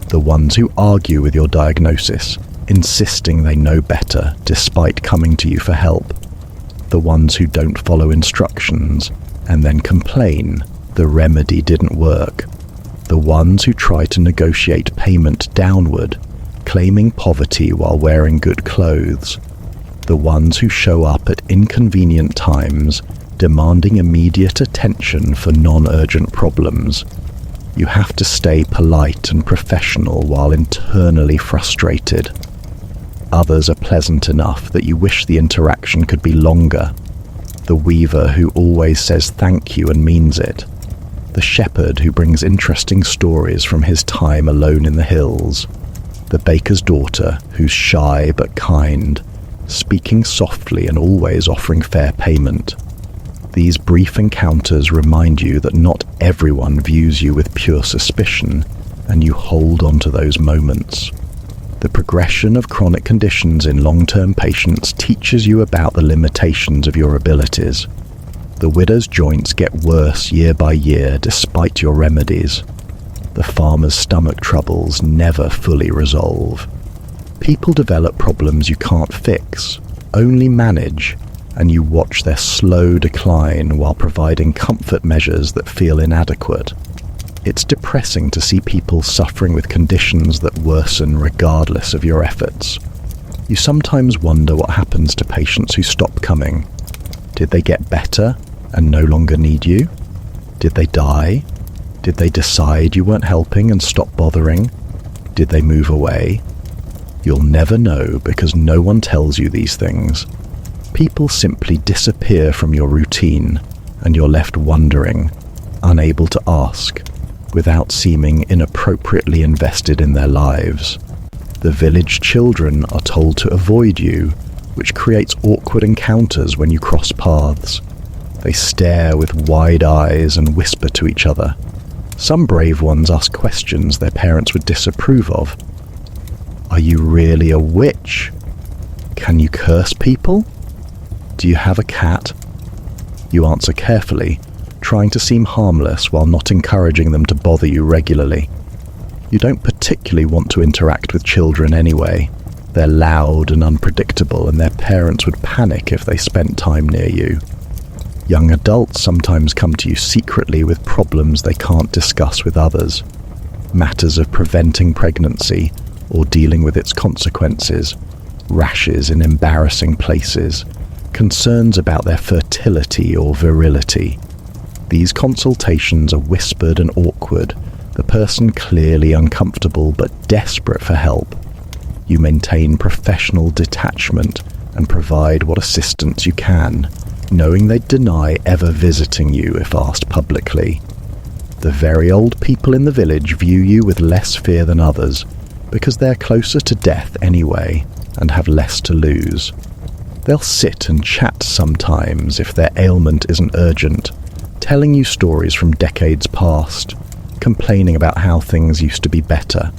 The ones who argue with your diagnosis, insisting they know better despite coming to you for help. The ones who don't follow instructions and then complain the remedy didn't work. The ones who try to negotiate payment downward, claiming poverty while wearing good clothes. The ones who show up at inconvenient times, demanding immediate attention for non-urgent problems. You have to stay polite and professional while internally frustrated. Others are pleasant enough that you wish the interaction could be longer. The weaver who always says thank you and means it. The shepherd who brings interesting stories from his time alone in the hills. The baker's daughter who's shy but kind, speaking softly and always offering fair payment. These brief encounters remind you that not everyone views you with pure suspicion, and you hold on to those moments. The progression of chronic conditions in long-term patients teaches you about the limitations of your abilities. The widow's joints get worse year by year despite your remedies. The farmer's stomach troubles never fully resolve. People develop problems you can't fix, only manage, and you watch their slow decline while providing comfort measures that feel inadequate. It's depressing to see people suffering with conditions that worsen regardless of your efforts. You sometimes wonder what happens to patients who stop coming. Did they get better and no longer need you? Did they die? Did they decide you weren't helping and stop bothering? Did they move away? You'll never know because no one tells you these things. People simply disappear from your routine and you're left wondering, unable to ask, without seeming inappropriately invested in their lives. The village children are told to avoid you, which creates awkward encounters when you cross paths. They stare with wide eyes and whisper to each other. Some brave ones ask questions their parents would disapprove of. Are you really a witch? Can you curse people? Do you have a cat? You answer carefully, trying to seem harmless while not encouraging them to bother you regularly. You don't particularly want to interact with children anyway. They're loud and unpredictable, and their parents would panic if they spent time near you. Young adults sometimes come to you secretly with problems they can't discuss with others. Matters of preventing pregnancy or dealing with its consequences, rashes in embarrassing places, concerns about their fertility or virility. These consultations are whispered and awkward, the person clearly uncomfortable but desperate for help. You maintain professional detachment and provide what assistance you can, knowing they'd deny ever visiting you if asked publicly. The very old people in the village view you with less fear than others, because they're closer to death anyway and have less to lose. They'll sit and chat sometimes if their ailment isn't urgent, telling you stories from decades past, complaining about how things used to be better.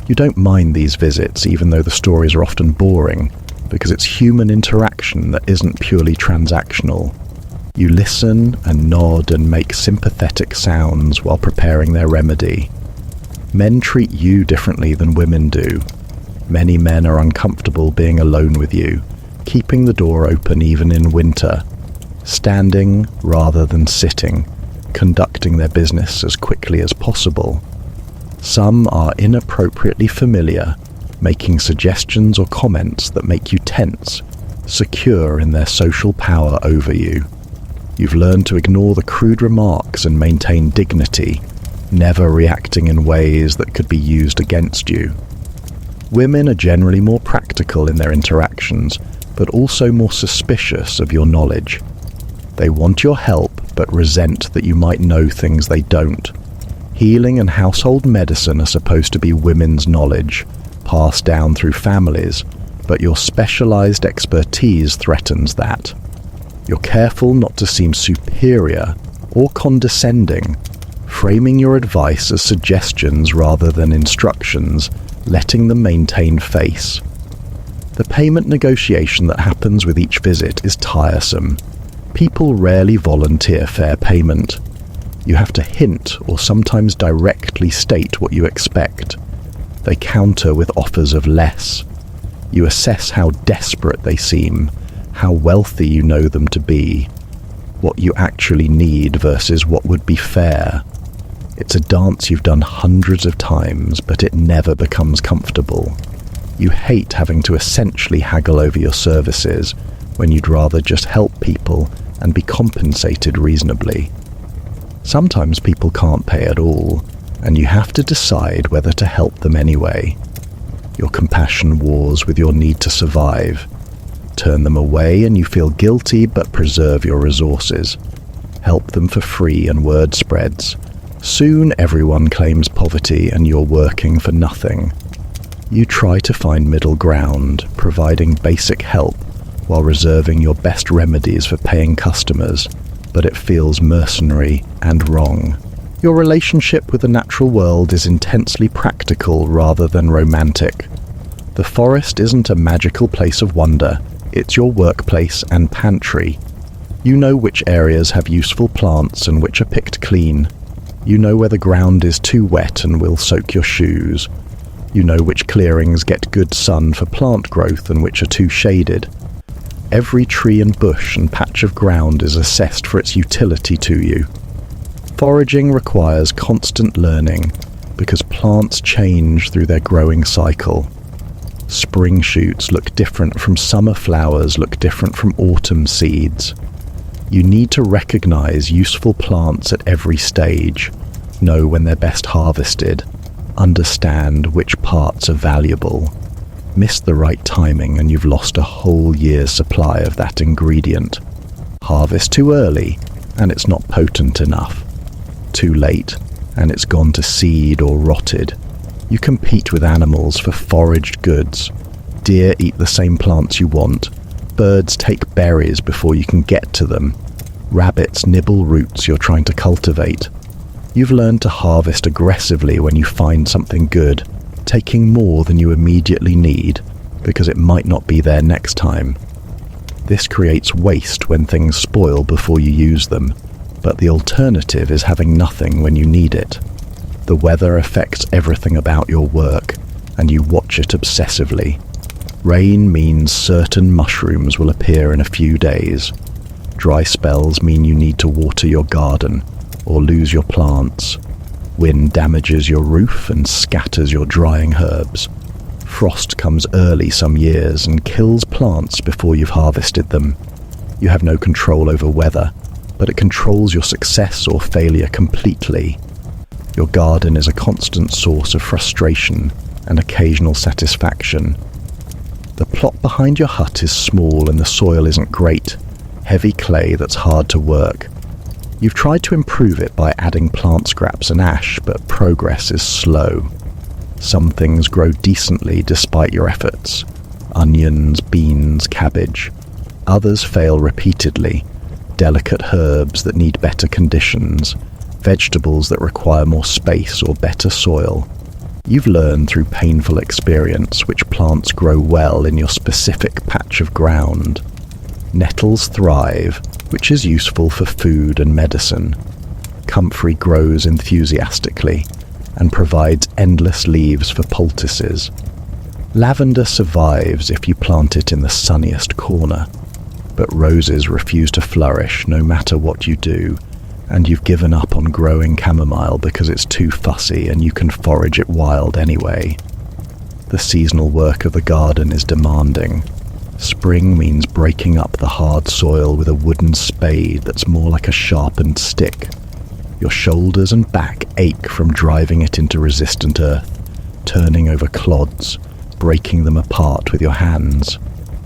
You don't mind these visits even though the stories are often boring, because it's human interaction that isn't purely transactional. You listen and nod and make sympathetic sounds while preparing their remedy. Men treat you differently than women do. Many men are uncomfortable being alone with you, keeping the door open even in winter, standing rather than sitting, conducting their business as quickly as possible. Some are inappropriately familiar, making suggestions or comments that make you tense, secure in their social power over you. You've learned to ignore the crude remarks and maintain dignity, never reacting in ways that could be used against you. Women are generally more practical in their interactions, but also more suspicious of your knowledge. They want your help, but resent that you might know things they don't. Healing and household medicine are supposed to be women's knowledge, passed down through families, but your specialized expertise threatens that. You're careful not to seem superior or condescending, framing your advice as suggestions rather than instructions, letting them maintain face. The payment negotiation that happens with each visit is tiresome. People rarely volunteer fair payment. You have to hint or sometimes directly state what you expect. They counter with offers of less. You assess how desperate they seem, how wealthy you know them to be, what you actually need versus what would be fair. It's a dance you've done hundreds of times, but it never becomes comfortable. You hate having to essentially haggle over your services when you'd rather just help people and be compensated reasonably. Sometimes people can't pay at all, and you have to decide whether to help them anyway. Your compassion wars with your need to survive. Turn them away and you feel guilty but preserve your resources. Help them for free and word spreads. Soon everyone claims poverty and you're working for nothing. You try to find middle ground, providing basic help while reserving your best remedies for paying customers, but it feels mercenary and wrong. Your relationship with the natural world is intensely practical rather than romantic. The forest isn't a magical place of wonder, it's your workplace and pantry. You know which areas have useful plants and which are picked clean. You know where the ground is too wet and will soak your shoes. You know which clearings get good sun for plant growth and which are too shaded. Every tree and bush and patch of ground is assessed for its utility to you. Foraging requires constant learning because plants change through their growing cycle. Spring shoots look different from summer flowers, look different from autumn seeds. You need to recognize useful plants at every stage, know when they're best harvested, understand which parts are valuable. Miss the right timing and you've lost a whole year's supply of that ingredient. Harvest too early and it's not potent enough. Too late and it's gone to seed or rotted. You compete with animals for foraged goods. Deer eat the same plants you want. Birds take berries before you can get to them. Rabbits nibble roots you're trying to cultivate. You've learned to harvest aggressively when you find something good, taking more than you immediately need because it might not be there next time. This creates waste when things spoil before you use them, but the alternative is having nothing when you need it. The weather affects everything about your work, and you watch it obsessively. Rain means certain mushrooms will appear in a few days. Dry spells mean you need to water your garden or lose your plants. Wind damages your roof and scatters your drying herbs. Frost comes early some years and kills plants before you've harvested them. You have no control over weather, but it controls your success or failure completely. Your garden is a constant source of frustration and occasional satisfaction. The plot behind your hut is small and the soil isn't great, heavy clay that's hard to work. You've tried to improve it by adding plant scraps and ash, but progress is slow. Some things grow decently despite your efforts. Onions, beans, cabbage. Others fail repeatedly. Delicate herbs that need better conditions. Vegetables that require more space or better soil. You've learned through painful experience which plants grow well in your specific patch of ground. Nettles thrive, which is useful for food and medicine. Comfrey grows enthusiastically and provides endless leaves for poultices. Lavender survives if you plant it in the sunniest corner, but roses refuse to flourish no matter what you do, and you've given up on growing chamomile because it's too fussy and you can forage it wild anyway. The seasonal work of the garden is demanding. Spring means breaking up the hard soil with a wooden spade that's more like a sharpened stick. Your shoulders and back ache from driving it into resistant earth, turning over clods, breaking them apart with your hands,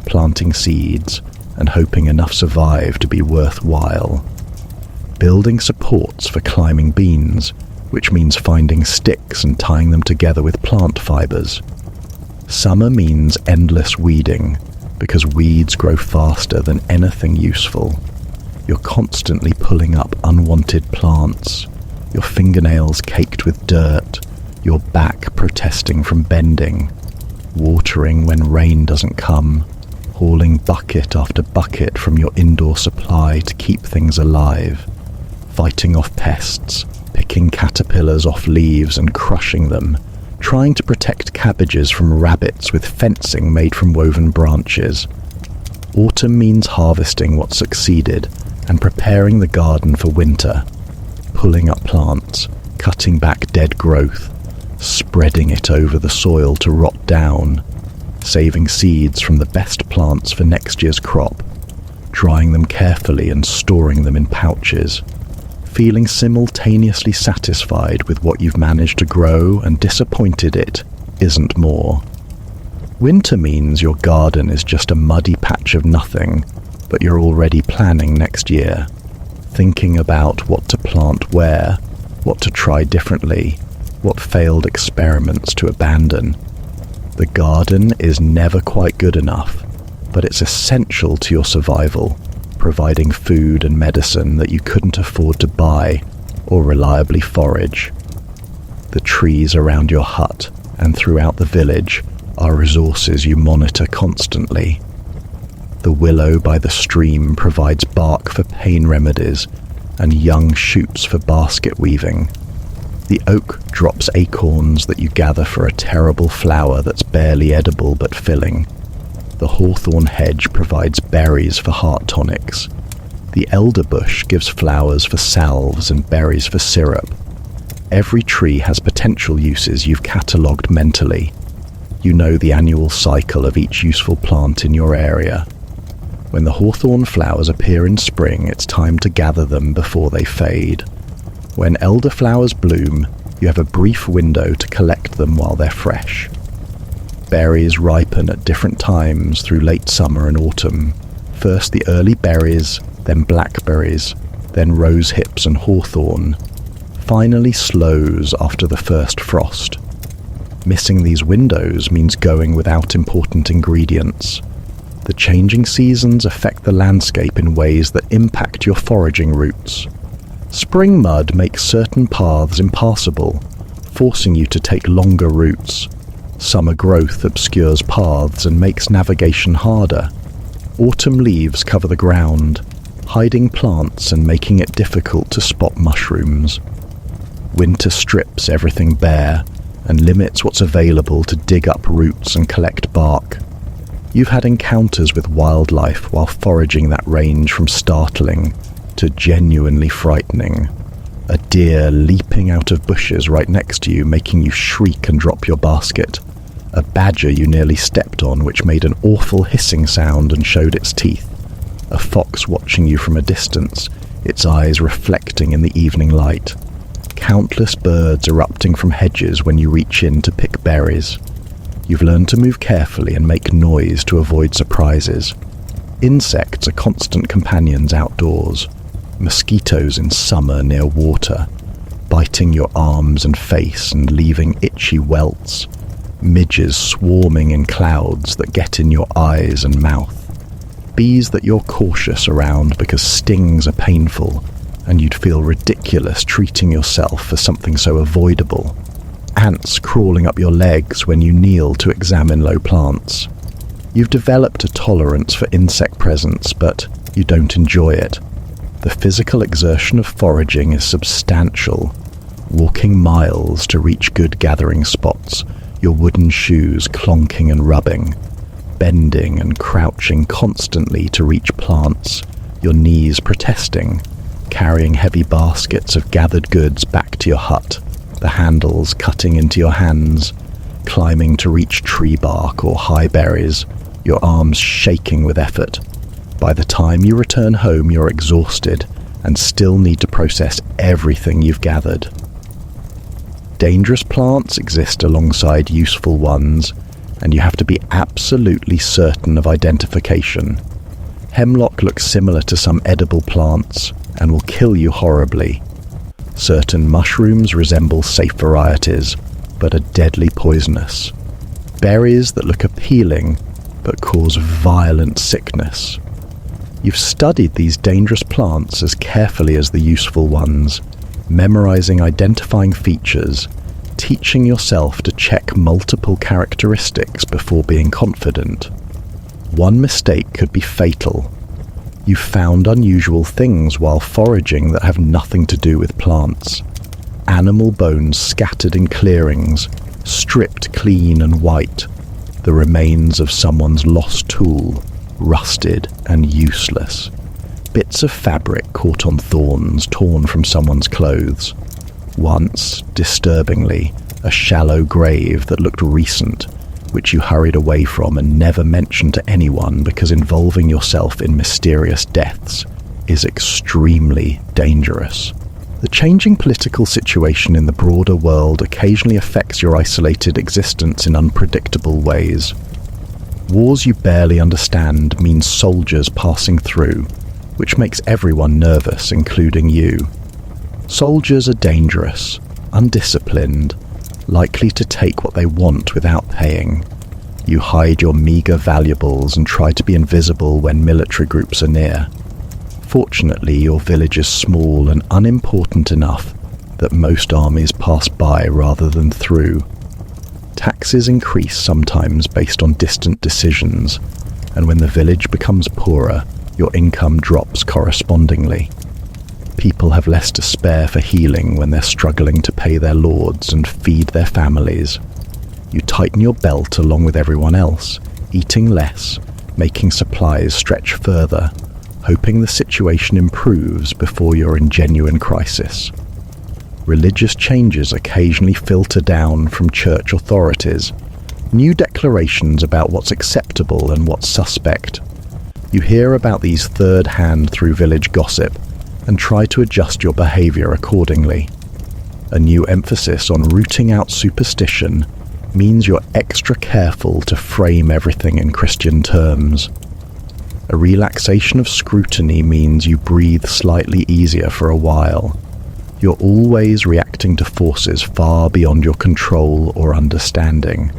planting seeds, and hoping enough survive to be worthwhile. Building supports for climbing beans, which means finding sticks and tying them together with plant fibers. Summer means endless weeding, because weeds grow faster than anything useful. You're constantly pulling up unwanted plants, your fingernails caked with dirt, your back protesting from bending, watering when rain doesn't come, hauling bucket after bucket from your indoor supply to keep things alive, fighting off pests, picking caterpillars off leaves and crushing them, trying to protect cabbages from rabbits with fencing made from woven branches. Autumn means harvesting what succeeded and preparing the garden for winter, pulling up plants, cutting back dead growth, spreading it over the soil to rot down, saving seeds from the best plants for next year's crop, drying them carefully and storing them in pouches, feeling simultaneously satisfied with what you've managed to grow and disappointed it isn't more. Winter means your garden is just a muddy patch of nothing, but you're already planning next year, thinking about what to plant where, what to try differently, what failed experiments to abandon. The garden is never quite good enough, but it's essential to your survival, providing food and medicine that you couldn't afford to buy or reliably forage. The trees around your hut and throughout the village are resources you monitor constantly. The willow by the stream provides bark for pain remedies and young shoots for basket weaving. The oak drops acorns that you gather for a terrible flower that's barely edible but filling. The hawthorn hedge provides berries for heart tonics. The elderbush gives flowers for salves and berries for syrup. Every tree has potential uses you've catalogued mentally. You know the annual cycle of each useful plant in your area. When the hawthorn flowers appear in spring, it's time to gather them before they fade. When elderflowers bloom, you have a brief window to collect them while they're fresh. Berries ripen at different times through late summer and autumn. First the early berries, then blackberries, then rose hips and hawthorn. Finally sloes after the first frost. Missing these windows means going without important ingredients. The changing seasons affect the landscape in ways that impact your foraging routes. Spring mud makes certain paths impassable, forcing you to take longer routes. Summer growth obscures paths and makes navigation harder. Autumn leaves cover the ground, hiding plants and making it difficult to spot mushrooms. Winter strips everything bare and limits what's available to dig up roots and collect bark. You've had encounters with wildlife while foraging that range from startling to genuinely frightening. A deer leaping out of bushes right next to you, making you shriek and drop your basket. A badger you nearly stepped on, which made an awful hissing sound and showed its teeth. A fox watching you from a distance, its eyes reflecting in the evening light. Countless birds erupting from hedges when you reach in to pick berries. You've learned to move carefully and make noise to avoid surprises. Insects are constant companions outdoors. Mosquitoes in summer near water, biting your arms and face and leaving itchy welts. Midges swarming in clouds that get in your eyes and mouth. Bees that you're cautious around because stings are painful, and you'd feel ridiculous treating yourself for something so avoidable. Ants crawling up your legs when you kneel to examine low plants. You've developed a tolerance for insect presence, but you don't enjoy it. The physical exertion of foraging is substantial. Walking miles to reach good gathering spots, your wooden shoes clonking and rubbing. Bending and crouching constantly to reach plants, your knees protesting. Carrying heavy baskets of gathered goods back to your hut, the handles cutting into your hands. Climbing to reach tree bark or high berries, your arms shaking with effort. By the time you return home, you're exhausted and still need to process everything you've gathered. Dangerous plants exist alongside useful ones, and you have to be absolutely certain of identification. Hemlock looks similar to some edible plants and will kill you horribly. Certain mushrooms resemble safe varieties, but are deadly poisonous. Berries that look appealing, but cause violent sickness. You've studied these dangerous plants as carefully as the useful ones, memorizing identifying features, teaching yourself to check multiple characteristics before being confident. One mistake could be fatal. You found unusual things while foraging that have nothing to do with plants. Animal bones scattered in clearings, stripped clean and white, the remains of someone's lost tool, rusted and useless. Bits of fabric caught on thorns torn from someone's clothes. Once, disturbingly, a shallow grave that looked recent, which you hurried away from and never mentioned to anyone because involving yourself in mysterious deaths is extremely dangerous. The changing political situation in the broader world occasionally affects your isolated existence in unpredictable ways. Wars you barely understand mean soldiers passing through, which makes everyone nervous, including you. Soldiers are dangerous, undisciplined, likely to take what they want without paying. You hide your meager valuables and try to be invisible when military groups are near. Fortunately, your village is small and unimportant enough that most armies pass by rather than through. Taxes increase sometimes based on distant decisions, and when the village becomes poorer, your income drops correspondingly. People have less to spare for healing when they're struggling to pay their lords and feed their families. You tighten your belt along with everyone else, eating less, making supplies stretch further, hoping the situation improves before you're in genuine crisis. Religious changes occasionally filter down from church authorities, new declarations about what's acceptable and what's suspect. You hear about these third-hand through village gossip and try to adjust your behavior accordingly. A new emphasis on rooting out superstition means you're extra careful to frame everything in Christian terms. A relaxation of scrutiny means you breathe slightly easier for a while. You're always reacting to forces far beyond your control or understanding.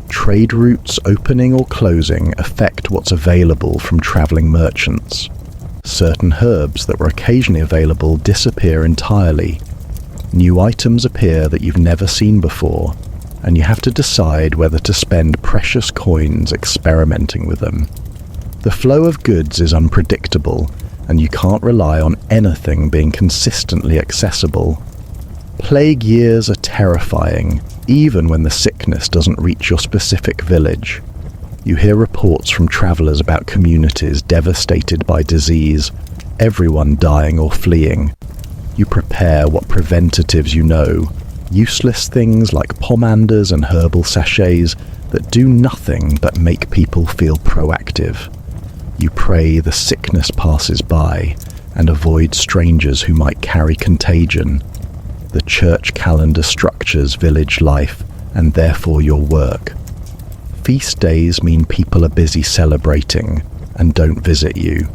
Trade routes opening or closing affect what's available from traveling merchants. Certain herbs that were occasionally available disappear entirely. New items appear that you've never seen before, and you have to decide whether to spend precious coins experimenting with them. The flow of goods is unpredictable, and you can't rely on anything being consistently accessible. Plague years are terrifying, even when the sickness doesn't reach your specific village. You hear reports from travelers about communities devastated by disease, everyone dying or fleeing. You prepare what preventatives you know, useless things like pomanders and herbal sachets that do nothing but make people feel proactive. You pray the sickness passes by and avoid strangers who might carry contagion. The church calendar structures village life and therefore your work. Feast days mean people are busy celebrating and don't visit you.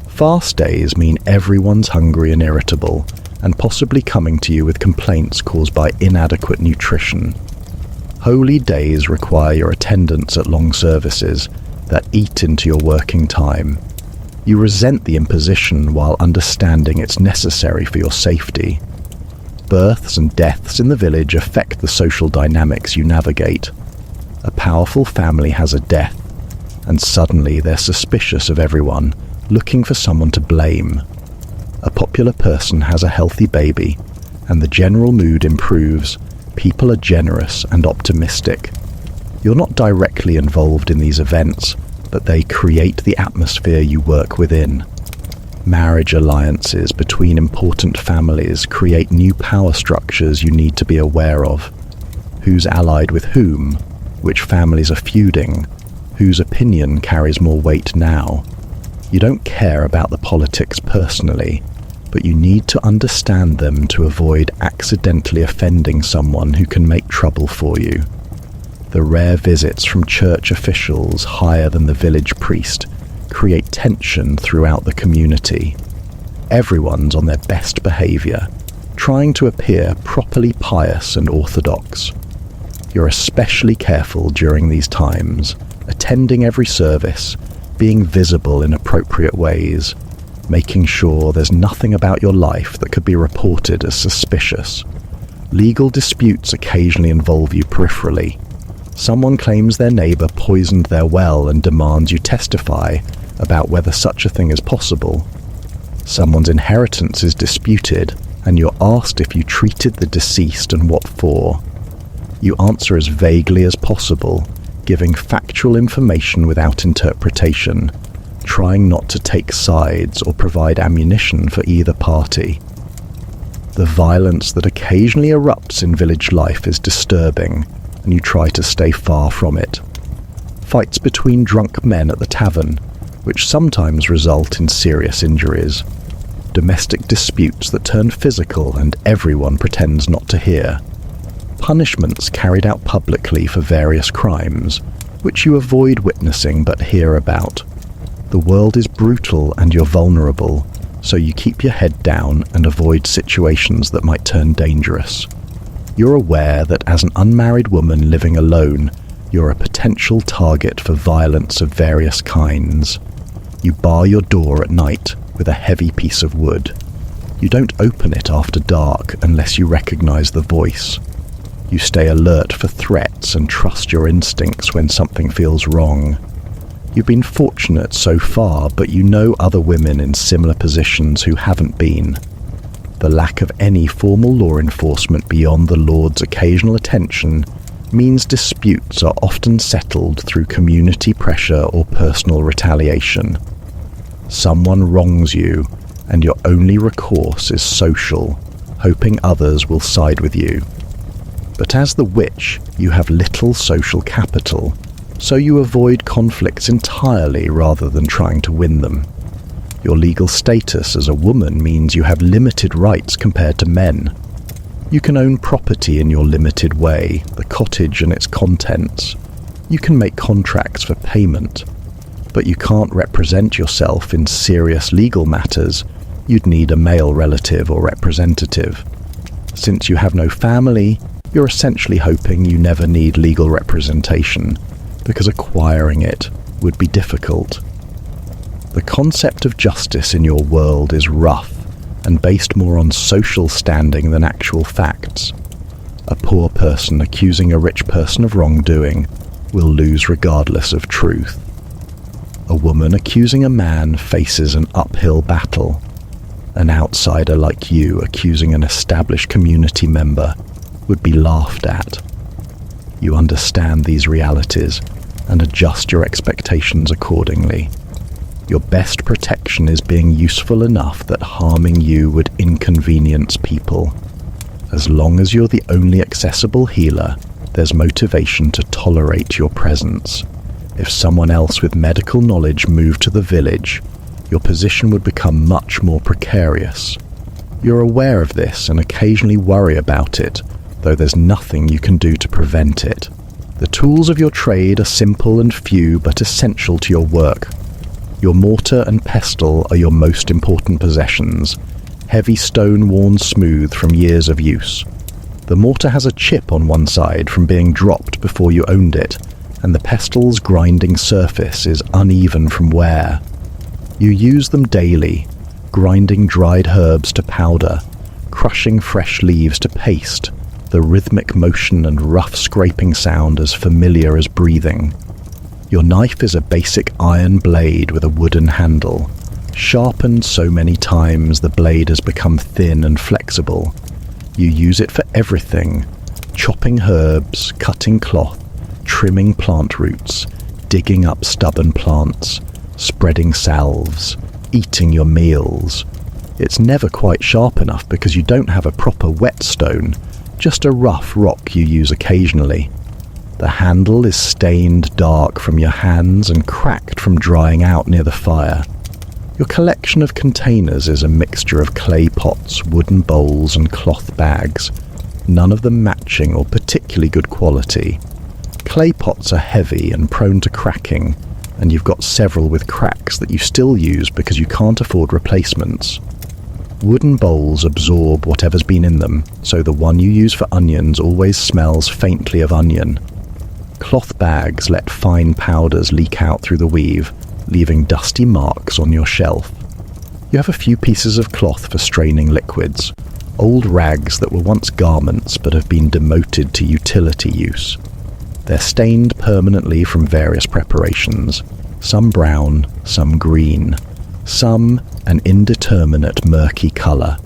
Fast days mean everyone's hungry and irritable and possibly coming to you with complaints caused by inadequate nutrition. Holy days require your attendance at long services that eat into your working time. You resent the imposition while understanding it's necessary for your safety. Births and deaths in the village affect the social dynamics you navigate. A powerful family has a death, and suddenly they're suspicious of everyone, looking for someone to blame. A popular person has a healthy baby, and the general mood improves. People are generous and optimistic. You're not directly involved in these events, but they create the atmosphere you work within. Marriage alliances between important families create new power structures you need to be aware of. Who's allied with whom? Which families are feuding? whose opinion carries more weight now. You don't care about the politics personally, but you need to understand them to avoid accidentally offending someone who can make trouble for you. The rare visits from church officials higher than the village priest create tension throughout the community. Everyone's on their best behaviour, trying to appear properly pious and orthodox. You're especially careful during these times, attending every service, being visible in appropriate ways, making sure there's nothing about your life that could be reported as suspicious. Legal disputes occasionally involve you peripherally. Someone claims their neighbour poisoned their well and demands you testify about whether such a thing is possible. Someone's inheritance is disputed, and you're asked if you treated the deceased and what for. You answer as vaguely as possible, giving factual information without interpretation, trying not to take sides or provide ammunition for either party. The violence that occasionally erupts in village life is disturbing, and you try to stay far from it. Fights between drunk men at the tavern, which sometimes result in serious injuries. Domestic disputes that turn physical and everyone pretends not to hear. Punishments carried out publicly for various crimes, which you avoid witnessing but hear about. The world is brutal and you're vulnerable, so you keep your head down and avoid situations that might turn dangerous. You're aware that as an unmarried woman living alone, you're a potential target for violence of various kinds. You bar your door at night with a heavy piece of wood. You don't open it after dark unless you recognize the voice. You stay alert for threats and trust your instincts when something feels wrong. You've been fortunate so far, but you know other women in similar positions who haven't been. The lack of any formal law enforcement beyond the Lord's occasional attention means disputes are often settled through community pressure or personal retaliation. Someone wrongs you, and your only recourse is social, hoping others will side with you. But as the witch, you have little social capital, so you avoid conflicts entirely rather than trying to win them. Your legal status as a woman means you have limited rights compared to men. You can own property in your limited way, the cottage and its contents. You can make contracts for payment, but you can't represent yourself in serious legal matters. You'd need a male relative or representative. Since you have no family, you're essentially hoping you never need legal representation, because acquiring it would be difficult. The concept of justice in your world is rough and based more on social standing than actual facts. A poor person accusing a rich person of wrongdoing will lose regardless of truth. A woman accusing a man faces an uphill battle. An outsider like you accusing an established community member would be laughed at. You understand these realities and adjust your expectations accordingly. Your best protection is being useful enough that harming you would inconvenience people. As long as you're the only accessible healer, there's motivation to tolerate your presence. If someone else with medical knowledge moved to the village, your position would become much more precarious. You're aware of this and occasionally worry about it, though there's nothing you can do to prevent it. The tools of your trade are simple and few but essential to your work. Your mortar and pestle are your most important possessions, heavy stone worn smooth from years of use. The mortar has a chip on one side from being dropped before you owned it, and the pestle's grinding surface is uneven from wear. You use them daily, grinding dried herbs to powder, crushing fresh leaves to paste, the rhythmic motion and rough scraping sound as familiar as breathing. Your knife is a basic iron blade with a wooden handle. Sharpened so many times the blade has become thin and flexible. You use it for everything: chopping herbs, cutting cloth, trimming plant roots, digging up stubborn plants, spreading salves, eating your meals. It's never quite sharp enough because you don't have a proper whetstone, just a rough rock you use occasionally. The handle is stained dark from your hands and cracked from drying out near the fire. Your collection of containers is a mixture of clay pots, wooden bowls and cloth bags, none of them matching or particularly good quality. Clay pots are heavy and prone to cracking, and you've got several with cracks that you still use because you can't afford replacements. Wooden bowls absorb whatever's been in them, so the one you use for onions always smells faintly of onion. Cloth bags let fine powders leak out through the weave, leaving dusty marks on your shelf. You have a few pieces of cloth for straining liquids, old rags that were once garments but have been demoted to utility use. They're stained permanently from various preparations, some brown, some green, some an indeterminate murky colour.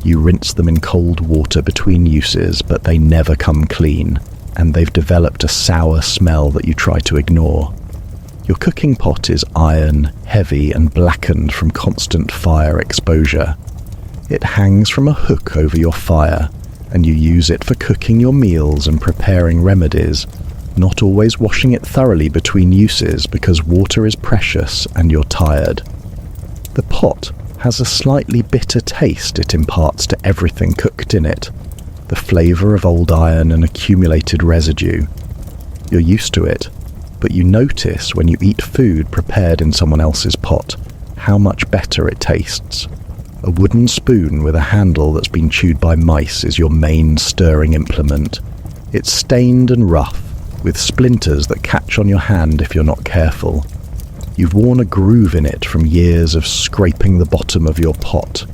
You rinse them in cold water between uses, but they never come clean, and they've developed a sour smell that you try to ignore. Your cooking pot is iron, heavy and blackened from constant fire exposure. It hangs from a hook over your fire, and you use it for cooking your meals and preparing remedies, not always washing it thoroughly between uses because water is precious and you're tired. The pot has a slightly bitter taste it imparts to everything cooked in it, the flavour of old iron and accumulated residue. You're used to it, but you notice when you eat food prepared in someone else's pot how much better it tastes. A wooden spoon with a handle that's been chewed by mice is your main stirring implement. It's stained and rough, with splinters that catch on your hand if you're not careful. You've worn a groove in it from years of scraping the bottom of your pot.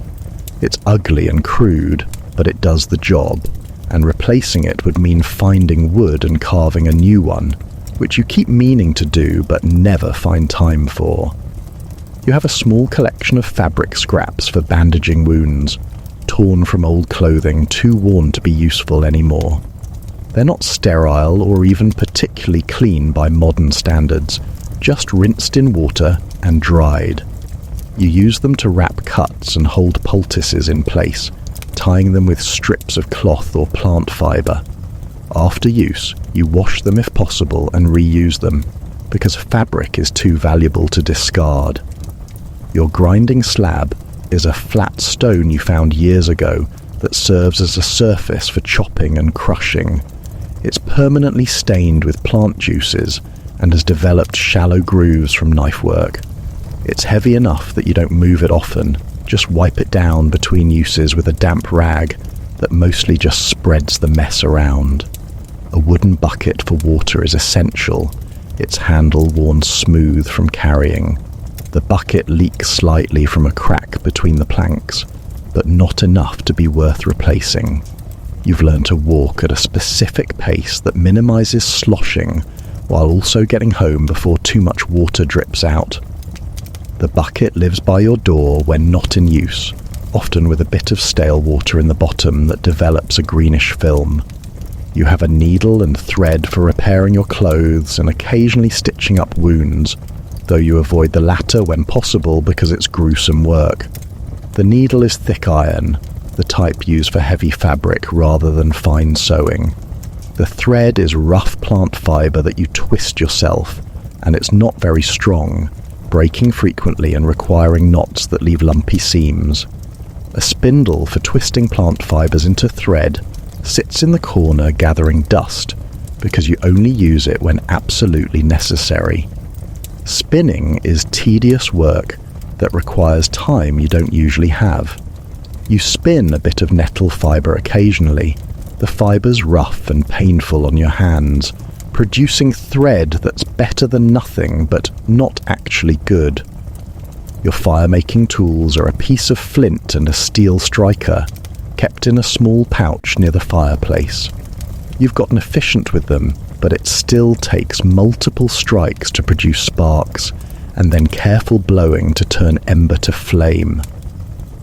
It's ugly and crude, but it does the job, and replacing it would mean finding wood and carving a new one, which you keep meaning to do but never find time for. You have a small collection of fabric scraps for bandaging wounds, torn from old clothing too worn to be useful anymore. They're not sterile or even particularly clean by modern standards, just rinsed in water and dried. You use them to wrap cuts and hold poultices in place, tying them with strips of cloth or plant fibre. After use, you wash them if possible and reuse them, because fabric is too valuable to discard. Your grinding slab is a flat stone you found years ago that serves as a surface for chopping and crushing. It's permanently stained with plant juices and has developed shallow grooves from knife work. It's heavy enough that you don't move it often, just wipe it down between uses with a damp rag that mostly just spreads the mess around. A wooden bucket for water is essential, its handle worn smooth from carrying. The bucket leaks slightly from a crack between the planks, but not enough to be worth replacing. You've learned to walk at a specific pace that minimises sloshing while also getting home before too much water drips out. The bucket lives by your door when not in use, often with a bit of stale water in the bottom that develops a greenish film. You have a needle and thread for repairing your clothes and occasionally stitching up wounds, though you avoid the latter when possible because it's gruesome work. The needle is thick iron, the type used for heavy fabric rather than fine sewing. The thread is rough plant fibre that you twist yourself, and it's not very strong, breaking frequently and requiring knots that leave lumpy seams. A spindle for twisting plant fibres into thread sits in the corner gathering dust, because you only use it when absolutely necessary. Spinning is tedious work that requires time you don't usually have. You spin a bit of nettle fibre occasionally, the fibre's rough and painful on your hands, producing thread that's better than nothing but not actually good. Your fire-making tools are a piece of flint and a steel striker, kept in a small pouch near the fireplace. You've gotten efficient with them, but it still takes multiple strikes to produce sparks, and then careful blowing to turn ember to flame.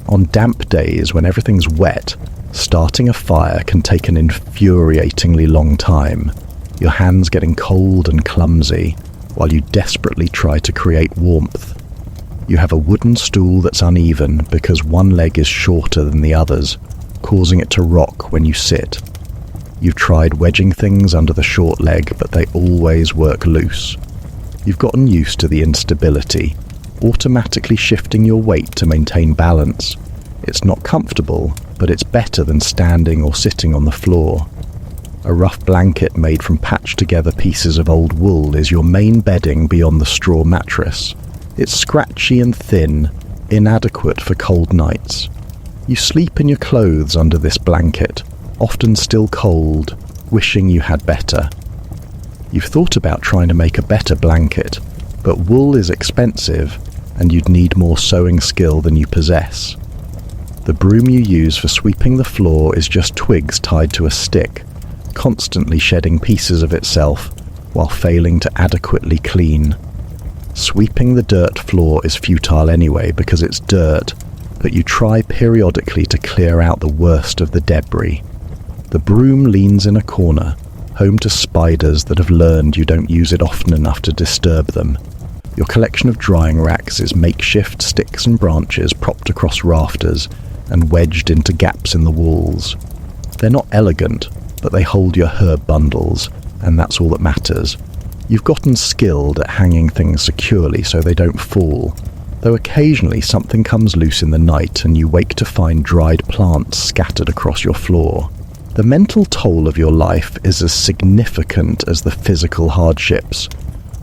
On damp days when everything's wet, starting a fire can take an infuriatingly long time, your hands getting cold and clumsy, while you desperately try to create warmth. You have a wooden stool that's uneven because one leg is shorter than the others, causing it to rock when you sit. You've tried wedging things under the short leg, but they always work loose. You've gotten used to the instability, automatically shifting your weight to maintain balance. It's not comfortable, but it's better than standing or sitting on the floor. A rough blanket made from patched-together pieces of old wool is your main bedding beyond the straw mattress. It's scratchy and thin, inadequate for cold nights. You sleep in your clothes under this blanket, often still cold, wishing you had better. You've thought about trying to make a better blanket, but wool is expensive, and you'd need more sewing skill than you possess. The broom you use for sweeping the floor is just twigs tied to a stick, constantly shedding pieces of itself while failing to adequately clean. Sweeping the dirt floor is futile anyway because it's dirt, but you try periodically to clear out the worst of the debris. The broom leans in a corner, home to spiders that have learned you don't use it often enough to disturb them. Your collection of drying racks is makeshift sticks and branches propped across rafters and wedged into gaps in the walls. They're not elegant, but they hold your herb bundles, and that's all that matters. You've gotten skilled at hanging things securely so they don't fall, though occasionally something comes loose in the night and you wake to find dried plants scattered across your floor. The mental toll of your life is as significant as the physical hardships,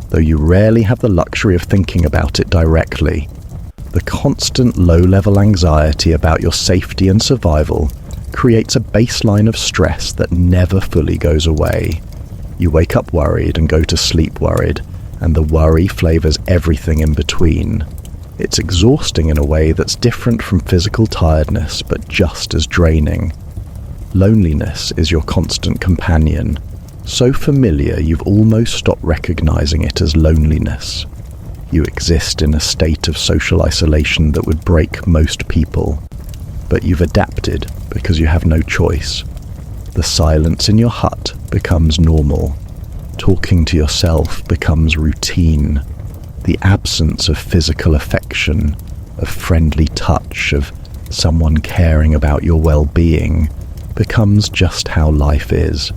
though you rarely have the luxury of thinking about it directly. The constant low-level anxiety about your safety and survival creates a baseline of stress that never fully goes away. You wake up worried and go to sleep worried, and the worry flavors everything in between. It's exhausting in a way that's different from physical tiredness, but just as draining. Loneliness is your constant companion, so familiar you've almost stopped recognizing it as loneliness. You exist in a state of social isolation that would break most people, but you've adapted because you have no choice. The silence in your hut becomes normal. Talking to yourself becomes routine. The absence of physical affection, of friendly touch, of someone caring about your well-being becomes just how life is.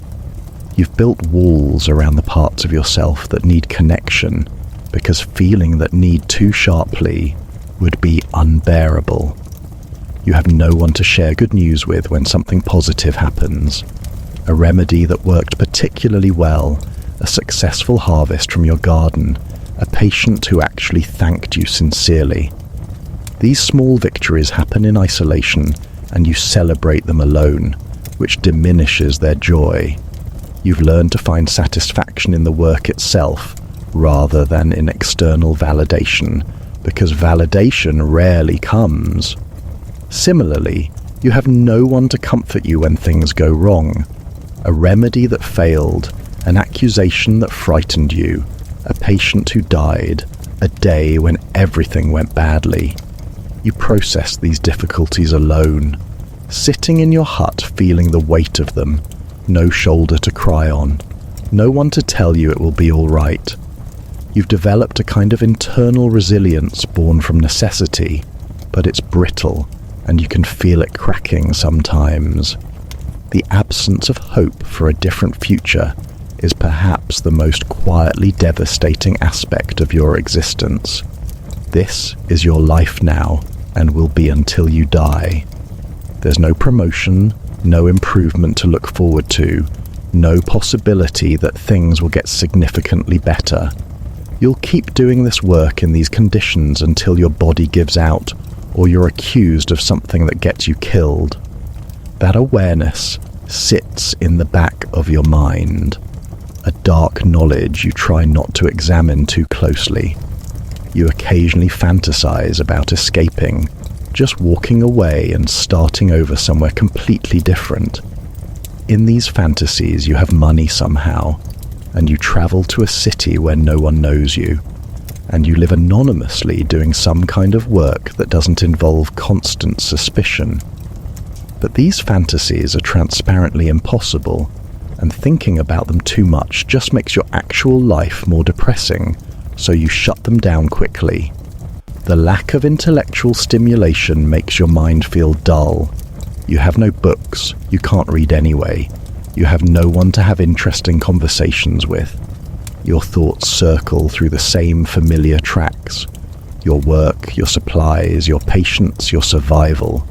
You've built walls around the parts of yourself that need connection, because feeling that need too sharply would be unbearable. You have no one to share good news with when something positive happens. A remedy that worked particularly well, a successful harvest from your garden, a patient who actually thanked you sincerely. These small victories happen in isolation, and you celebrate them alone, which diminishes their joy. You've learned to find satisfaction in the work itself, rather than in external validation, because validation rarely comes. Similarly, you have no one to comfort you when things go wrong. A remedy that failed, an accusation that frightened you, a patient who died, a day when everything went badly. You process these difficulties alone, sitting in your hut feeling the weight of them, no shoulder to cry on, no one to tell you it will be all right. You've developed a kind of internal resilience born from necessity, but it's brittle, and you can feel it cracking sometimes. The absence of hope for a different future is perhaps the most quietly devastating aspect of your existence. This is your life now, and will be until you die. There's no promotion, no improvement to look forward to, no possibility that things will get significantly better. You'll keep doing this work in these conditions until your body gives out, or you're accused of something that gets you killed. That awareness sits in the back of your mind, a dark knowledge you try not to examine too closely. You occasionally fantasize about escaping, just walking away and starting over somewhere completely different. In these fantasies you have money somehow, and you travel to a city where no one knows you, and you live anonymously doing some kind of work that doesn't involve constant suspicion. But these fantasies are transparently impossible, and thinking about them too much just makes your actual life more depressing, so you shut them down quickly. The lack of intellectual stimulation makes your mind feel dull. You have no books, you can't read anyway, You have no one to have interesting conversations with. Your thoughts circle through the same familiar tracks. Your work, your supplies, your patience, your survival.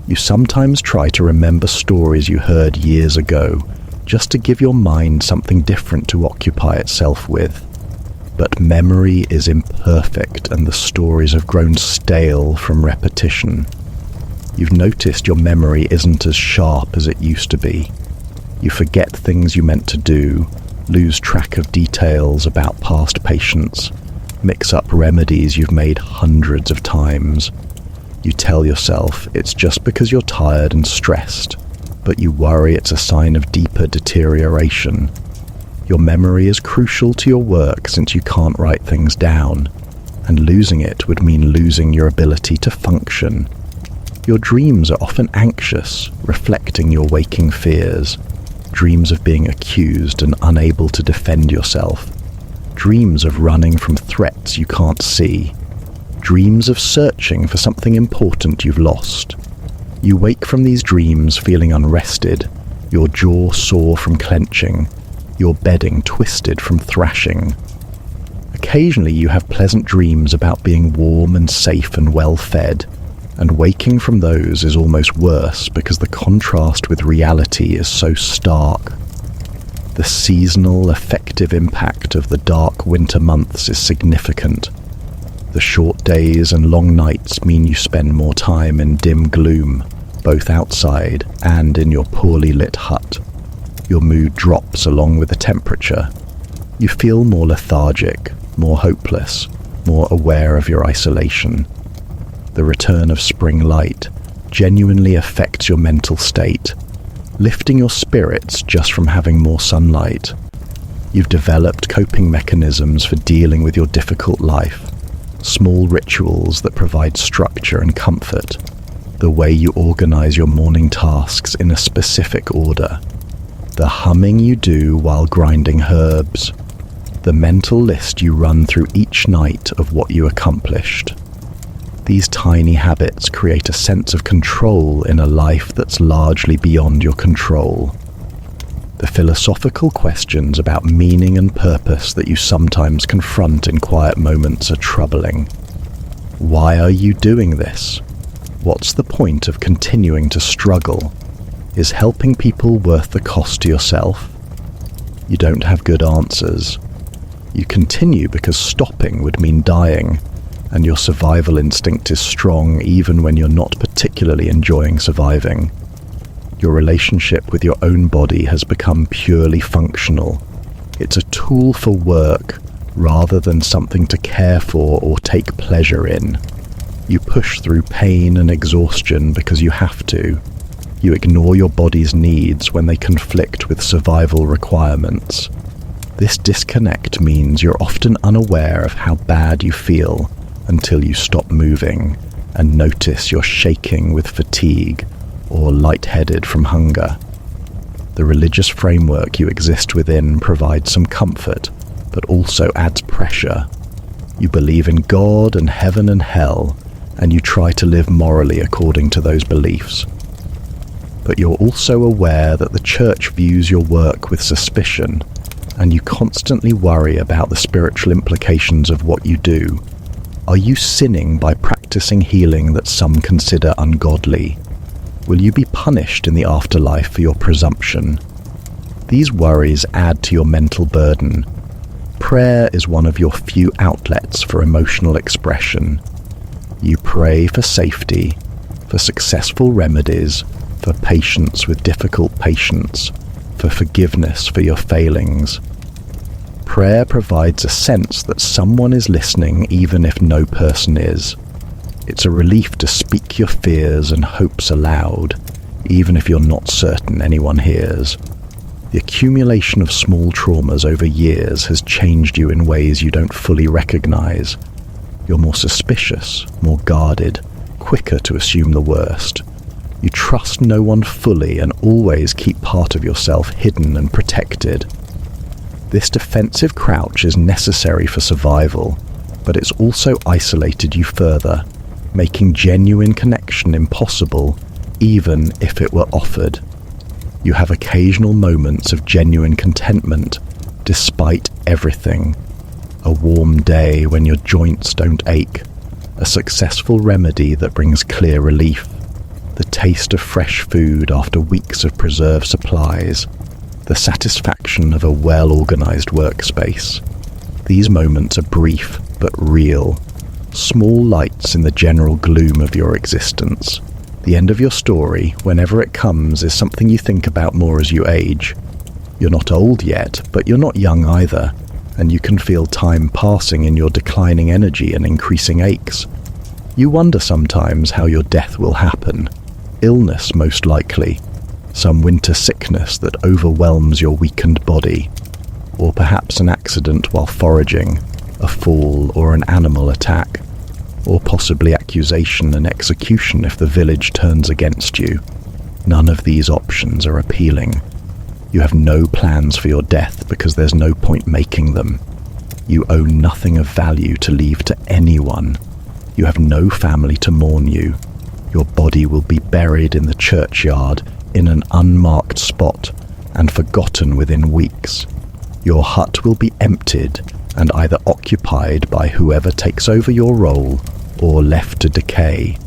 You sometimes try to remember stories you heard years ago, just to give your mind something different to occupy itself with. But memory is imperfect, and the stories have grown stale from repetition. You've noticed your memory isn't as sharp as it used to be. You forget things you meant to do, lose track of details about past patients, mix up remedies you've made hundreds of times. You tell yourself it's just because you're tired and stressed, but you worry it's a sign of deeper deterioration. Your memory is crucial to your work since you can't write things down, and losing it would mean losing your ability to function. Your dreams are often anxious, reflecting your waking fears. Dreams of being accused and unable to defend yourself. Dreams of running from threats you can't see. Dreams of searching for something important you've lost. You wake from these dreams feeling unrested, your jaw sore from clenching, your bedding twisted from thrashing. Occasionally you have pleasant dreams about being warm and safe and well fed, and waking from those is almost worse because the contrast with reality is so stark. The seasonal, affective impact of the dark winter months is significant. The short days and long nights mean you spend more time in dim gloom, both outside and in your poorly lit hut. Your mood drops along with the temperature. You feel more lethargic, more hopeless, more aware of your isolation. The return of spring light genuinely affects your mental state, lifting your spirits just from having more sunlight. You've developed coping mechanisms for dealing with your difficult life, small rituals that provide structure and comfort, the way you organize your morning tasks in a specific order, the humming you do while grinding herbs, the mental list you run through each night of what you accomplished. These tiny habits create a sense of control in a life that's largely beyond your control. The philosophical questions about meaning and purpose that you sometimes confront in quiet moments are troubling. Why are you doing this? What's the point of continuing to struggle? Is helping people worth the cost to yourself? You don't have good answers. You continue because stopping would mean dying, and your survival instinct is strong even when you're not particularly enjoying surviving. Your relationship with your own body has become purely functional. It's a tool for work rather than something to care for or take pleasure in. You push through pain and exhaustion because you have to. You ignore your body's needs when they conflict with survival requirements. This disconnect means you're often unaware of how bad you feel until you stop moving and notice you're shaking with fatigue or lightheaded from hunger. The religious framework you exist within provides some comfort, but also adds pressure. You believe in God and heaven and hell, and you try to live morally according to those beliefs. But you're also aware that the church views your work with suspicion, and you constantly worry about the spiritual implications of what you do. Are you sinning by practicing healing that some consider ungodly? Will you be punished in the afterlife for your presumption? These worries add to your mental burden. Prayer is one of your few outlets for emotional expression. You pray for safety, for successful remedies, for patience with difficult patients, for forgiveness for your failings. Prayer provides a sense that someone is listening even if no person is. It's a relief to speak your fears and hopes aloud, even if you're not certain anyone hears. The accumulation of small traumas over years has changed you in ways you don't fully recognize. You're more suspicious, more guarded, quicker to assume the worst. You trust no one fully and always keep part of yourself hidden and protected. This defensive crouch is necessary for survival, but it's also isolated you further, making genuine connection impossible, even if it were offered. You have occasional moments of genuine contentment, despite everything. A warm day when your joints don't ache, a successful remedy that brings clear relief, the taste of fresh food after weeks of preserved supplies, the satisfaction of a well-organized workspace. These moments are brief but real, small lights in the general gloom of your existence. The end of your story, whenever it comes, is something you think about more as you age. You're not old yet, but you're not young either, and you can feel time passing in your declining energy and increasing aches. You wonder sometimes how your death will happen. Illness, most likely. Some winter sickness that overwhelms your weakened body. Or perhaps an accident while foraging, a fall or an animal attack. Or possibly accusation and execution if the village turns against you. None of these options are appealing. You have no plans for your death because there's no point making them. You own nothing of value to leave to anyone. You have no family to mourn you. Your body will be buried in the churchyard in an unmarked spot and forgotten within weeks. Your hut will be emptied and either occupied by whoever takes over your role or left to decay.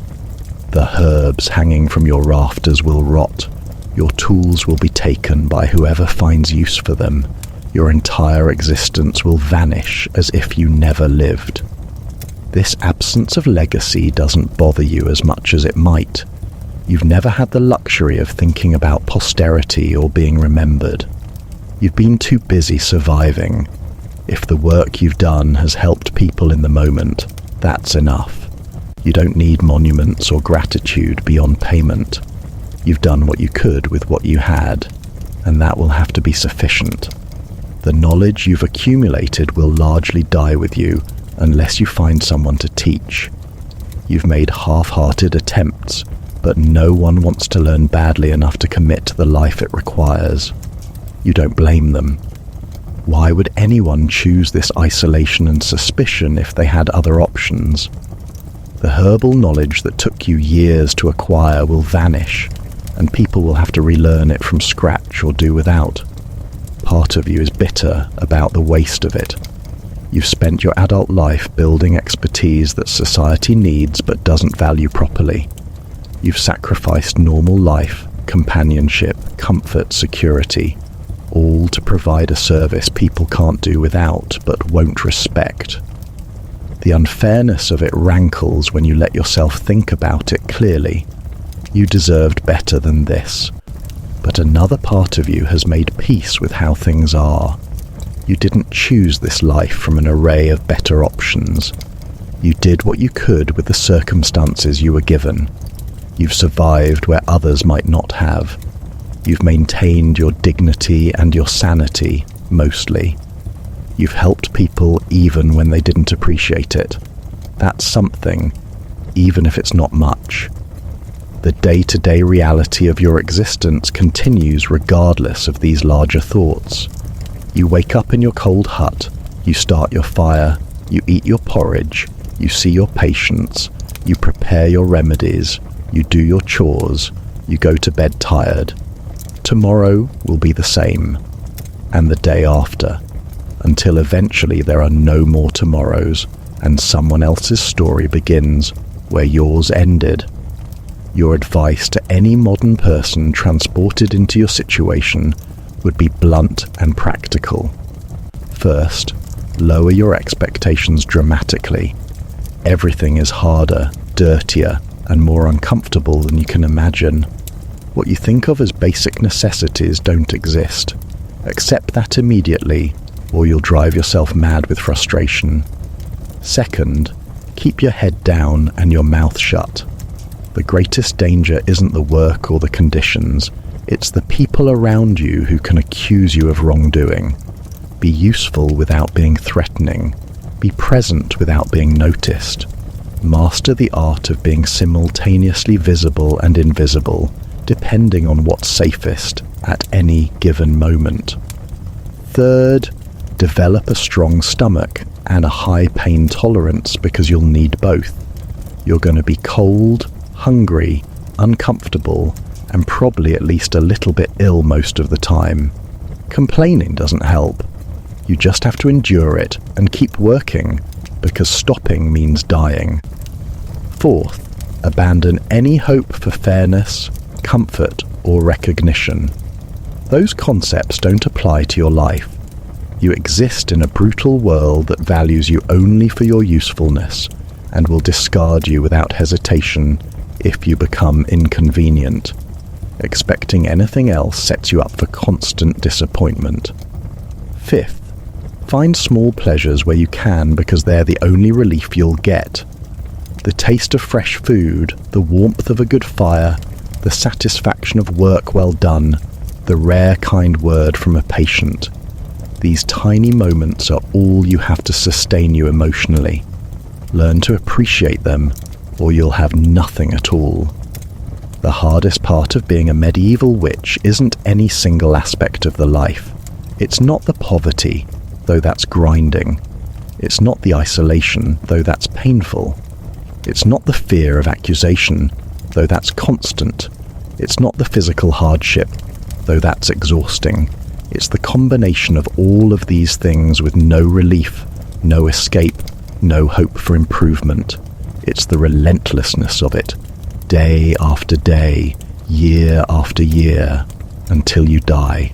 The herbs hanging from your rafters will rot. Your tools will be taken by whoever finds use for them. Your entire existence will vanish as if you never lived. This absence of legacy doesn't bother you as much as it might. You've never had the luxury of thinking about posterity or being remembered. You've been too busy surviving. If the work you've done has helped people in the moment, that's enough. You don't need monuments or gratitude beyond payment. You've done what you could with what you had, and that will have to be sufficient. The knowledge you've accumulated will largely die with you unless you find someone to teach. You've made half-hearted attempts, but no one wants to learn badly enough to commit to the life it requires. You don't blame them. Why would anyone choose this isolation and suspicion if they had other options? The herbal knowledge that took you years to acquire will vanish, and people will have to relearn it from scratch or do without. Part of you is bitter about the waste of it. You've spent your adult life building expertise that society needs but doesn't value properly. You've sacrificed normal life, companionship, comfort, security, all to provide a service people can't do without but won't respect. The unfairness of it rankles when you let yourself think about it clearly. You deserved better than this. But another part of you has made peace with how things are. You didn't choose this life from an array of better options. You did what you could with the circumstances you were given. You've survived where others might not have. You've maintained your dignity and your sanity, mostly. You've helped people even when they didn't appreciate it. That's something, even if it's not much. The day-to-day reality of your existence continues regardless of these larger thoughts. You wake up in your cold hut, you start your fire, you eat your porridge, you see your patients, you prepare your remedies, you do your chores, you go to bed tired. Tomorrow will be the same, and the day after, until eventually there are no more tomorrows and someone else's story begins where yours ended. Your advice to any modern person transported into your situation would be blunt and practical. First, lower your expectations dramatically. Everything is harder, dirtier, and more uncomfortable than you can imagine. What you think of as basic necessities don't exist. Accept that immediately, or you'll drive yourself mad with frustration. Second, keep your head down and your mouth shut. The greatest danger isn't the work or the conditions, it's the people around you who can accuse you of wrongdoing. Be useful without being threatening. Be present without being noticed. Master the art of being simultaneously visible and invisible, depending on what's safest at any given moment. Third, develop a strong stomach and a high pain tolerance because you'll need both. You're going to be cold, hungry, uncomfortable, and probably at least a little bit ill most of the time. Complaining doesn't help. You just have to endure it and keep working, because stopping means dying. Fourth, abandon any hope for fairness, comfort, or recognition. Those concepts don't apply to your life. You exist in a brutal world that values you only for your usefulness and will discard you without hesitation if you become inconvenient. Expecting anything else sets you up for constant disappointment. Fifth, find small pleasures where you can, because they're the only relief you'll get. The taste of fresh food, the warmth of a good fire, the satisfaction of work well done, the rare kind word from a patient. These tiny moments are all you have to sustain you emotionally. Learn to appreciate them, or you'll have nothing at all. The hardest part of being a medieval witch isn't any single aspect of the life. It's not the poverty, though that's grinding. It's not the isolation, though that's painful. It's not the fear of accusation, though that's constant. It's not the physical hardship, though that's exhausting. It's the combination of all of these things with no relief, no escape, no hope for improvement. It's the relentlessness of it, day after day, year after year, until you die.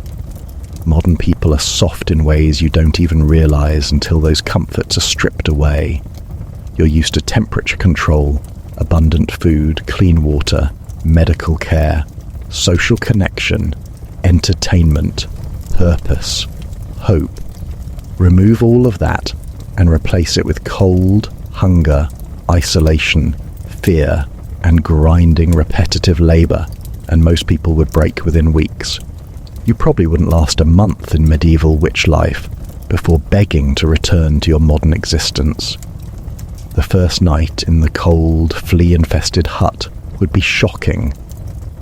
Modern people are soft in ways you don't even realize until those comforts are stripped away. You're used to temperature control, abundant food, clean water, medical care, social connection, entertainment, purpose, hope. Remove all of that and replace it with cold, hunger, isolation, fear, and grinding repetitive labor, and most people would break within weeks. You probably wouldn't last a month in medieval witch life before begging to return to your modern existence. The first night in the cold, flea-infested hut would be shocking.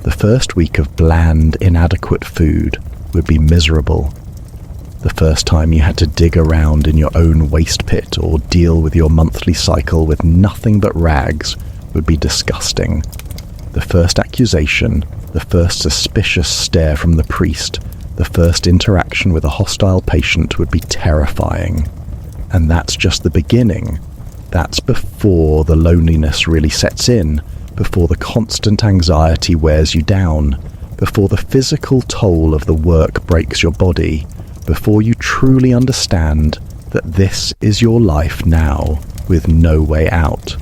The first week of bland, inadequate food would be miserable. The first time you had to dig around in your own waste pit or deal with your monthly cycle with nothing but rags would be disgusting. The first accusation, the first suspicious stare from the priest, the first interaction with a hostile patient would be terrifying. And that's just the beginning. That's before the loneliness really sets in, before the constant anxiety wears you down, before the physical toll of the work breaks your body, before you truly understand that this is your life now, with no way out.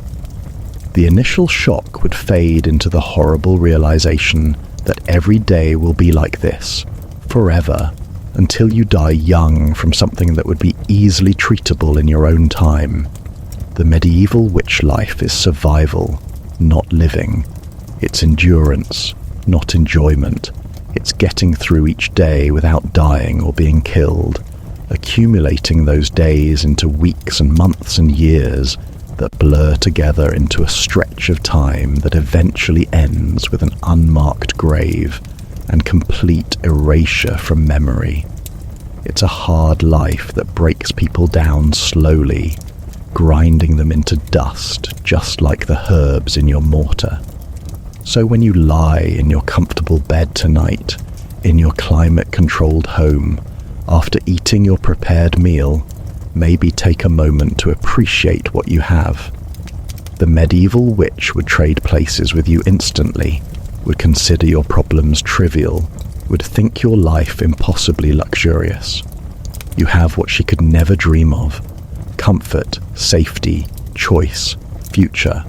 The initial shock would fade into the horrible realization that every day will be like this, forever, until you die young from something that would be easily treatable in your own time. The medieval witch life is survival, not living. It's endurance, not enjoyment. It's getting through each day without dying or being killed, accumulating those days into weeks and months and years that blur together into a stretch of time that eventually ends with an unmarked grave and complete erasure from memory. It's a hard life that breaks people down slowly, grinding them into dust just like the herbs in your mortar. So when you lie in your comfortable bed tonight, in your climate-controlled home, after eating your prepared meal, maybe take a moment to appreciate what you have. The medieval witch would trade places with you instantly, would consider your problems trivial, would think your life impossibly luxurious. You have what she could never dream of: comfort, safety, choice, future.